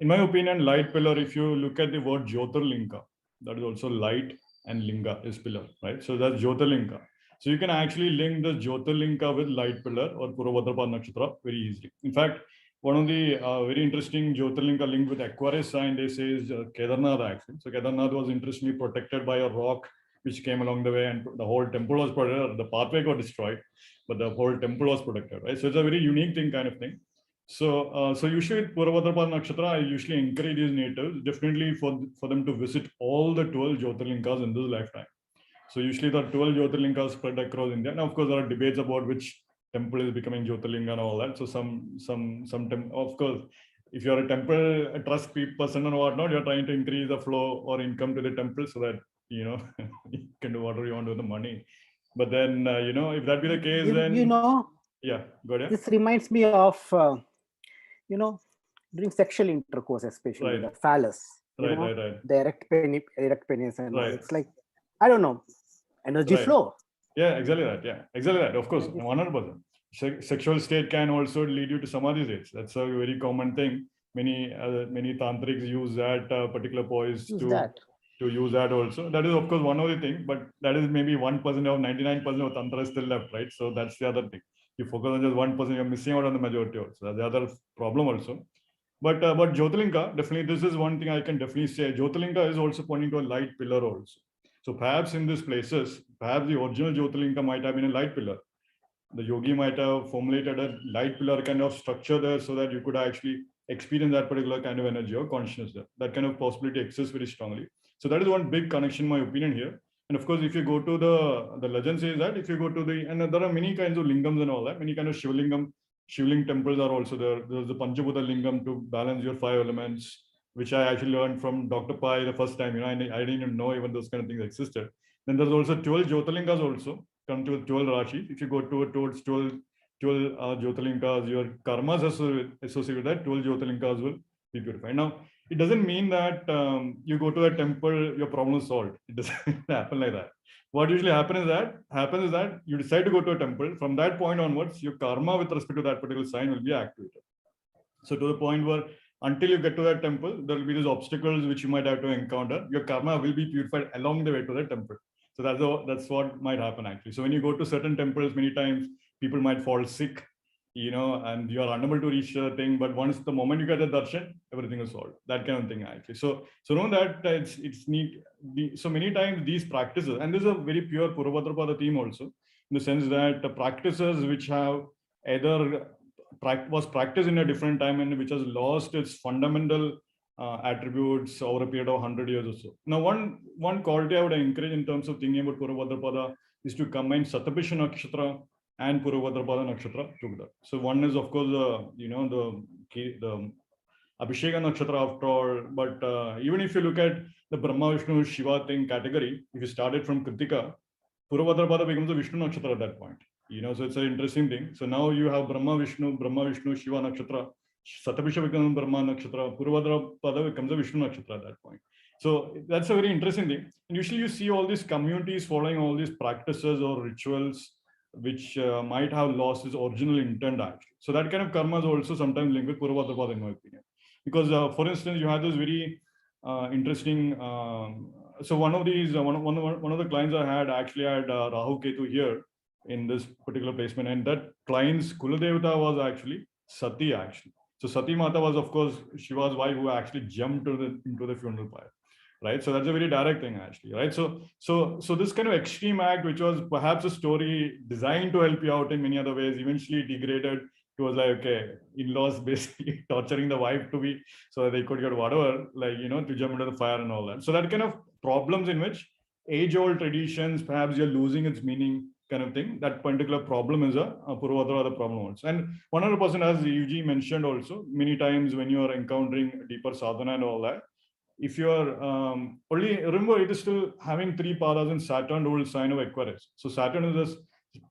in my opinion, light pillar, if you look at the word Jyotirlinga, that is also light and linga is pillar, right? So that's Jyotirlinga. So you can actually link the Jyotirlinga with light pillar or Purva Bhadrapada Nakshatra very easily. In fact, one of the very interesting Jyotirlinga linked with Aquarius sign, they say is Kedarnath actually. So Kedarnath was interestingly protected by a rock which came along the way, and the whole temple was protected. The pathway got destroyed, but the whole temple was protected, right? So it's a very unique thing kind of thing. So, usually with Purva Bhadrapada Nakshatra, I usually encourage these natives definitely for them to visit all the 12 Jyotirlingas in this lifetime. So usually there are 12 Jyotirlingas spread across India. Now, of course, there are debates about which temple is becoming Jyotirlinga and all that. So of course, if you're a temple a trust person or whatnot, you're trying to increase the flow or income to the temple so that you can do whatever you want with the money. But then if that be the case, then yeah, go ahead. This reminds me of during sexual intercourse, especially Right. the phallus, right. the erect penis and all. Right. It's like, I don't know, energy flow. Yeah, exactly that. Yeah, exactly that. Of course, 100%. Sexual state can also lead you to samadhi states. That's a very common thing. Many tantrics use that particular poise to use that also. That is, of course, one of the things, but that is maybe 1% of 99% of tantra is still left, right? So that's the other thing. You focus on just 1%, you're missing out on the majority also. That's the other problem also. But Jyotirlinga, definitely, this is one thing I can definitely say. Jyotirlinga is also pointing to a light pillar also. So perhaps in these places, perhaps the original Jyotirlinga might have been a light pillar. The yogi might have formulated a light pillar kind of structure there so that you could actually experience that particular kind of energy or consciousness there. That kind of possibility exists very strongly. So that is one big connection, in my opinion, here. And of course, if you go to the legend says that if you go to and there are many kinds of lingams and all that, many kinds of Shivling temples are also there. There's the Panchabhuta Lingam to balance your 5 elements, which I actually learned from Dr. Pai the first time. I didn't even know even those kind of things existed. Then there's also 12 Jyotirlingas also, come to 12 Rashi. If you go towards 12 Jyotirlingas, your karmas associated with that, 12 Jyotirlingas will be purified. Now, it doesn't mean that you go to a temple, your problem is solved. It doesn't happen like that. What usually happens is that you decide to go to a temple. From that point onwards, your karma with respect to that particular sign will be activated. So to the point where until you get to that temple, there will be these obstacles which you might have to encounter. Your karma will be purified along the way to the temple. So that's what might happen actually. So when you go to certain temples, many times people might fall sick, and you are unable to reach the thing. But once the moment you get the darshan, everything is solved. That kind of thing actually. So know that it's neat. So many times these practices, and this is a very pure Purva Bhadrapada theme also, in the sense that the practices which have either was practiced in a different time and which has lost its fundamental attributes over a period of 100 years or so. Now, one quality I would encourage in terms of thinking about Purva Bhadrapada is to combine Satabhisha Nakshatra and Purva Bhadrapada Nakshatra together. So one is, of course, the Abhisheka Nakshatra after all. But even if you look at the Brahma, Vishnu, Shiva thing category, if you started from Kritika, Purva Bhadrapada becomes a Vishnu Nakshatra at that point. So it's an interesting thing. So now you have Brahma, Vishnu, Shiva Nakshatra. Satabhisha becomes Brahma Nakshatra. Purva Bhadrapada becomes a Vishnu Nakshatra at that point. So that's a very interesting thing. And usually you see all these communities following all these practices or rituals which might have lost its original intent actually. So that kind of karma is also sometimes linked with Purva Bhadrapada in my opinion. Because for instance, you have this very interesting, so one of the clients I had actually had Rahu Ketu here in this particular placement, and that client's Kuladevata was actually Sati actually. So Sati Mata was, of course, Shiva's wife who actually jumped into the funeral pyre, right? So that's a very direct thing, actually, right? So this kind of extreme act, which was perhaps a story designed to help you out in many other ways, eventually degraded. It was like, okay, in-laws basically torturing the wife to be, so that they could get whatever, like, to jump into the fire and all that. So that kind of problems in which age-old traditions, perhaps you're losing its meaning kind of thing, that particular problem is a Purvadra problem also. And 100%, as UG mentioned also, many times when you are encountering deeper sadhana and all that, if you are only, remember, it is still having 3 padas in Saturn, old sign of Aquarius. So Saturn is this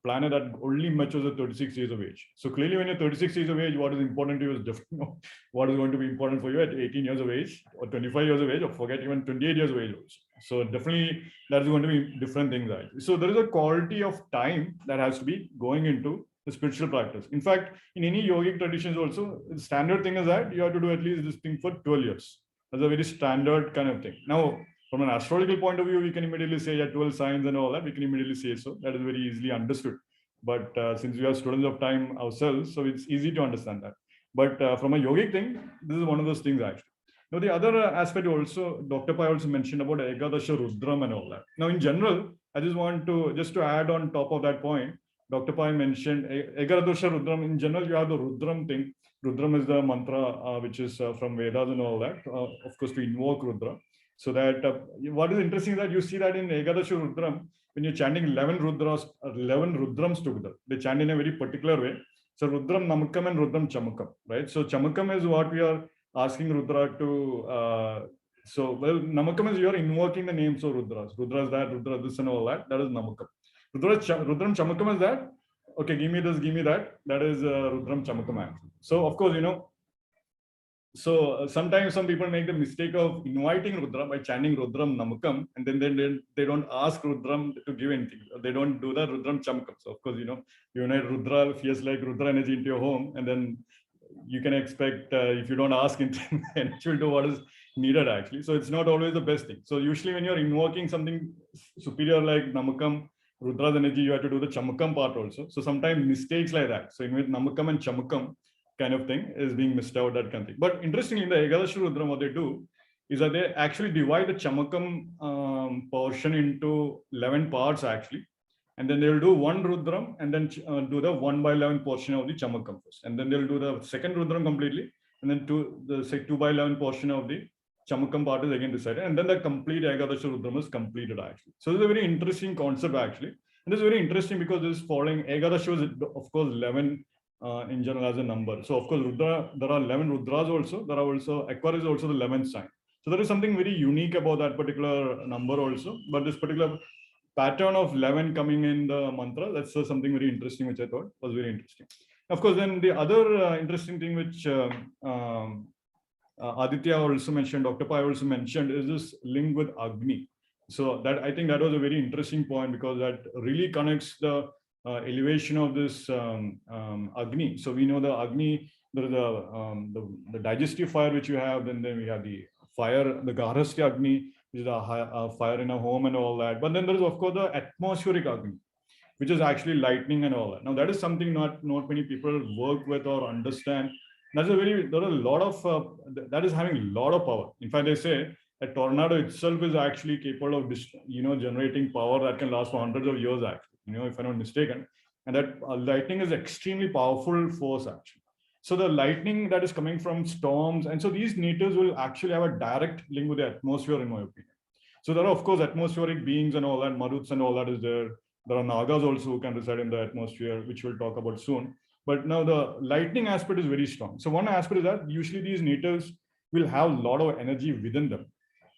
planet that only matures at 36 years of age. So clearly when you're 36 years of age, what is important to you is different. What is going to be important for you at 18 years of age or 25 years of age, or forget even 28 years of age also. So definitely that is going to be different things. Actually. So there is a quality of time that has to be going into the spiritual practice. In fact, in any yogic traditions also, the standard thing is that you have to do at least this thing for 12 years. That's a very standard kind of thing. Now, from an astrological point of view, we can immediately say 12 signs and all that. We can immediately say so. That is very easily understood. But since we are students of time ourselves, so it's easy to understand that. But from a yogic thing, this is one of those things actually. Now, the other aspect also, Dr. Pai also mentioned about Ekadasha Rudram and all that. Now, in general, I just want to, just to add on top of that point, Dr. Pai mentioned Ekadasha Rudram. In general, you have the Rudram thing. Rudram is the mantra which is from Vedas and all that. Of course, to invoke Rudra. So that what is interesting is that you see that in Ekadasha Rudram, when you're chanting 11 Rudrams together, they chant in a very particular way. So Rudram Namakam and Rudram Chamakam, right? So Chamakam is what we are asking Rudra to, Namakam is you're invoking the names of Rudras. Rudra is that, Rudra this and all that. That is Namakam. Rudram Chamakam is that. Okay, give me this, give me that. That is Rudram Chamakam. So of course, so sometimes some people make the mistake of inviting Rudra by chanting Rudram Namakam, and then they don't ask Rudram to give anything. They don't do the Rudram Chamakam. So of course, you unite Rudra, feels like Rudra energy into your home, and then you can expect if you don't ask it, then it will do what is needed actually. So it's not always the best thing. So usually when you're invoking something superior like Namakam, Rudra's energy, you have to do the Chamakam part also. So sometimes mistakes like that. So in with Namakam and Chamakam kind of thing is being missed out, that kind of thing. But interestingly, in the Ekadasha Rudram, what they do is that they actually divide the Chamakam portion into 11 parts actually. And then they'll do one Rudram and then do the 1/11 portion of the Chamakam first. And then they'll do the second Rudram completely. And then the 2/11 portion of the Chamakam part is again decided. And then the complete Ekadasha Rudram is completed actually. So this is a very interesting concept actually. And this is very interesting because this is following Ekadasha is of course 11 in general as a number. So of course Rudra, there are 11 Rudras also. There are also, Aquarius is also the 11th sign. So there is something very unique about that particular number also. But this particular pattern of 11 coming in the mantra, that's something very interesting, which I thought was very interesting. Of course, then the other interesting thing which Aditya also mentioned, Dr. Pai also mentioned, is this link with Agni. So that, I think that was a very interesting point because that really connects the elevation of this Agni. So we know the Agni, there is the digestive fire which you have, then we have the fire, the Garhastya Agni, which is a fire in a home and all that. But then there is of course the atmospheric Agni, which is actually lightning and all that. Now that is something not many people work with or understand. There are a lot of, that is having a lot of power. In fact, they say a tornado itself is actually capable of, generating power that can last for hundreds of years actually, if I'm not mistaken. And that lightning is extremely powerful force actually. So the lightning that is coming from storms, and so these natures will actually have a direct link with the atmosphere, in my opinion. So there are of course atmospheric beings and all that, Maruts and all that is there. There are Nagas also who can reside in the atmosphere, which we'll talk about soon. But now the lightning aspect is very strong. So one aspect is that usually these natures will have a lot of energy within them.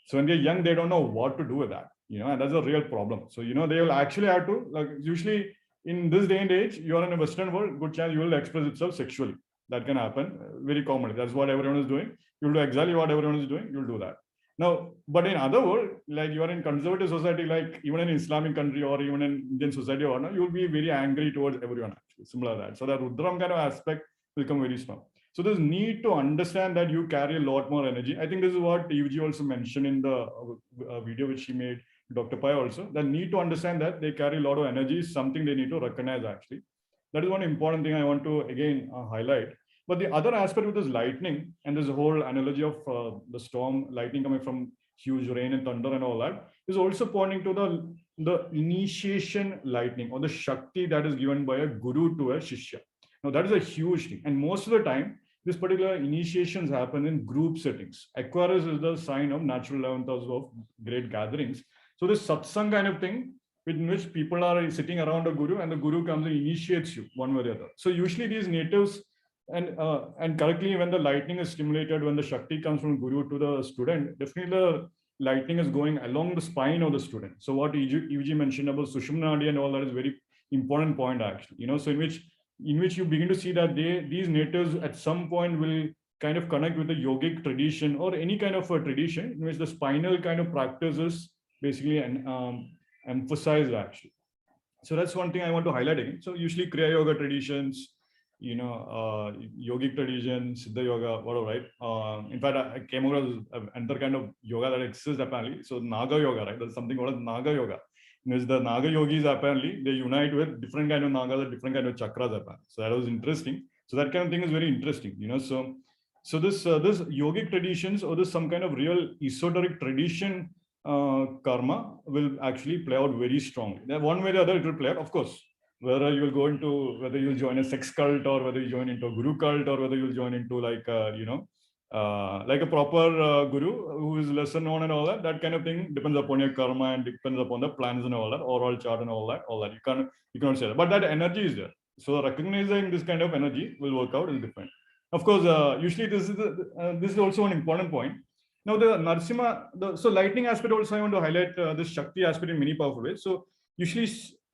So when they're young, they don't know what to do with that, and that's a real problem. So, they will actually have to, like, usually in this day and age, you're in a Western world, good chance you will express itself sexually. That can happen very commonly. That's what everyone is doing. You'll do exactly what everyone is doing. You'll do that. Now, but in other world, like you are in conservative society, like even in Islamic country or even in Indian society or not, you'll be very angry towards everyone actually, similar to that. So that Rudram kind of aspect will come very strong. So there's need to understand that you carry a lot more energy. I think this is what UG also mentioned in the video which she made, Dr. Pai also, the need to understand that they carry a lot of energy is something they need to recognize actually. That is one important thing I want to again highlight. But the other aspect with this lightning and this whole analogy of the storm, lightning coming from huge rain and thunder and all that, is also pointing to the initiation lightning or the Shakti that is given by a guru to a Shishya. Now, that is a huge thing. And most of the time, this particular initiations happen in group settings. Aquarius is the sign of natural 11th house of great gatherings. So this satsang kind of thing, in which people are sitting around a guru and the guru comes and initiates you one way or the other. So usually these natives, and correctly, when the lightning is stimulated, when the Shakti comes from guru to the student, definitely the lightning is going along the spine of the student. So what EG mentioned about Sushumna Nadi and all that is very important point actually, so in which you begin to see that these natives at some point will kind of connect with the yogic tradition or any kind of a tradition in which the spinal kind of practice is basically emphasized actually. So that's one thing I want to highlight again. So usually Kriya Yoga traditions, yogic traditions, Siddha Yoga, whatever, right? In fact, I came across another kind of yoga that exists apparently. So Naga Yoga, right? There's something called Naga Yoga. Because the Naga yogis apparently, they unite with different kind of Nagas, different kind of chakras apparently. So that was interesting. So that kind of thing is very interesting, So this yogic traditions or this some kind of real esoteric tradition karma will actually play out very strongly. One way or the other, it will play out, of course. Whether you will go into, whether you'll join a sex cult or whether you join into a guru cult or whether you'll join into like a proper guru who is lesser known and all that kind of thing depends upon your karma and depends upon the plans and all that, oral chart and all that. You cannot say that. But that energy is there. So recognizing this kind of energy will work out is different. Of course, usually this is also an important point. Now the Narasimha, so lightning aspect also I want to highlight this Shakti aspect in many powerful ways. So usually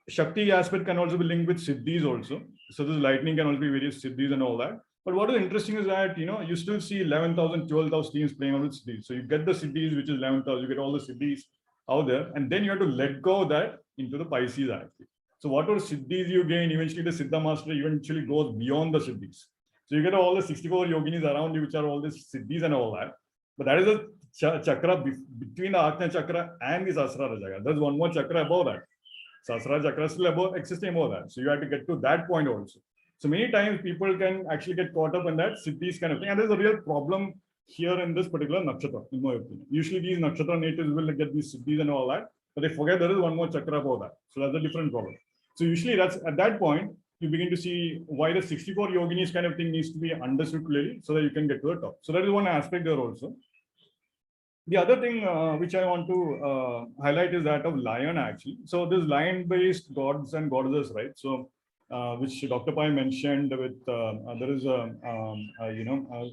Shakti aspect can also be linked with Siddhis also. So this lightning can also be various Siddhis and all that. But what is interesting is that, you still see 11,000, 12,000 teams playing out with Siddhis. So you get the Siddhis, which is 11,000, you get all the Siddhis out there. And then you have to let go of that into the Pisces actually. So whatever Siddhis you gain, eventually the Siddha master eventually goes beyond the Siddhis. So you get all the 64 yoginis around you, which are all the Siddhis and all that. But that is a chakra between the Ajna chakra and the Sahasrara chakra. There's one more chakra above that. Sahasrara chakra is still above, existing above that. So you have to get to that point also. So many times people can actually get caught up in that Siddhis kind of thing. And there's a real problem here in this particular nakshatra, in my opinion. Usually these nakshatra natives will get these Siddhis and all that, but they forget there is one more chakra above that. So that's a different problem. So usually that's at that point, you begin to see why the 64 yoginis kind of thing needs to be understood clearly so that you can get to the top. So that is one aspect there also. The other thing which I want to highlight is that of lion actually. So this lion-based gods and goddesses, right? So which Dr. Pai mentioned with there is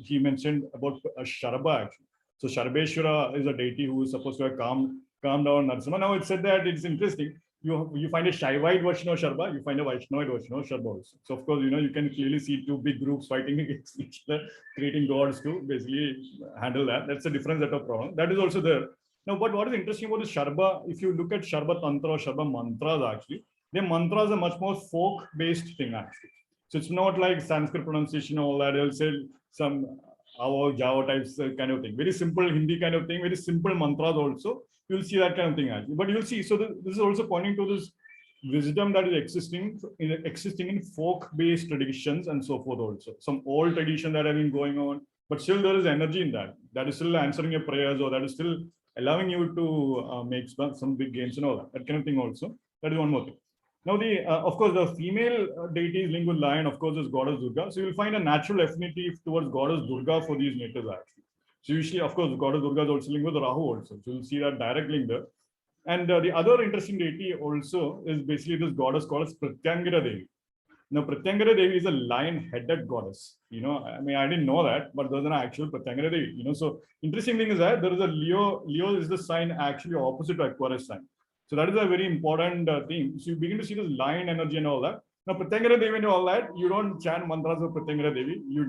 he mentioned about Sharba actually. So Sharbeshwara is a deity who is supposed to have calmed down Narasimha. Now it's said that it's interesting. You find a Shaivite version of Sharba, you find a Vaishnavite version of Sharba also. So of course, you can clearly see two big groups fighting against each other, creating gods to basically handle that. That's a different set of problem. That is also there. Now, but what is interesting about this Sharba, if you look at Sharba Tantra or Sharba Mantras actually, their mantras are much more folk-based thing actually. So it's not like Sanskrit pronunciation or all that. They'll say some Java types kind of thing. Very simple Hindi kind of thing, very simple mantras also. You'll see that kind of thing actually. But you'll see, so this is also pointing to this wisdom that is existing in folk-based traditions and so forth also. Some old tradition that have been going on, but still there is energy in that. That is still answering your prayers or that is still allowing you to make some big gains and all that. That kind of thing also. That is one more thing. Now, of course, the female deity is linked with lion, of course, is goddess Durga. So you will find a natural affinity towards goddess Durga for these natives actually. So usually, of course, goddess Durga is also linked with Rahu also. So you'll see that direct link there. And the other interesting deity also is basically this goddess called as Pratyangara Devi. Now, Pratyangara Devi is a lion-headed goddess. I mean, I didn't know that, but there's an actual Pratyangara Devi. So interesting thing is that there is a Leo. Leo is the sign actually opposite to Aquarius sign. So that is a very important theme. So you begin to see this lion energy and all that. Now, Pratyangara Devi and all that, you don't chant mantras of Pratyangara Devi. You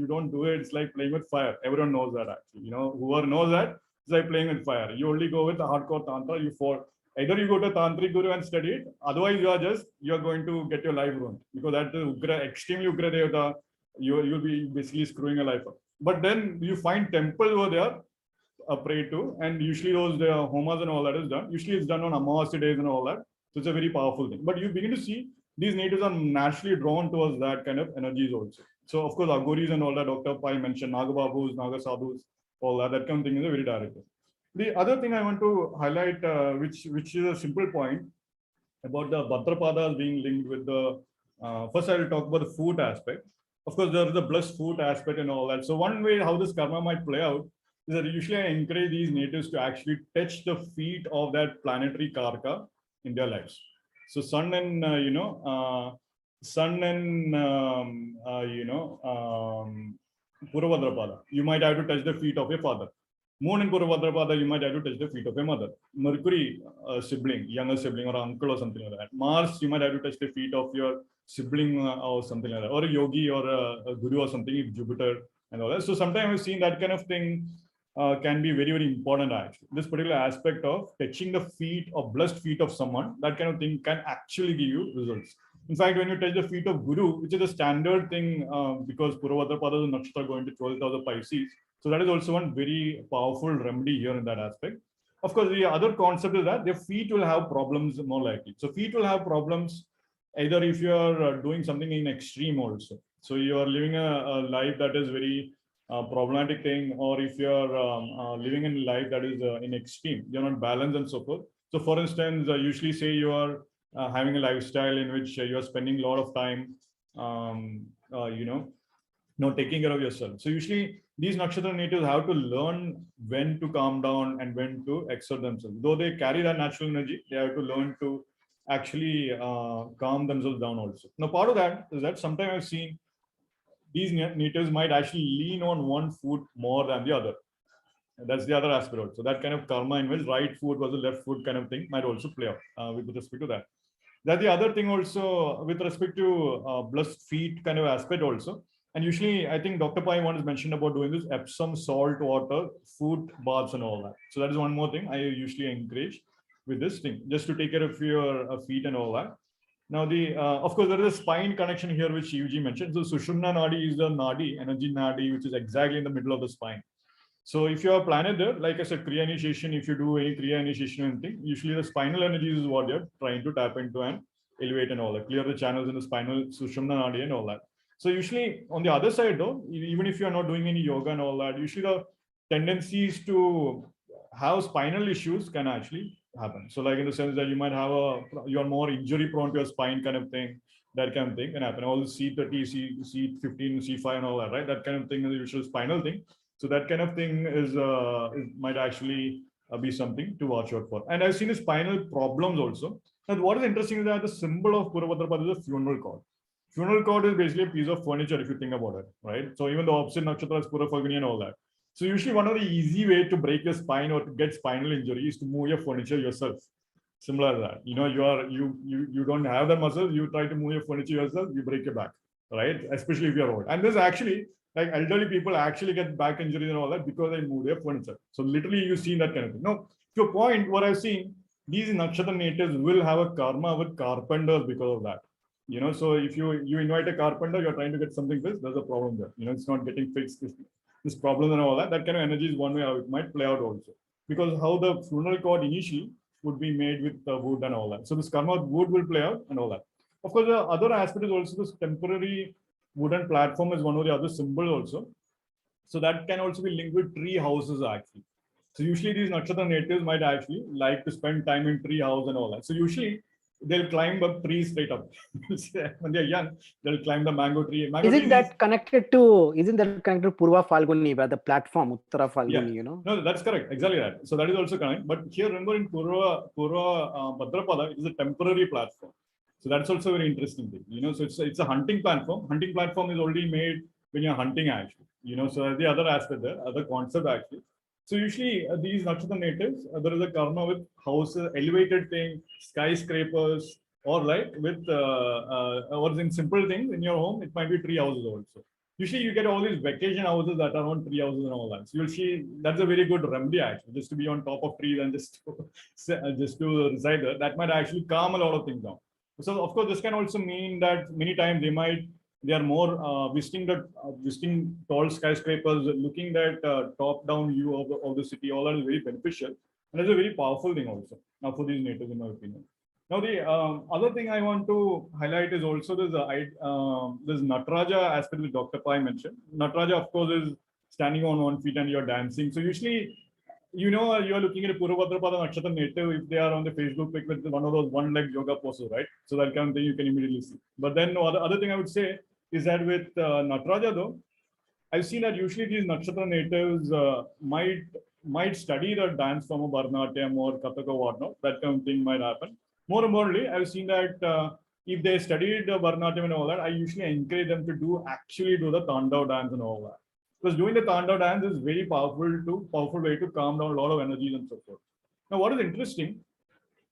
don't do it. It's like playing with fire. Everyone knows that actually. Whoever knows that, it's like playing with fire. You only go with the hardcore Tantra. Either you go to Tantric Guru and study it. Otherwise, you are going to get your life ruined. Because that is extremely Ugra Devata. You'll be basically screwing your life up. But then you find temples over there. Pray to, and usually those homas and all that is done. Usually it's done on Amavasya days and all that. So it's a very powerful thing. But you begin to see these natives are naturally drawn towards that kind of energies also. So of course, Agoris and all that Dr. Pai mentioned, Nagababus, Nagasadhus, all that kind of thing is a very direct. The other thing I want to highlight, which is a simple point about the Bhadrapadas being linked with the, first I will talk about the food aspect. Of course, there is the blessed food aspect and all that. So one way how this karma might play out is that usually I encourage these natives to actually touch the feet of that planetary karka in their lives. So sun and, Purva Bhadrapada, you might have to touch the feet of your father. Moon and Purva Bhadrapada, you might have to touch the feet of your mother. Mercury, sibling, younger sibling or uncle or something like that. Mars, you might have to touch the feet of your sibling or something like that. Or a yogi or a guru or something, if Jupiter and all that. So sometimes I've seen that kind of thing can be very, very important actually. This particular aspect of touching the feet or blessed feet of someone, that kind of thing can actually give you results. In fact, when you touch the feet of Guru, which is a standard thing because Purva Bhadrapada is a nakshatra going to 12,000 Pisces. So that is also one very powerful remedy here in that aspect. Of course, the other concept is that their feet will have problems more likely. So feet will have problems either if you are doing something in extreme also. So you are living a life that is very problematic thing, or if you are living in life that is in extreme, you're not balanced and so forth. So for instance, usually say you are having a lifestyle in which you are spending a lot of time, not taking care of yourself. So usually these nakshatra natives have to learn when to calm down and when to exert themselves. Though they carry that natural energy, they have to learn to actually calm themselves down also. Now, part of that is that sometimes I've seen these natives might actually lean on one foot more than the other. That's the other aspect also. That kind of karma in which right foot versus left foot kind of thing might also play out with respect to that. That's the other thing also with respect to blessed feet kind of aspect also. And usually, I think Dr. Pai once mentioned about doing this Epsom salt water, foot baths and all that. So that is one more thing I usually encourage with this thing, just to take care of your feet and all that. Now, of course, there is a spine connection here, which Yuji mentioned. So Sushumna Nadi is the Nadi, energy Nadi, which is exactly in the middle of the spine. So if you are planted there, like I said, Kriya initiation, if you do any Kriya initiation and thing, usually the spinal energies is what you're trying to tap into and elevate and all that, clear the channels in the spinal Sushumna Nadi and all that. So usually on the other side though, even if you're not doing any yoga and all that, usually the tendencies to have spinal issues can actually happen. So like in the sense that you might have you're more injury prone to your spine kind of thing, that kind of thing can happen. All the C30, C15, C5 and all that, right? That kind of thing is the usual spinal thing. So that kind of thing is might actually be something to watch out for. And I've seen the spinal problems also. And what is interesting is that the symbol of Purva Bhadrapada is a funeral cord. Funeral cord is basically a piece of furniture if you think about it, right? So even the opposite nakshatra is Purva Falguni and all that. So usually one of the easy way to break your spine or to get spinal injury is to move your furniture yourself. Similar to that, you don't have the muscles, you try to move your furniture yourself, you break your back, right? Especially if you're old. And this actually, like elderly people actually get back injuries and all that because they move their furniture. So literally you see that kind of thing. Now, to a point, what I've seen, these nakshatra natives will have a karma with carpenters because of that. So if you invite a carpenter, you're trying to get something fixed, there's a problem there. It's not getting fixed. This problem and all that kind of energy is one way how it might play out also. Because how the funeral cord initially would be made with wood and all that. So this karma wood will play out and all that. Of course, the other aspect is also this temporary wooden platform is one of the other symbols also. So that can also be linked with tree houses actually. So usually these nakshatra natives might actually like to spend time in tree house and all that. So usually they'll climb up trees straight up. When they're young, they'll climb the mango tree. Isn't that connected to Purva Falguni, where the platform, Uttara Falguni, yeah. No, that's correct. Exactly that. So that is also correct. But here, remember in Purva Bhadrapada, it is a temporary platform. So that's also a very interesting thing. So it's a hunting platform. Hunting platform is already made when you're hunting actually. So that's the other aspect there, other concept actually. So usually these nakshatra natives, there is a karma with houses, elevated thing, skyscrapers, or like with or in simple things in your home, it might be tree houses also. Usually you get all these vacation houses that are on tree houses and all that. So you'll see that's a very good remedy actually, just to be on top of trees and just to reside there. That might actually calm a lot of things down. So of course, this can also mean that many times they are more visiting tall skyscrapers, looking at top-down view of the city. All that is very beneficial, and it's a very powerful thing also for these natives, in my opinion. Now, the other thing I want to highlight is also this Nataraja aspect which Dr. Pai mentioned. Nataraja, of course, is standing on 1 feet and you're dancing. So usually, you're looking at a Purva Bhadrapada Nakshatra native if they are on the Facebook pic with one of those one-leg yoga poses, right? So that kind of thing you can immediately see. But then the other thing I would say is that with Nataraja, though, I've seen that usually these Nakshatra natives might study the dance from a Bharatanatyam or Kathak or whatnot. That kind of thing might happen. More importantly, I've seen that if they studied Bharatanatyam and all that, I usually encourage them to actually do the Tandav dance and all that. Because doing the Tandav dance is very powerful way to calm down a lot of energies and so forth. Now, what is interesting,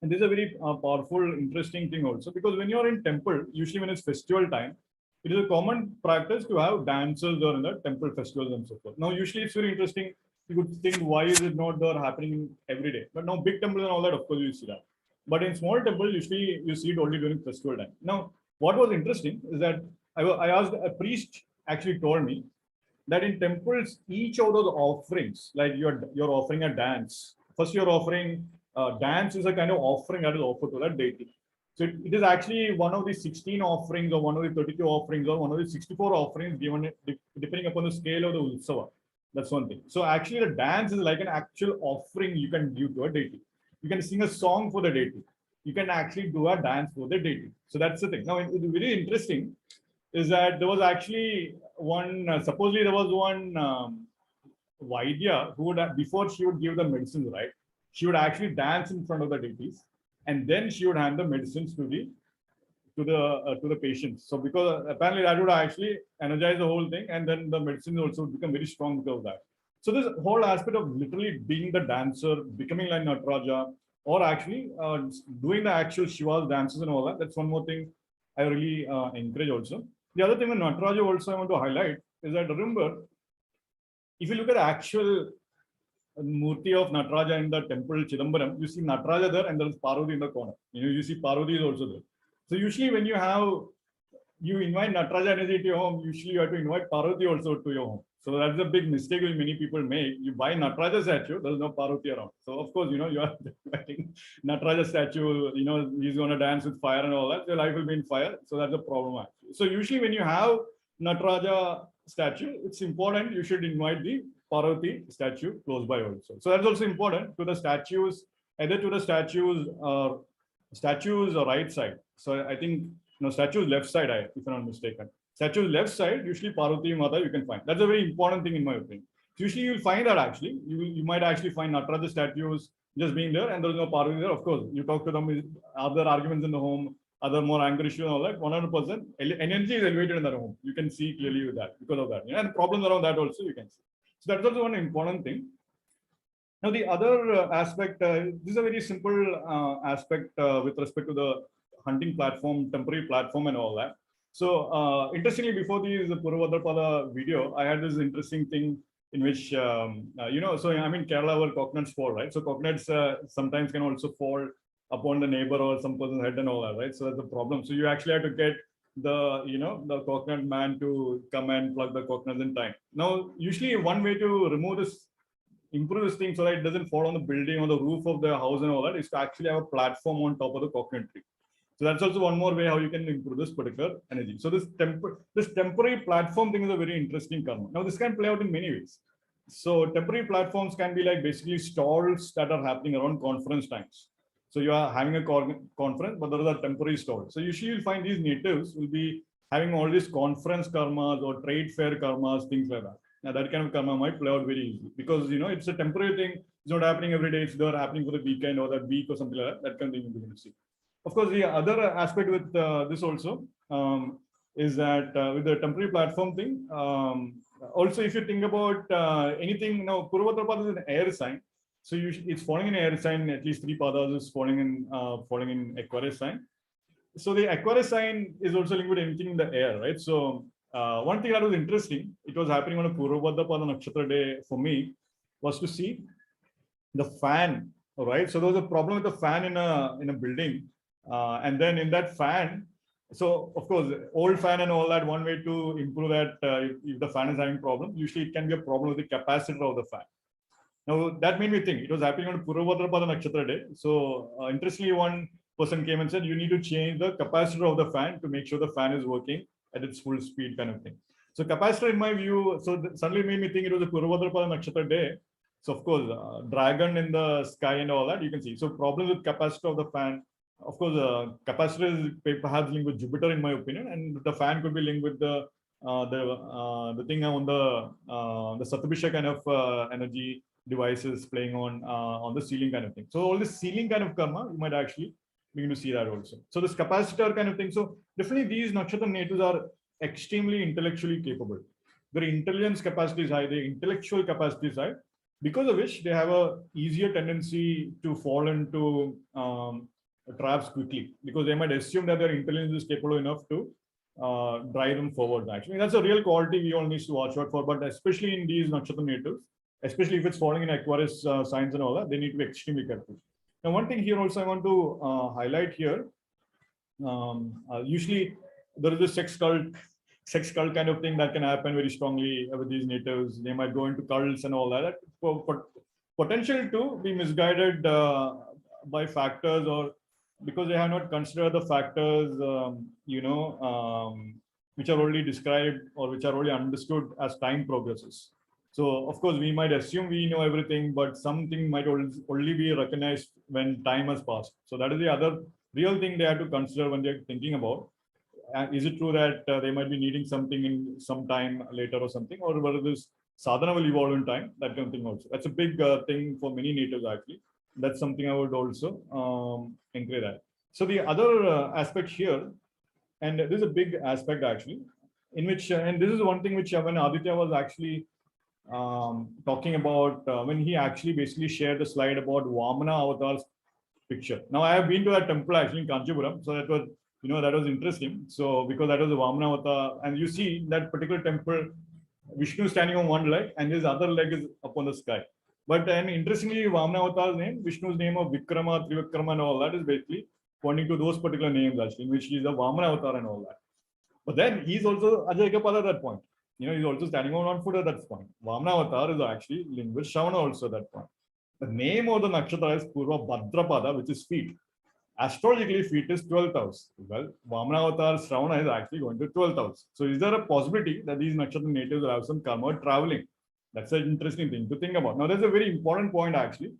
and this is a very powerful, interesting thing also, because when you're in temple, usually when it's festival time, it is a common practice to have dancers or in the temple festivals and so forth. Now, usually it's very interesting. You could think, why is it not there happening every day? But now big temples and all that, of course, you see that. But in small temples, usually you see it only during festival time. Now, what was interesting is that I asked a priest actually told me that in temples, each of those offerings, like you're offering a dance. First, you're offering dance is a kind of offering that is offered to that deity. So it is actually one of the 16 offerings or one of the 32 offerings or one of the 64 offerings given depending upon the scale of the Utsava. That's one thing. So actually the dance is like an actual offering you can give to a deity. You can sing a song for the deity. You can actually do a dance for the deity. So that's the thing. Now, it's very interesting is that there was actually one, supposedly there was one Vaidya who would, before she would give the medicines, right? She would actually dance in front of the deities and then she would hand the medicines to the patients. So because apparently that would actually energize the whole thing, and then the medicine also would become very strong because of that. So this whole aspect of literally being the dancer, becoming like Nataraja, or actually doing the actual Shiva's dances and all that. That's one more thing I really encourage also. The other thing with Nataraja also I want to highlight is that remember, if you look at the actual Murti of Nataraja in the temple Chidambaram, you see Nataraja there and there is Parvati in the corner. You see Parvati is also there. So usually when you invite Nataraja energy to your home, usually you have to invite Parvati also to your home. So that's a big mistake which many people make. You buy Nataraja statue, there's no Parvati around. So of course, you are inviting Nataraja statue, he's going to dance with fire and all that. Your life will be in fire. So that's a problem actually. So usually when you have Nataraja statue, it's important you should invite the Parvati statue close by also. So that's also important to the statues, either to the statues or right side. So I think statues left side, if I'm not mistaken. Statues left side, usually Parvati Mata you can find. That's a very important thing in my opinion. Usually you'll find that actually. You might actually find Nataraja statues just being there and there's no Parvati there. Of course, you talk to them, are there arguments in the home, are there more anger issues and all that? 100% energy is elevated in the home. You can see clearly with that because of that. And problems around that also you can see. So that's also one important thing. Now, the other aspect, this is a very simple aspect with respect to the hunting platform, temporary platform and all that. So interestingly, before this Purva Bhadrapada video, I had this interesting thing in which, so I mean, Kerala where coconuts fall, right? So coconuts sometimes can also fall upon the neighbor or some person's head and all that, right? So that's the problem. So you actually have to get the coconut man to come and plug the coconuts in time. Now, usually one way to improve this thing so that it doesn't fall on the building or the roof of the house and all that is to actually have a platform on top of the coconut tree. So that's also one more way how you can improve this particular energy. So this temporary platform thing is a very interesting karma. Now this can play out in many ways. So temporary platforms can be like basically stalls that are happening around conference times. So you are having a conference, but there is a temporary stall. So usually you'll find these natives will be having all these conference karmas or trade fair karmas, things like that. Now that kind of karma might play out very easily because it's a temporary thing. It's not happening every day. It's not happening for the weekend or that week or something like that. That kind of thing you're going to see. Of course, the other aspect with this also is that with the temporary platform thing, also if you think about anything, now Purva Bhadrapada is an air sign. So it's falling in air sign, at least 3 padas is falling in Aquarius sign. So the Aquarius sign is also linked with anything in the air, right? So one thing that was interesting, it was happening on a Purva Bhadrapada Nakshatra day for me, was to see the fan, right? So there was a problem with the fan in a building. And then in that fan, so of course, old fan and all that, one way to improve that, if the fan is having problem, usually it can be a problem with the capacitor of the fan. Now that made me think it was happening on Purva Bhadrapada Nakshatra day. So interestingly, one person came and said, you need to change the capacitor of the fan to make sure the fan is working at its full speed kind of thing. So capacitor, in my view, so suddenly made me think it was a Purva Nakshatra day. So of course, dragon in the sky and all that, you can see. So problems with capacitor of the fan. Of course, capacitor is perhaps linked with Jupiter, in my opinion, and the fan could be linked with the thing on the Satabisha kind of energy devices playing on the ceiling kind of thing. So all this ceiling kind of karma, you might actually begin to see that also. So this capacitor kind of thing. So definitely these nakshatra natives are extremely intellectually capable. Their intelligence capacity is high, their intellectual capacity is high, because of which they have a easier tendency to fall into traps quickly, because they might assume that their intelligence is capable enough to drive them forward. Actually, that's a real quality we all need to watch out for, but especially in these nakshatra natives, especially if it's falling in Aquarius signs and all that, they need to be extremely careful. Now, one thing here also I want to highlight here, usually there is a sex cult kind of thing that can happen very strongly with these natives. They might go into cults and all that. Potential to be misguided by factors, or because they have not considered the factors, which are already described or which are already understood as time progresses. So of course, we might assume we know everything, but something might only be recognized when time has passed. So that is the other real thing they have to consider when they're thinking about. Is it true that they might be needing something in some time later or something, or whether this sadhana will evolve in time, that kind of thing also. That's a big thing for many natives actually. That's something I would also encourage that. So the other aspect here, and this is a big aspect actually, in which, and this is one thing which when Aditya was actually talking about, when he actually basically shared the slide about Vamana avatar's picture. Now I have been to that temple actually in Kanchipuram, so that was, that was interesting. So because that was the Vamana avatar, and you see that particular temple, Vishnu standing on one leg and his other leg is up on the sky. But then interestingly, Vamana avatar's name, Vishnu's name of Vikrama, Trivikrama and all that is basically pointing to those particular names actually, in which he's a Vamana avatar and all that. But then he's also Ajayakapada at that point. He's also standing on one foot at that point. Vamana avatar is actually linked with Shravana also at that point. The name of the nakshatra is Purva Bhadrapada, which is feet. Astrologically, feet is 12th house. Well, Vamana avatar Shravana is actually going to 12th house. So is there a possibility that these nakshatra natives will have some karma traveling? That's an interesting thing to think about. Now, there's a very important point actually,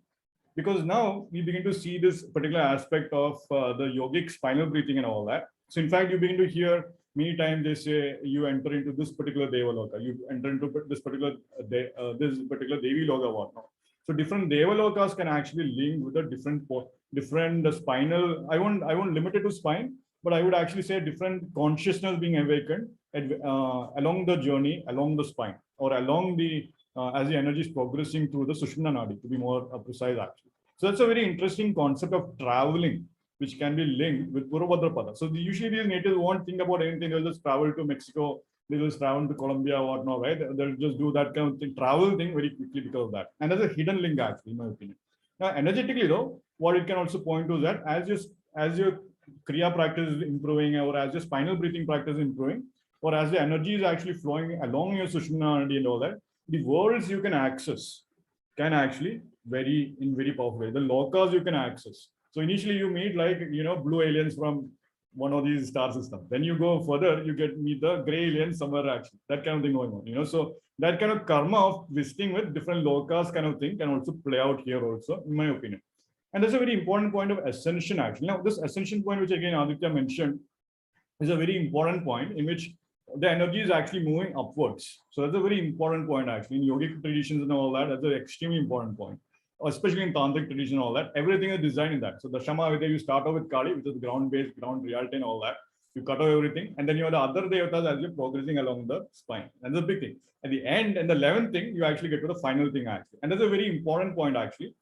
because now we begin to see this particular aspect of the yogic spinal breathing and all that. So in fact, you begin to hear many times they say you enter into this particular Devaloka, you enter into this particular Devi Loka, whatnot. So different Devalokas can actually link with a different spinal. I won't limit it to spine, but I would actually say different consciousness being awakened along the journey, along the spine, or along the as the energy is progressing through the Sushumna Nadi, to be more precise actually. So that's a very interesting concept of traveling, which can be linked with Purva Bhadrapada. So usually these natives won't think about anything. They'll just travel to Mexico, they will travel to Colombia or whatnot, right? They'll just do that kind of thing, travel thing very quickly because of that. And there's a hidden link actually, in my opinion. Now, energetically though, what it can also point to is that as your Kriya practice is improving, or as your spinal breathing practice is improving, or as the energy is actually flowing along your Sushumna Nadi and all that, the worlds you can access can actually vary in very powerful way. The lokas you can access. So initially you meet like, blue aliens from one of these star systems. Then you go further, you meet the gray aliens somewhere actually. That kind of thing going on, So that kind of karma of visiting with different lokas kind of thing can also play out here also, in my opinion. And that's a very important point of ascension actually. Now this ascension point, which again Aditya mentioned, is a very important point in which the energy is actually moving upwards. So that's a very important point actually. In yogic traditions and all that, that's an extremely important point. Especially in tantric tradition and all that, everything is designed in that. So the Shama Vidya, you start off with Kali, which is ground-based, ground reality and all that. You cut off everything, and then you have the other devatas as you're progressing along the spine. And that's a big thing. At the end, and the 11th thing, you actually get to the final thing actually. And that's a very important point actually,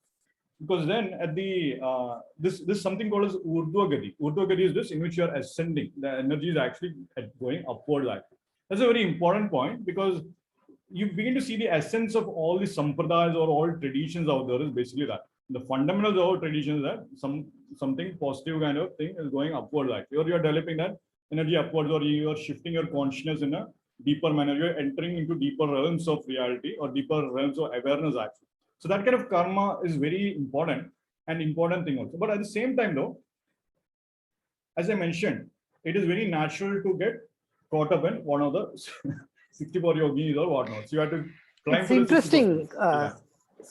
because then at the this something called as Urdhva-gati. Urdhva-gati is this in which you are ascending. The energy is actually going upward actually. That's a very important point, because you begin to see the essence of all the sampradayas or all traditions out there is basically that. The fundamentals of all traditions that something positive kind of thing is going upward, like or you're developing that energy upwards, or you are shifting your consciousness in a deeper manner. You're entering into deeper realms of reality or deeper realms of awareness actually. So that kind of karma is very important and important thing also. But at the same time though, as I mentioned, it is very natural to get caught up in one of the 64 yogis or whatnot. So you have to climb It's to the interesting, 64.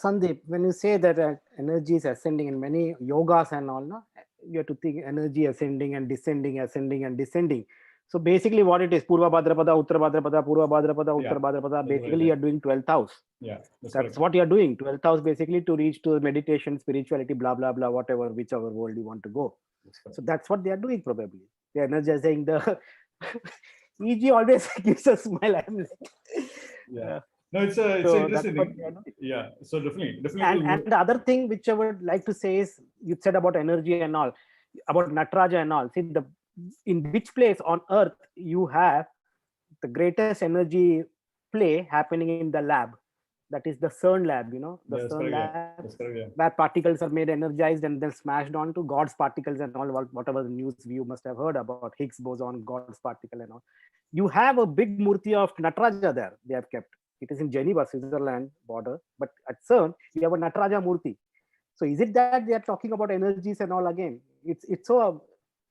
Sandeep, when you say that energy is ascending in many yogas and all, no? You have to think energy ascending and descending, ascending and descending. So basically what it is, Purva Bhadrapada, Uttara Bhadrapada, Purva Bhadrapada, Yeah, Uttara Bhadrapada, that's basically right. you're doing 12th house. Yeah, That's correct. what you're doing. 12th house basically to reach to meditation, spirituality, blah, blah, blah, whatever, whichever world you want to go. So that's what they are doing probably. They're energizing the EG always gives a smile. I'm like, Yeah. No, it's a so interesting that's what thing. Yeah. So definitely. and the other thing which I would like to say is you said about energy and all, about Nataraja and all. See, the in which place on earth you have the greatest energy play happening in the lab. That is the CERN lab, the That's CERN correct, yeah. lab, That's correct, yeah. where particles are made energized and then smashed onto God's particles and all, whatever the news you must have heard about Higgs boson, God's particle and all. You have a big murti of Nataraja there, they have kept. It is in Geneva, Switzerland border, but at CERN, you have a Nataraja murti. So is it that they are talking about energies and all again? It's so,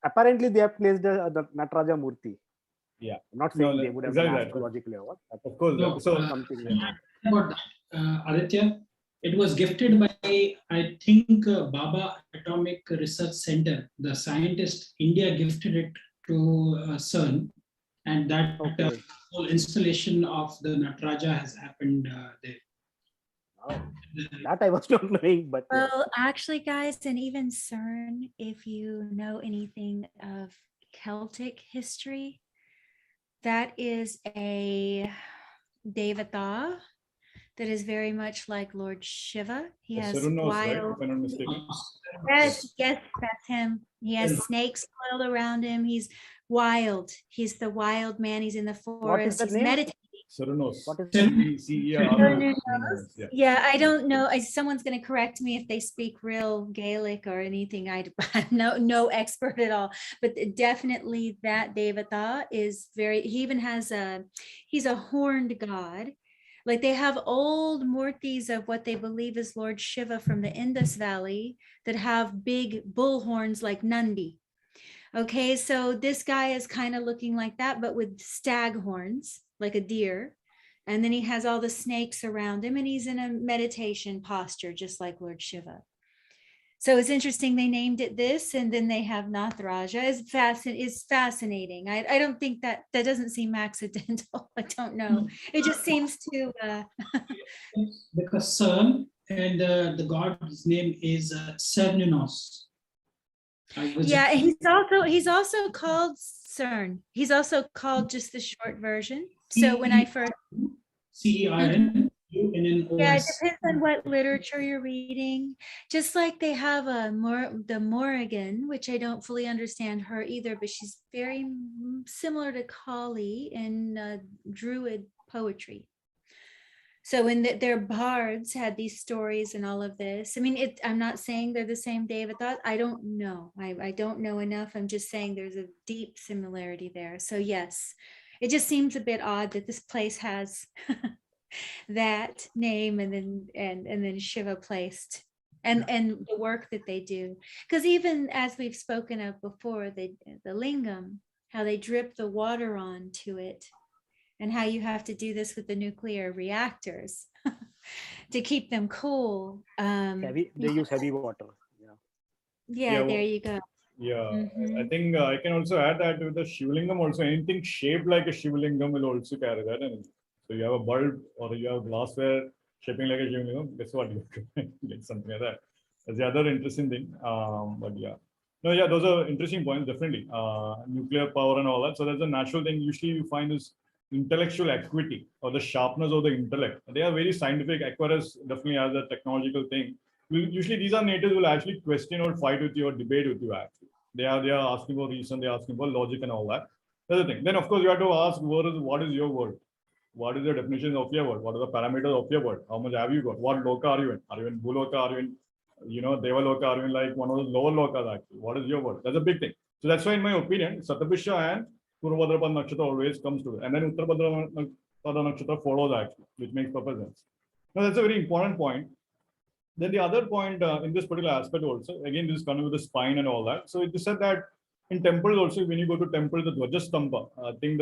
apparently they have placed the Nataraja murti. Yeah. I'm not saying they would have been exactly astrologically or what. Of course. No, So something about that, Aditya, it was gifted by, I think, Baba Atomic Research Center. The scientist, India gifted it to CERN, and that whole installation of the Nataraja has happened there. Oh, that I was not knowing, but well, actually, guys, and even CERN, if you know anything of Celtic history, that is a Devata that is very much like Lord Shiva. He has Cernunnos, right? wild. If I'm not mistaken. Yes, that's him. He has snakes coiled around him. He's wild. He's the wild man. He's in the forest. the He's name? meditating. Cernunnos. What is CERNUS. Yeah. Yeah, I don't know. Someone's going to correct me if they speak real Gaelic or anything. I'm no expert at all, but definitely that Devata is he even has he's a horned god. Like they have old murtis of what they believe is Lord Shiva from the Indus Valley that have big bull horns like Nandi. Okay, so this guy is kind of looking like that, but with stag horns, like a deer. And then he has all the snakes around him and he's in a meditation posture, just like Lord Shiva. So it's interesting they named it this, and then they have Natharaja. It's fascinating. I don't think that doesn't seem accidental. I don't know. It just seems to. Because CERN and the god's name is Cernunnos. Yeah, he's also called CERN. He's also called just the short version. So when I first CERN. Yeah, it depends on what literature you're reading. Just like they have the Morrigan, which I don't fully understand her either, but she's very similar to Kali in Druid poetry. So when their bards had these stories and all of this, I mean, I'm not saying they're the same Devata. I don't know. I don't know enough. I'm just saying there's a deep similarity there. So yes, it just seems a bit odd that this place has that name and then Shiva placed and the work that they do, because even as we've spoken of before, the lingam, how they drip the water onto it and how you have to do this with the nuclear reactors to keep them cool. They use heavy water. Yeah, there you go. Yeah, I think I can also add that with the Shivlingam also, anything shaped like a Shivlingam will also carry that. And so you have a bulb or you have glassware shaping like a Shivlingam, guess what? You get something like that. That's the other interesting thing. But yeah. No, yeah, those are interesting points, definitely. Nuclear power and all that. So that's a natural thing. Usually you find this intellectual acuity or the sharpness of the intellect. They are very scientific. Aquarius definitely has a technological thing. Usually these are natives will actually question or fight with you or debate with you actually. They are asking for reason, they are asking for logic and all that. That's the thing. Then of course you have to ask what is your word? What is the definition of your word? What are the parameters of your word? How much have you got? What loka are you in? Are you in Bhuloka? Are you in, Devaloka? Are you in like one of those lower lokas actually? What is your word? That's a big thing. So that's why in my opinion, Satabhisha and Purva Bhadrapada Nakshatra always comes to it. And then Uttara Bhadrapada Nakshatra follows actually, which makes perfect sense. Now that's a very important point. Then the other point in this particular aspect also, again, this is coming with the spine and all that. So it is said that in temples also, when you go to temple, the Dwajastamba, I think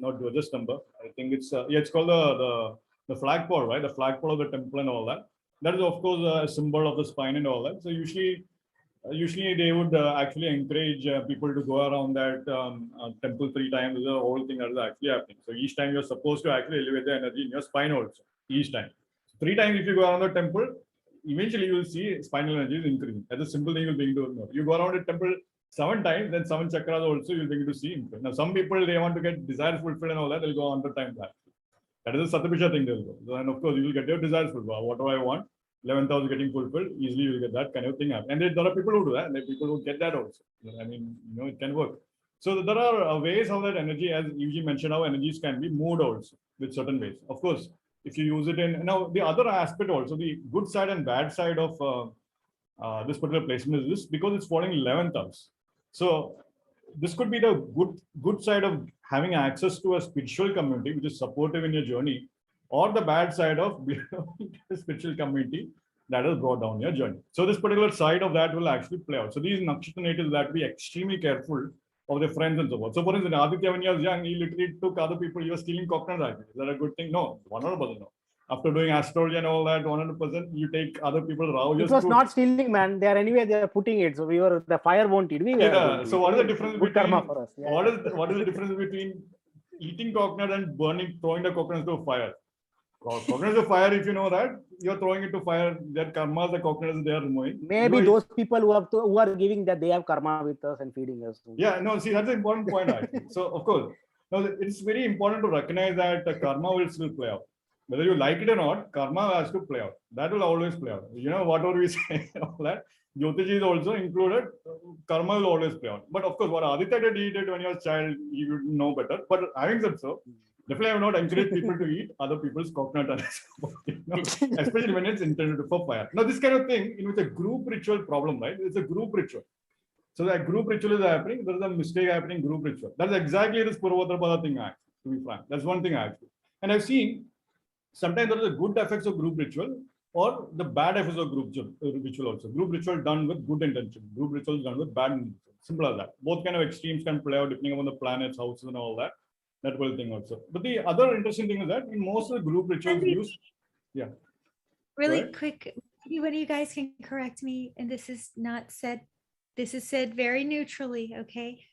not Dwajastamba, I think it's, yeah, it's called the flagpole, right? The flagpole of the temple and all that. That is, of course, a symbol of the spine and all that. So usually they would actually encourage people to go around that temple 3 times. The whole thing that is actually happening. So each time you're supposed to actually elevate the energy in your spine also, each time. 3 times if you go around the temple, eventually you will see spinal energy is increasing. That's a simple thing you'll begin to know. You go around the temple 7 times, then 7 chakras also you'll begin to see increase. Now some people, they want to get desires fulfilled and all that, they'll go 100 times that. That is a Satabisha thing they'll go. So, and of course you will get your desires fulfilled. What do I want? 11,000 getting fulfilled, easily you will get that kind of thing happen. And there are people who do that, and there are people who get that also. I mean, it can work. So there are ways how that energy, as Yuji mentioned, how energies can be moved also with certain ways. Of course, if you use it in, now the other aspect also, the good side and bad side of this particular placement is this, because it's falling 11th house. So this could be the good side of having access to a spiritual community, which is supportive in your journey, or the bad side of a spiritual community that has brought down your journey. So this particular side of that will actually play out. So these Nakshatra natives have to be extremely careful of their friends and so forth. So for instance, Aditya, when he was young, he literally took other people, he was stealing coconuts. Is that a good thing? No, 100% no. After doing astrology and all that, 100%, you take other people's row. It was not stealing, man. They are anyway, they are putting it. So the fire won't eat. So what is the difference between, karma for us? Yeah. What is the difference between eating coconut and throwing the coconuts to fire? Coconuts to fire, if you know that, you're throwing it to fire, that karma, the coconuts they are removing. Maybe those people who are giving that, they have karma with us and feeding us. Yeah, no, see, that's an important point actually. So of course, now it's very important to recognize that the karma will still play out. Whether you like it or not, karma has to play out. That will always play out. Whatever we say, all that, Jyotiji is also included, karma will always play out. But of course, what Aditya did when he was a child, he would know better. But having said so, definitely I will not encourage people to eat other people's coconut, especially when it's intended for fire. Now, this kind of thing, it's a group ritual problem, right? It's a group ritual. So that group ritual is happening, there is a mistake happening in group ritual. That's exactly this Purva thing, actually, to be frank. That's one thing actually. And I've seen sometimes there is a good effects of group ritual or the bad effects of group ritual also. Group ritual done with good intention, group ritual done with bad intention. Simple as that. Both kind of extremes can play out depending on the planets, houses, and all that. That whole thing also. But the other interesting thing is that in most of the group rituals used, yeah. Really quick, maybe one of you guys can correct me, and this is not said, this is said very neutrally, okay?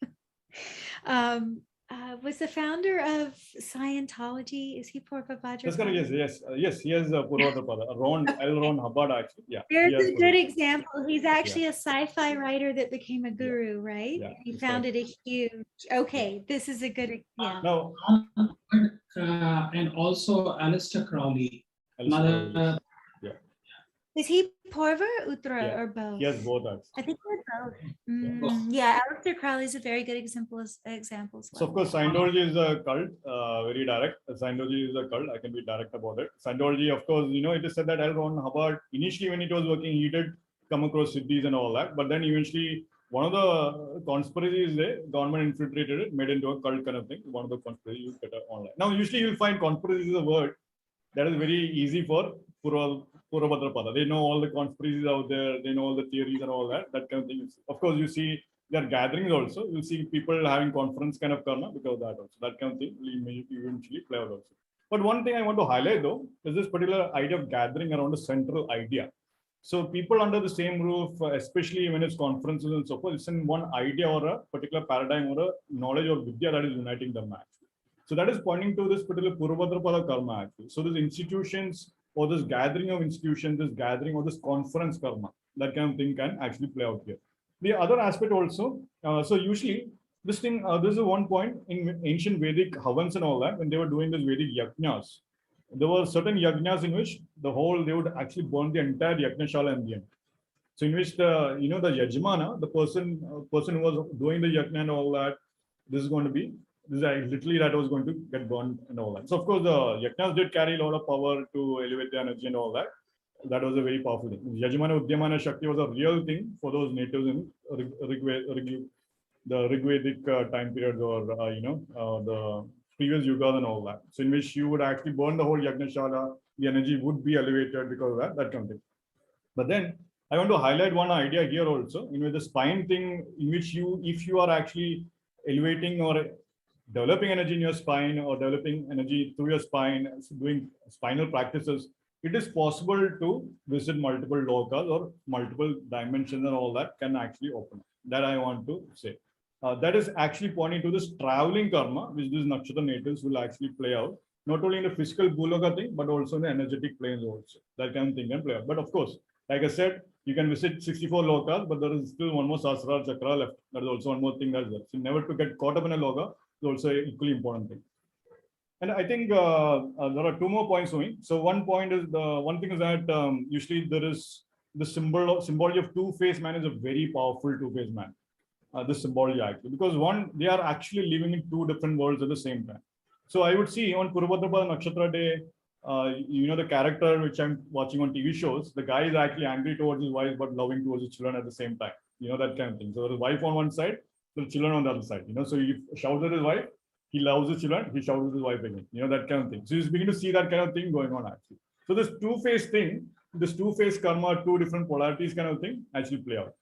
Was the founder of Scientology, is he Purva Bhadrapada? That's correct, yes, he has Purva, L. Ron Hubbard actually, yeah. There's a good example. He's actually a sci-fi writer that became a guru, right? Yeah, he founded a huge, okay, this is a good, yeah. No. And also Aleister Crowley. Another, Is he Purva or Uttara or both? He has both actually. I think they're both. Yeah, Aleister Crowley is a very good example. So of course, Scientology is a cult, very direct. Scientology is a cult. I can be direct about it. Scientology, of course, it is said that L. Ron Hubbard, initially when it was working, he did come across cities and all that. But then eventually, one of the conspiracies there, government infiltrated it, made into a cult kind of thing. One of the conspiracies you get online. Now, usually you'll find conspiracy is a word that is very easy for Bhadrapada. They know all the conspiracies out there. They know all the theories and all that. That kind of thing. Of course, you see their gatherings also. You see people having conference kind of karma because of that also. That kind of thing will eventually play out also. But one thing I want to highlight though is this particular idea of gathering around a central idea. So people under the same roof, especially when it's conferences and so forth, it's in one idea or a particular paradigm or a knowledge or vidya that is uniting them actually. So that is pointing to this particular Purva karma actually. So these institutions or this gathering of institutions, this gathering or this conference karma, that kind of thing can actually play out here. The other aspect also, so usually this thing, this is one point in ancient Vedic havans and all that, when they were doing this Vedic yajnas, there were certain yajnas in which they would actually burn the entire yajnashala in the end. So in which the yajmana, the person who was doing the yajna and all that, this is literally that was going to get burned and all that. So of course the yajnas did carry a lot of power to elevate the energy and all that. That was a very powerful thing. Yajmana Udyamana Shakti was a real thing for those natives in the Rigvedic time period or the previous yugas and all that. So in which you would actually burn the whole Yagnashala, the energy would be elevated because of that kind of thing. But then I want to highlight one idea here also, the spine thing, in which if you are actually elevating or developing energy in your spine or developing energy through your spine, doing spinal practices, it is possible to visit multiple lokas or multiple dimensions, and all that can actually open. That I want to say. That is actually pointing to this traveling karma, which these nakshatra natives will actually play out, not only in the physical bhuloka thing, but also in the energetic planes also. That kind of thing can play out. But of course, like I said, you can visit 64 lokas, but there is still one more Sahasrara Chakra left. That is also one more thing that's there. So never to get caught up in a loka is also an equally important thing. And I think there are two more points going. So one point is one thing is that usually there is the symbology of two-faced man is a very powerful two-faced man. This symbology actually, because one, they are actually living in two different worlds at the same time. So I would see on Purva Nakshatra day, the character which I'm watching on TV shows, the guy is actually angry towards his wife but loving towards his children at the same time. That kind of thing. So the wife on one side, the children on the other side. So he shouts at his wife, he loves his children, he shouts at his wife again. That kind of thing. So he's beginning to see that kind of thing going on actually. So this two-faced thing, this two-faced karma, two different polarities kind of thing actually play out.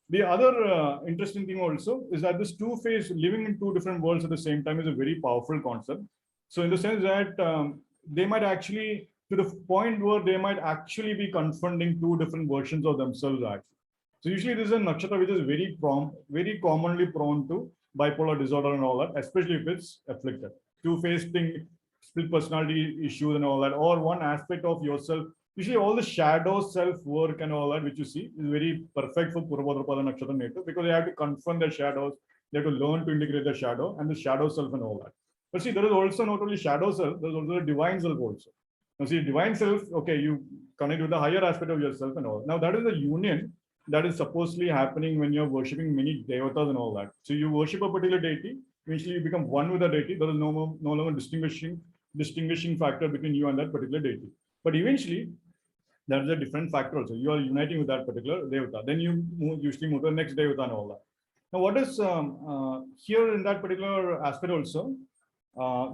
The other interesting thing also is that this two-faced living in two different worlds at the same time is a very powerful concept. So in the sense that they might actually, to the point where they might actually be confronting two different versions of themselves actually. So usually this is a nakshatra which is very commonly prone to bipolar disorder and all that, especially if it's afflicted. Two-faced thing, split personality issues and all that, or one aspect of yourself. Usually all the shadow self-work and all that which you see is very perfect for Purva Nakshatra native, because they have to confront their shadows, they have to learn to integrate the shadow and the shadow self and all that. But see, there is also not only shadow self, there's also a divine self also. Now see, divine self, okay, you connect with the higher aspect of yourself and all. Now that is the union that is supposedly happening when you're worshipping many devatas and all that. So you worship a particular deity, eventually you become one with the deity. There is no longer distinguishing factor between you and that particular deity. But eventually, there is a different factor also. You are uniting with that particular devata. Then you usually move to the next devata and all that. Now, what is here in that particular aspect also,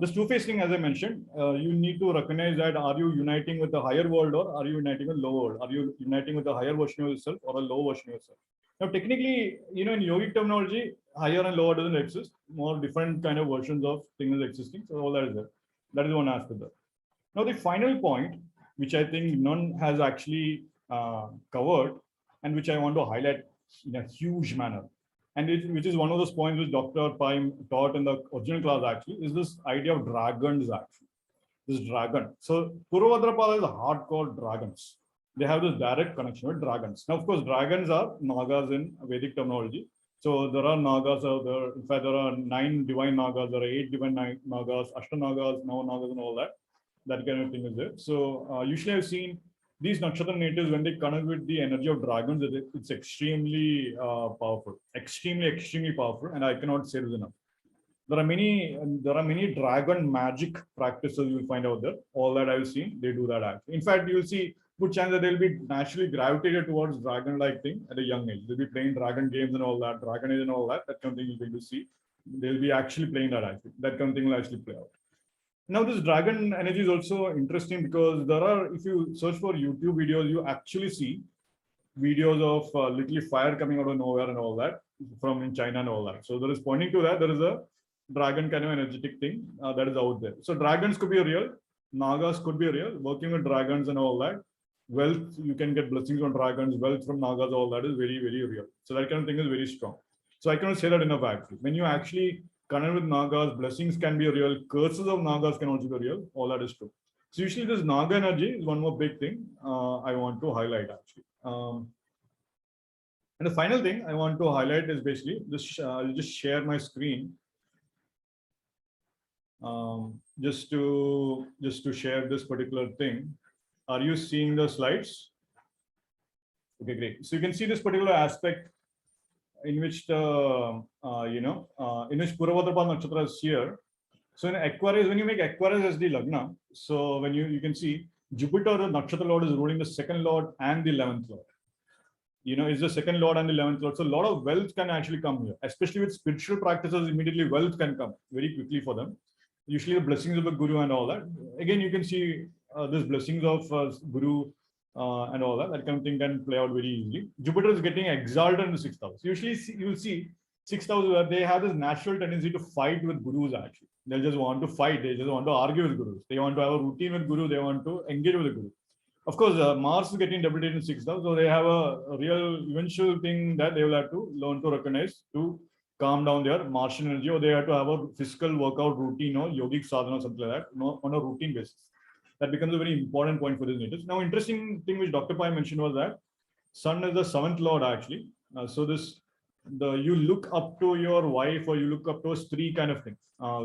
this two-faced thing, as I mentioned, you need to recognize that are you uniting with the higher world or are you uniting with lower world? Are you uniting with the higher version of yourself or a low version of yourself? Now, technically, in yogic terminology, higher and lower doesn't exist. More different kind of versions of things are existing. So all that is there. That is one aspect there. Now, the final point, which I think none has actually covered, and which I want to highlight in a huge manner, and which is one of those points which Dr. Paim taught in the original class actually, is this idea of dragons actually. This dragon. So Bhadrapada is hardcore dragons. They have this direct connection with dragons. Now, of course, dragons are Nagas in Vedic terminology. So there are Nagas out there. In fact, there are 9 divine Nagas, there are 8 divine Nagas, Ashtanagas, Navanagas, and all that. That kind of thing is there. So usually I've seen these nakshatra natives, when they connect with the energy of dragons, it's extremely powerful, extremely powerful, and I cannot say this enough. There are many dragon magic practices you will find out there. All that I've seen, they do that actually. In fact, you will see good chance that they'll be naturally gravitated towards dragon-like thing at a young age. They'll be playing dragon games and all that, dragon age and all that. That kind of thing you're going to see. They'll be actually playing that actually. That kind of thing will actually play out. Now, this dragon energy is also interesting because there are, if you search for YouTube videos, you actually see videos of literally fire coming out of nowhere and all that from in China and all that. So there is pointing to that. There is a dragon kind of energetic thing that is out there. So dragons could be real. Nagas could be real. Working with dragons and all that. Wealth, you can get blessings from dragons. Wealth from Nagas, all that is very, very real. So that kind of thing is very strong. So I cannot say that enough actually. When you actually connect with Nagas, blessings can be real. Curses of Nagas can also be real. All that is true. So usually this Naga energy is one more big thing I want to highlight actually. And the final thing I want to highlight is basically this. I'll just share my screen just to share this particular thing. Are you seeing the slides? Okay, great. So you can see this particular aspect in which the in which Purva Nakshatra is here. So in Aquarius, when you make Aquarius as the Lagna, so when you can see Jupiter, the Nakshatra Lord, is ruling the second Lord and the 11th Lord. Is the second Lord and the 11th Lord. So a lot of wealth can actually come here, especially with spiritual practices. Immediately wealth can come very quickly for them. Usually the blessings of a guru and all that. Again, you can see these blessings of guru and all that. That kind of thing can play out very easily. Jupiter is getting exalted in the 6th house. Usually you'll see 6th house where they have this natural tendency to fight with gurus actually. They'll just want to fight. They just want to argue with gurus. They want to have a routine with guru. They want to engage with the guru. Of course, Mars is getting debilitated in 6th house. So they have a real eventual thing that they will have to learn to recognize to calm down their Martian energy, or they have to have a physical workout routine or yogic sadhana or something like that on a routine basis. That becomes a very important point for these natives. Now, interesting thing which Dr. Pai mentioned was that Sun is the 7th lord actually. So you look up to your wife or you look up to a stree kind of thing.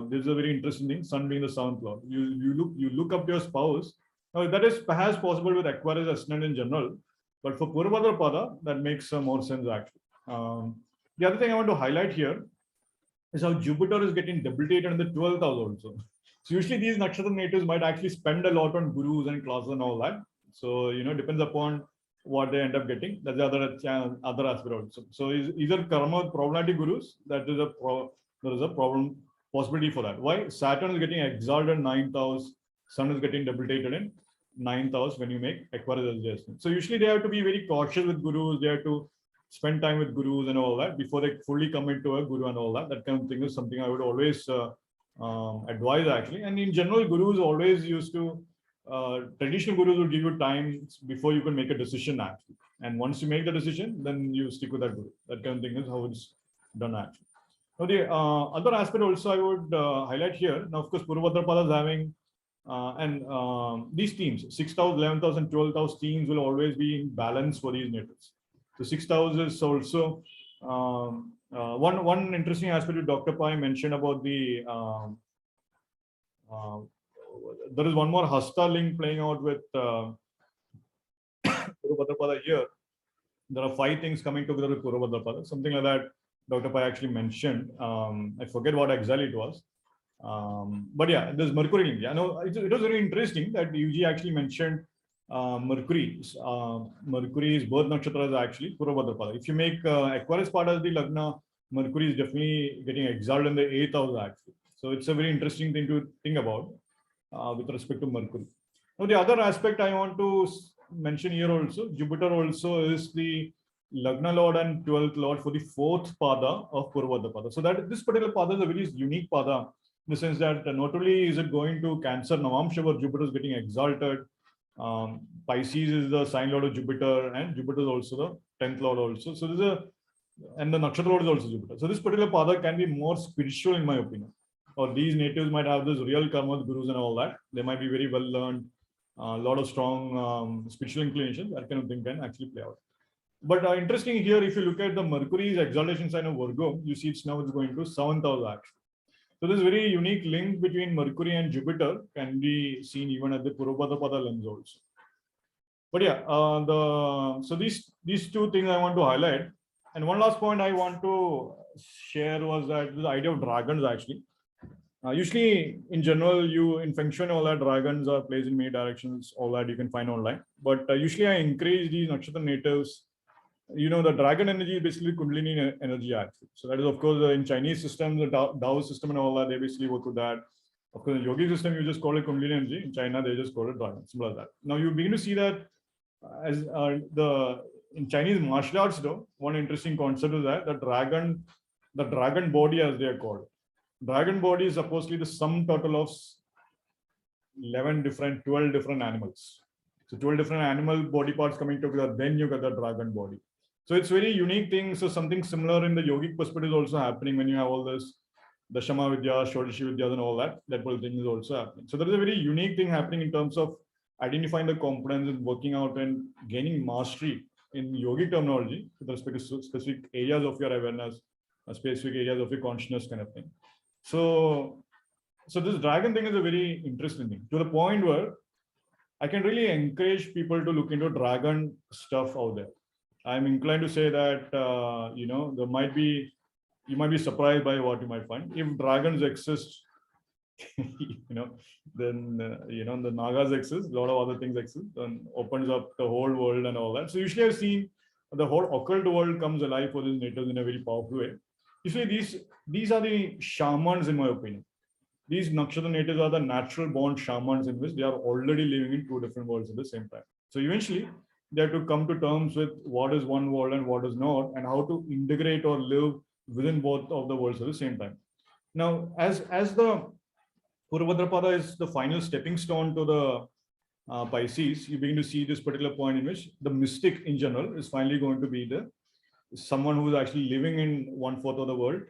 This is a very interesting thing. Sun being the 7th lord, you look up to your spouse. Now that is perhaps possible with Aquarius ascendant in general, but for Purva Bhadrapada that makes more sense actually. The other thing I want to highlight here is how Jupiter is getting debilitated in the 12th house also. So usually these Nakshatra natives might actually spend a lot on gurus and classes and all that. So, depends upon what they end up getting. That's the other aspect also. So either karma with problematic gurus, there is a problem possibility for that. Why? Saturn is getting exalted in 9th house, Sun is getting debilitated in 9th house when you make Aquarius adjustment. So usually they have to be very cautious with gurus. They have to spend time with gurus and all that before they fully commit to a guru and all that. That kind of thing is something I would always advise actually. And in general, gurus always used to, traditional gurus will give you time before you can make a decision actually. And once you make the decision, then you stick with that guru. That kind of thing is how it's done actually. Now the other aspect also I would highlight here. Now, of course, Purva Bhadrapada is having, these teams, 6th house, 11th house and 12th house teams will always be in balance for these natives. So 6th house is also one interesting aspect that Dr. Pai mentioned about the there is one more Hasta link playing out with Purva Bhadrapada here. There are 5 things coming together with Purva Bhadrapada, something like that Dr. Pai actually mentioned. I forget what exactly it was. But yeah, there's Mercury link. Yeah, no, it was very interesting that UG actually mentioned Mercury. Mercury's birth nakshatra is actually Purva Bhadrapada. If you make Aquarius part as the Lagna, Mercury is definitely getting exalted in the 8th house actually. So it's a very interesting thing to think about with respect to Mercury. Now the other aspect I want to mention here also, Jupiter also is the Lagna Lord and 12th Lord for the 4th Pada of Purva Bhadrapada. So that this particular Pada is a very unique Pada in the sense that not only is it going to Cancer Navamsha where Jupiter is getting exalted, Pisces is the sign lord of Jupiter, and Jupiter is also the 10th lord also. So and the Nakshatra lord is also Jupiter. So this particular Pada can be more spiritual in my opinion. Or these natives might have this real karma with gurus and all that. They might be very well learned, a lot of strong spiritual inclinations. That kind of thing can actually play out. But interesting here, if you look at the Mercury's exaltation sign of Virgo, you see it's going to 7th house actually. So this very unique link between Mercury and Jupiter can be seen even at the Purva Bhadrapada lens also. But yeah, so these 2 things I want to highlight. And one last point I want to share was that the idea of dragons actually. Usually in general, in Feng Shui and all that, dragons are placed in many directions, all that you can find online. But usually I encourage these Nakshatra natives. The dragon energy is basically Kundalini energy actually. So that is, of course, in Chinese system, the Tao system and all that, they basically work with that. Of course, in yogi system, you just call it Kundalini energy. In China, they just call it dragon, simple as that. Now you begin to see that as in Chinese martial arts though, one interesting concept is that the dragon body as they are called. Dragon body is supposedly the sum total of 12 different animals. So 12 different animal body parts coming together, then you get the dragon body. So it's very unique thing. So something similar in the yogic perspective is also happening when you have all this, the Shama Vidya, Shodashi Vidyas and all that. That whole thing is also happening. So there is a very unique thing happening in terms of identifying the components and working out and gaining mastery in yogic terminology with respect to specific areas of your awareness, specific areas of your consciousness kind of thing. So this dragon thing is a very interesting thing to the point where I can really encourage people to look into dragon stuff out there. I'm inclined to say that, you might be surprised by what you might find. If dragons exist, then, the Nagas exist, a lot of other things exist, and opens up the whole world and all that. So usually I've seen the whole occult world comes alive for these natives in a very powerful way. Usually these are the shamans in my opinion. These Nakshatra natives are the natural born shamans in which they are already living in 2 different worlds at the same time. So eventually, they have to come to terms with what is one world and what is not, and how to integrate or live within both of the worlds at the same time. Now, as the Purva Bhadrapada is the final stepping stone to the Pisces, you begin to see this particular point in which the mystic in general is finally going to be the someone who is actually living in 1/4 of the world,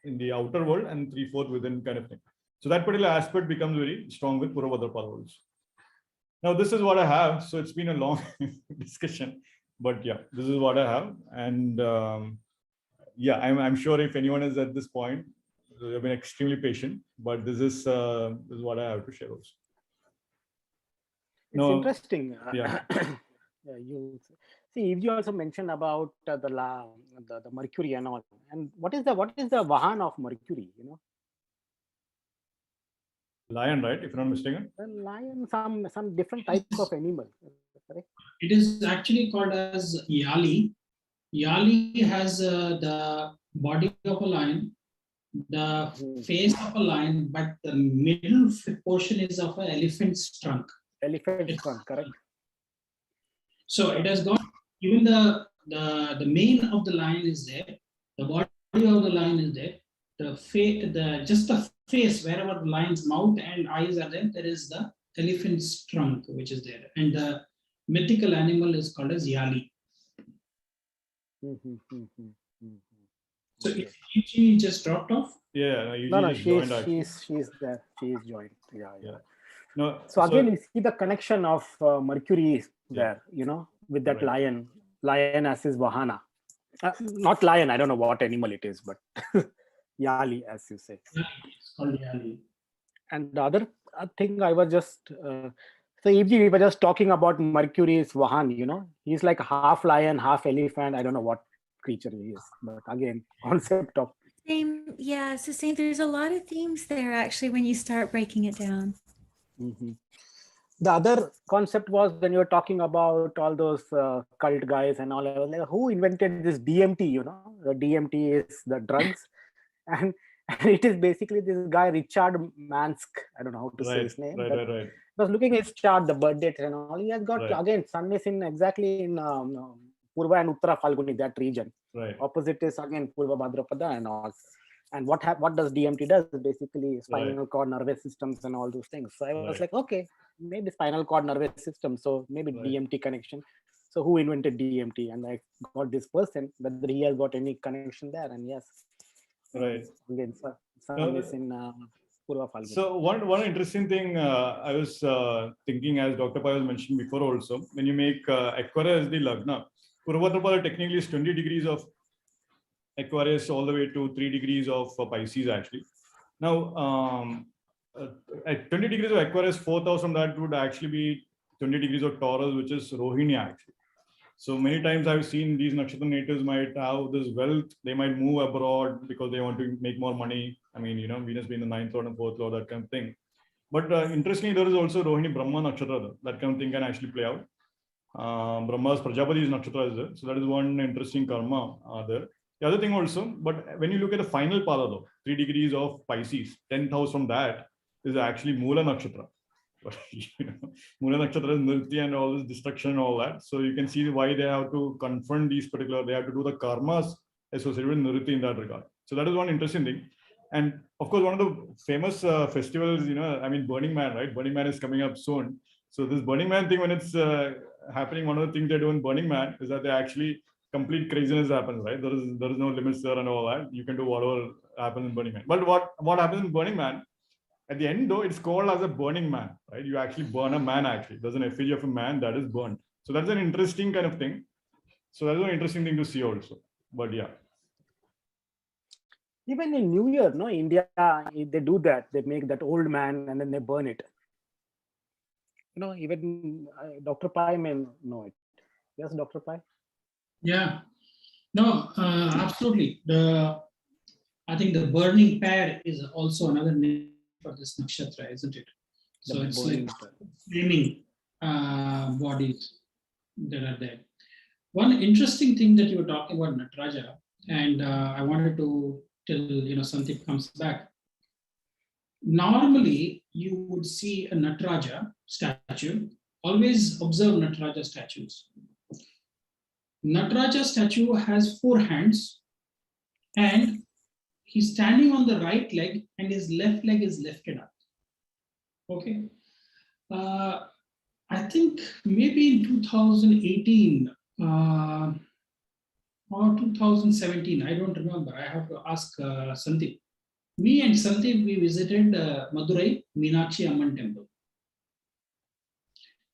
in the outer world, and 3/4 within kind of thing. So that particular aspect becomes very strong with Purva Bhadrapada also. Now, this is what I have. So it's been a long discussion, but yeah, this is what I have. And yeah, I'm sure if anyone is at this point, they've been extremely patient, but this is what I have to share also. It's interesting. Yeah. You see, if you also mentioned about the Mercury and all, and what is the Vahan of Mercury? You know, Lion, right? If I'm not mistaken. the lion, some different type of animal. Correct? It is actually called as Yali. Yali has the body of a lion, the face of a lion, but the middle portion is of an elephant's trunk. Elephant trunk, correct? So it has got even the mane of the lion is there, the body of the lion is there, the face wherever the lion's mouth and eyes are there, there is the elephant's trunk which is there, and the mythical animal is called as Yali. So if she just dropped off? Yeah, No, she's there. She is joined. Yeah. No. So again, you see the connection of Mercury there, you know, with that lion as his Vahana. Not lion, I don't know what animal it is, but Yali, as you say. It's called Yali. And the other thing I was just, so if we were just talking about Mercury's Vahan, you know, he's like half lion, half elephant. I don't know what creature he is, but again, concept of. Same, yeah, it's the same. There's a lot of themes there actually when you start breaking it down. The other concept was when you were talking about all those cult guys and all, I was like, who invented this DMT? You know, the DMT is the drugs, and it is basically this guy Richard Mansk. I don't know how to say his name. Right. I was looking at his chart, the birth dates and all. He has got again sun is in exactly in Purva and Uttara Falguni, that region. Right. Opposite is again Purva Bhadrapada and all. And what does DMT does? Basically spinal cord, nervous systems and all those things. So I was like, okay, maybe spinal cord, nervous system. So maybe DMT connection. So who invented DMT? And I got this person, whether he has got any connection there. And yes. Right. Again, sun is in Purva Falguni. So one interesting thing I was thinking, as Dr. Pai was mentioned before also, when you make Aquarius the Lagna, Purva Bhadrapada technically is 20 degrees of Aquarius all the way to 3 degrees of Pisces actually. Now, at 20 degrees of Aquarius, 4,000 from that would actually be 20 degrees of Taurus, which is Rohini actually. So many times I've seen these Nakshatra natives might have this wealth. They might move abroad because they want to make more money. I mean, you know, Venus being the 9th lord and 4th lord, that kind of thing. But interestingly, there is also Rohini Brahma Nakshatra. That kind of thing can actually play out. Brahma's Prajapati's Nakshatra is there. So that is one interesting karma there. The other thing also, but when you look at the final pada though, 3 degrees of Pisces, 10th house from that is actually Mula Nakshatra. You know, Mula Nakshatra is Nirti and all this destruction and all that. So you can see why they have to confront these particular, they have to do the karmas associated with Nirti in that regard. So that is one interesting thing. And of course, one of the famous festivals, you know, I mean, Burning Man, right? Burning Man is coming up soon. So this Burning Man thing, when it's happening, one of the things they do in Burning Man is that they actually complete craziness happens, right? There is no limits there and all that. You can do whatever happens in Burning Man. But what happens in Burning Man? At the end, though, it's called as a burning man, right? You actually burn a man, actually. There's an effigy of a man that is burned. So that's an interesting kind of thing. So that's an interesting thing to see also. But yeah. Even in New Year, no, India, they do that. They make that old man and then they burn it. You know, even Dr. Pai may know it. Yes, Dr. Pai? Yeah. No, absolutely. I think the burning pair is also another name for this nakshatra, isn't it? So it's like flaming bodies that are there. One interesting thing that you were talking about Nataraja, and I wanted to till Sandeep comes back. Normally, you would see a Nataraja statue always observe Nataraja statues. Nataraja statue has 4 hands and he's standing on the right leg and his left leg is lifted up. Okay. I think maybe in 2018 or 2017, I don't remember. I have to ask Sandeep. Me and Sandeep, we visited Madurai Meenakshi Amman temple.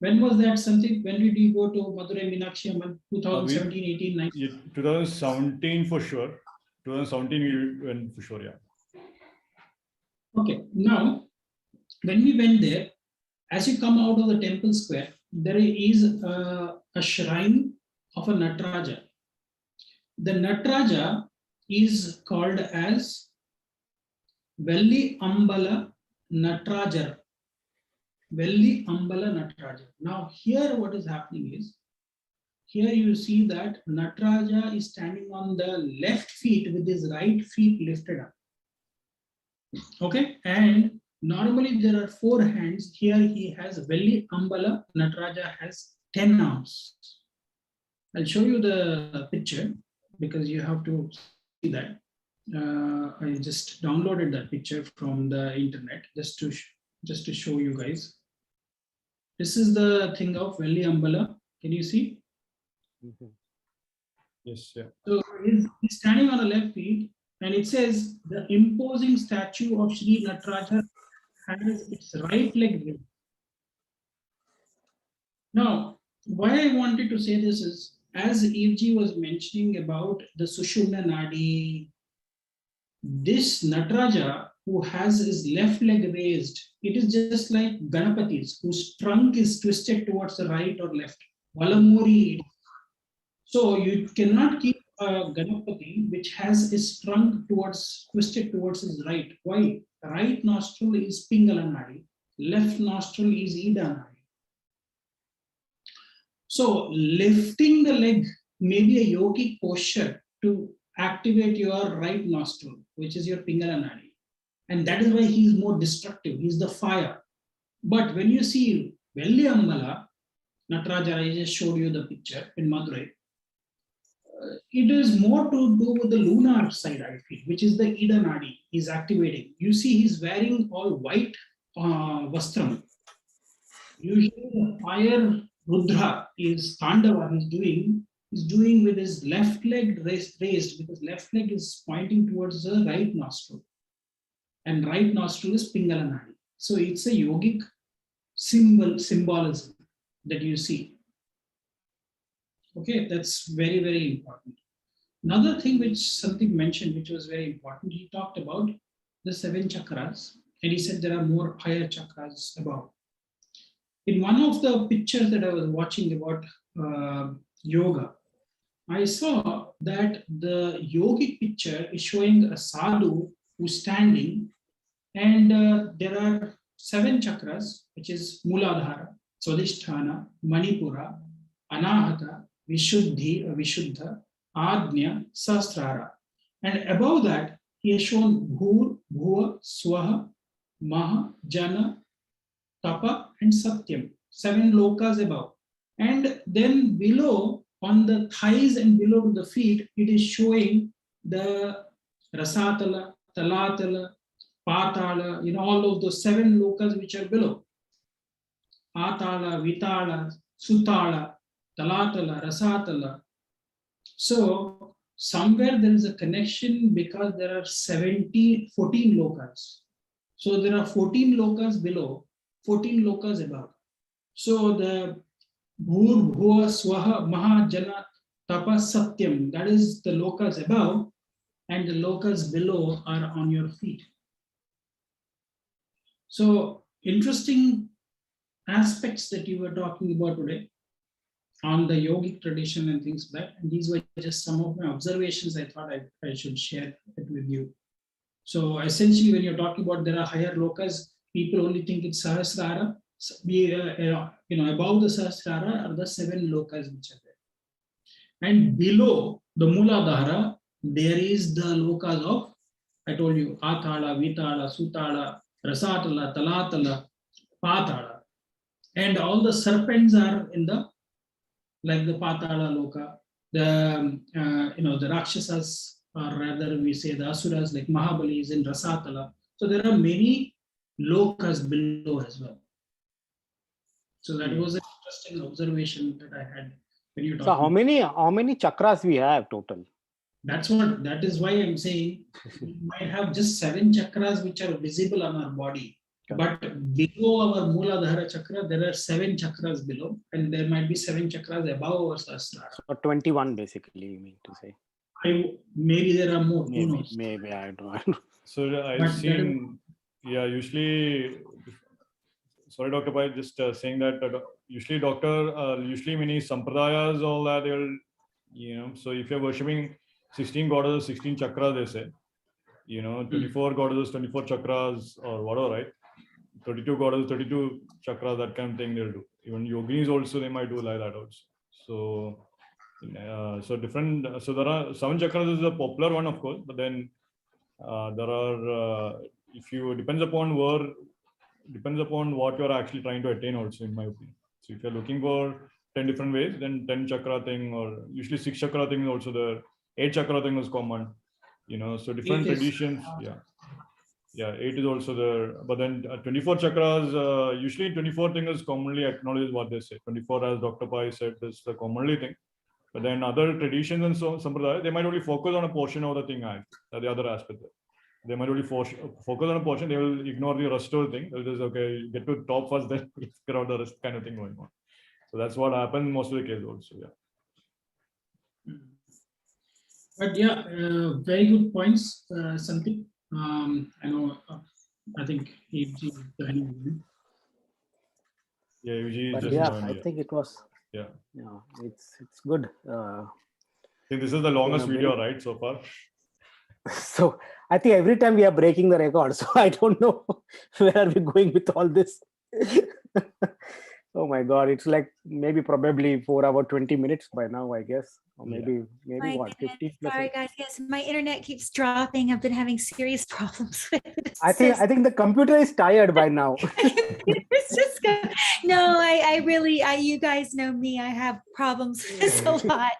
When was that, Sandeep? When did you go to Madurai Meenakshi Amman? 2017, 18, 19? 2017 for sure. 2017 we went for sure, yeah. Okay, now when we went there, as you come out of the temple square, there is a shrine of a Nataraja. The Nataraja is called as Velli Ambala Natarajar. Velli Ambala Nataraja. Now here what is happening is, here you see that Nataraja is standing on the left feet with his right feet lifted up. Okay, and normally there are 4 hands. Here he has Velli Ambala Nataraja has 10 arms. I'll show you the picture because you have to see that. I just downloaded that picture from the internet just to show you guys. This is the thing of Velli Ambala. Can you see? Yes, yeah. So he's standing on the left feet, and it says the imposing statue of Sri Nataraja has its right leg raised. Now, why I wanted to say this is, as Evji was mentioning about the Sushumna Nadi, this Nataraja who has his left leg raised, it is just like Ganapati's whose trunk is twisted towards the right or left. Valamuri. So you cannot keep a Ganapati which has his trunk twisted towards his right. Why? Right nostril is Pingala Nadi, left nostril is Ida Nadi. So lifting the leg may be a yogic posture to activate your right nostril, which is your Pingala Nadi. And that is why he is more destructive. He is the fire. But when you see Velli Ambala, Nataraja, I just showed you the picture in Madurai. It is more to do with the lunar side, I feel, which is the Ida Nadi. He's activating. You see, he's wearing all white vastram. Usually, the fire Rudra is Tandava. He's doing with his left leg raised because left leg is pointing towards the right nostril, and right nostril is Pingala Nadi. So it's a yogic symbolism that you see. Okay, that's very, very important. Another thing which something mentioned, which was very important, he talked about the 7 chakras, and he said there are more higher chakras above. In one of the pictures that I was watching about yoga, I saw that the yogic picture is showing a sadhu who's standing, and there are 7 chakras, which is Muladhara, Swadhisthana, Manipura, Anahata, Vishuddha, Ajna, Sahasrara. And above that, he has shown Bhur, Bhuva, Swaha, Maha, Jana, Tapa, and Satyam. 7 lokas above. And then below, on the thighs and below to the feet, it is showing the Rasatala, Talatala, Patala, all of those 7 lokas which are below. Atala, Vitala, Sutala, Talatala, Rasatala. So somewhere there is a connection because there are 14 lokas. So there are 14 lokas below, 14 lokas above. So the Bhur, Bhuva, Swaha, Maha, Jana, Tapa, Satyam, that is the lokas above, and the lokas below are on your feet. So interesting aspects that you were talking about today on the yogic tradition and things like that. And these were just some of my observations I thought I should share it with you. So essentially, when you're talking about there are higher lokas, people only think it's Sahasrara. Above the Sahasrara are the 7 lokas which are there. And below the Muladhara, there is the lokas of, I told you, Athala, Vitala, Sutala, Rasatala, Talatala, Patala. And all the serpents are in the, like the Patala Loka, the the Rakshasas, or rather we say the Asuras, like Mahabali is in Rasatala. So there are many lokas below as well. So that was an interesting observation that I had when you So talking. how many chakras we have total? That is why I'm saying we might have just 7 chakras which are visible on our body. But below our Mooladhara chakra, there are 7 chakras below, and there might be 7 chakras above our Sahasrara. So 21 basically, you mean to say? Maybe there are more. Who knows? Maybe I don't know. So I've seen, usually, sorry, Dr. Pai, just saying that usually usually many sampradayas, all that, they'll, so if you're worshipping 16 goddesses, 16 chakras, they say, 24 goddesses, 24 chakras, or whatever, right? 32 goddesses, 32 chakras, that kind of thing they'll do. Even yoginis also, they might do like that also. So, so different, so there are 7 chakras is a popular one, of course, but then there are, depends upon what you're actually trying to attain also, in my opinion. So if you're looking for 10 different ways, then 10 chakra thing, or usually 6 chakra thing is also there. 8 chakra thing is common, so different traditions. Yeah, 8 is also there. But then 24 chakras, usually 24 thing is commonly acknowledged what they say. 24, as Dr. Pai said, is the commonly thing. But then other traditions and so sampradaya, they might only focus on a portion of the thing, the other aspect. They might only focus on a portion, they will ignore the rest of the thing. They'll just, okay, get to the top first, then figure out the rest kind of thing going on. So that's what happens in most of the cases also, yeah. But yeah, very good points, Sandeep. I know, I think EG is joining. Yeah, EG But just yeah, joined, I think it was, it's good. I think this is the longest video, right, so far? So I think every time we are breaking the record. So I don't know where are we going with all this. Oh my God, it's like probably 4 hours 20 minutes by now, I guess, or maybe My what, goodness. 15 plus. Sorry guys, yes, my internet keeps dropping. I've been having serious problems with it. I think the computer is tired by now. It's just no, I really, you guys know me. I have problems with this a lot.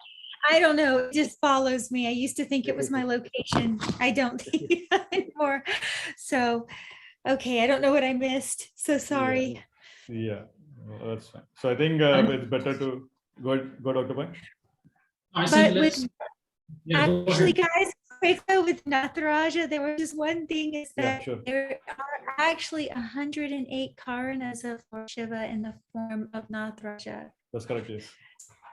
I don't know. It just follows me. I used to think it was my location. I don't think it anymore. So, okay, I don't know what I missed. So sorry. Yeah, that's fine. So I think it's better to go Dr. Pai. But with, actually, guys, quickly with Natharaja, there was just one thing is that there are actually 108 Karanas of Lord Shiva in the form of Natharaja. That's correct, yes.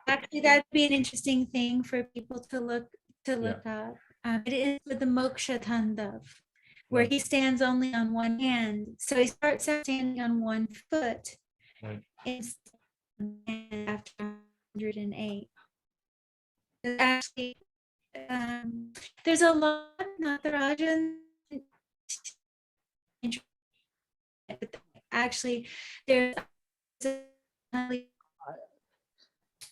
Actually, that'd be an interesting thing for people to look up. It is with the Moksha Tandav, where he stands only on one hand. So he starts out standing on one foot after 108. Actually, there's a lot of Natharajan. Actually, there's a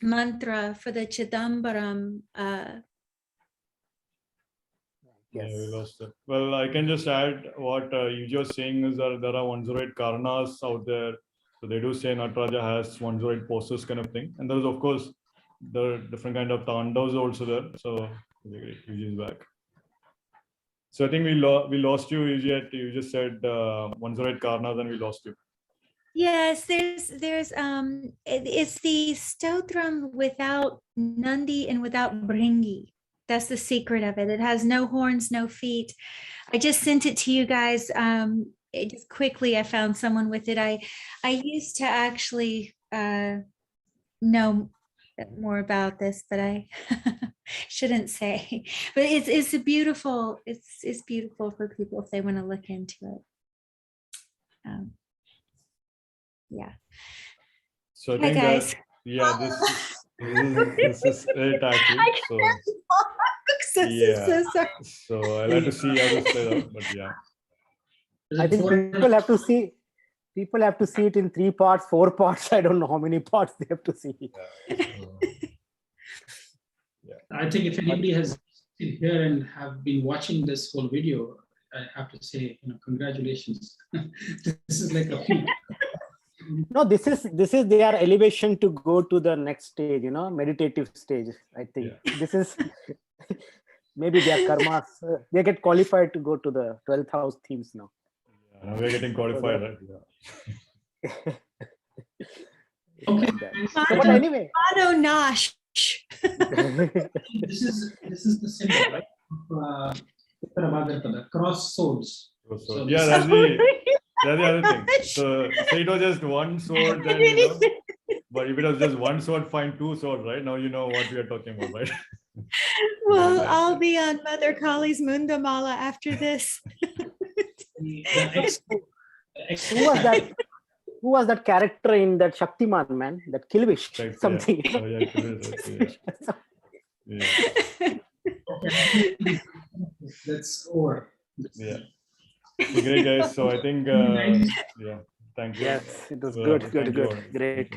mantra for the Chidambaram. Yeah, we lost it. Well, I can just add what you just saying is that there are 108 Karanas out there. So they do say Nataraja has 108 poses kind of thing. And there's, of course, the different kind of tandavas also there. So Yuji is back. So I think we lost you, Yuji. You just said 108 Karanas and we lost you. Yes, there's it's the stotram without Nandi and without Bringi. That's the secret of it. It has no horns, no feet. I just sent it to you guys. Just quickly, I found someone with it. I used to actually know more about this, but I shouldn't say. But it's a beautiful. It's beautiful for people if they want to look into it. Yeah. So I think guys. this is it actually. So I like to see how this plays out, but yeah. I think people have to see it in 3 parts, 4 parts. I don't know how many parts they have to see. I think if anybody has been here and have been watching this whole video, I have to say, congratulations. This is like a feat. No, this is their elevation to go to the next stage, meditative stage. I think this is maybe their karmas. They get qualified to go to the 12th house themes now. Now we're getting qualified, right? Okay. But anyway, Auto Nosh. This is the symbol, right? Bhadrapada, cross swords. So, yeah, that's the other thing. So say it was just one sword, then but if it was just one sword, find two swords, right? Now you know what we are talking about, right? Well, I'll be on Mother Kali's Mundamala after this. Who was that character in that Shaktiman, man? That Kilvish, something. Yeah. Oh, yeah, Kilvish, Okay. That's over. Yeah. Great, guys. So I think, yeah, thank you. Yes, it was good. Great.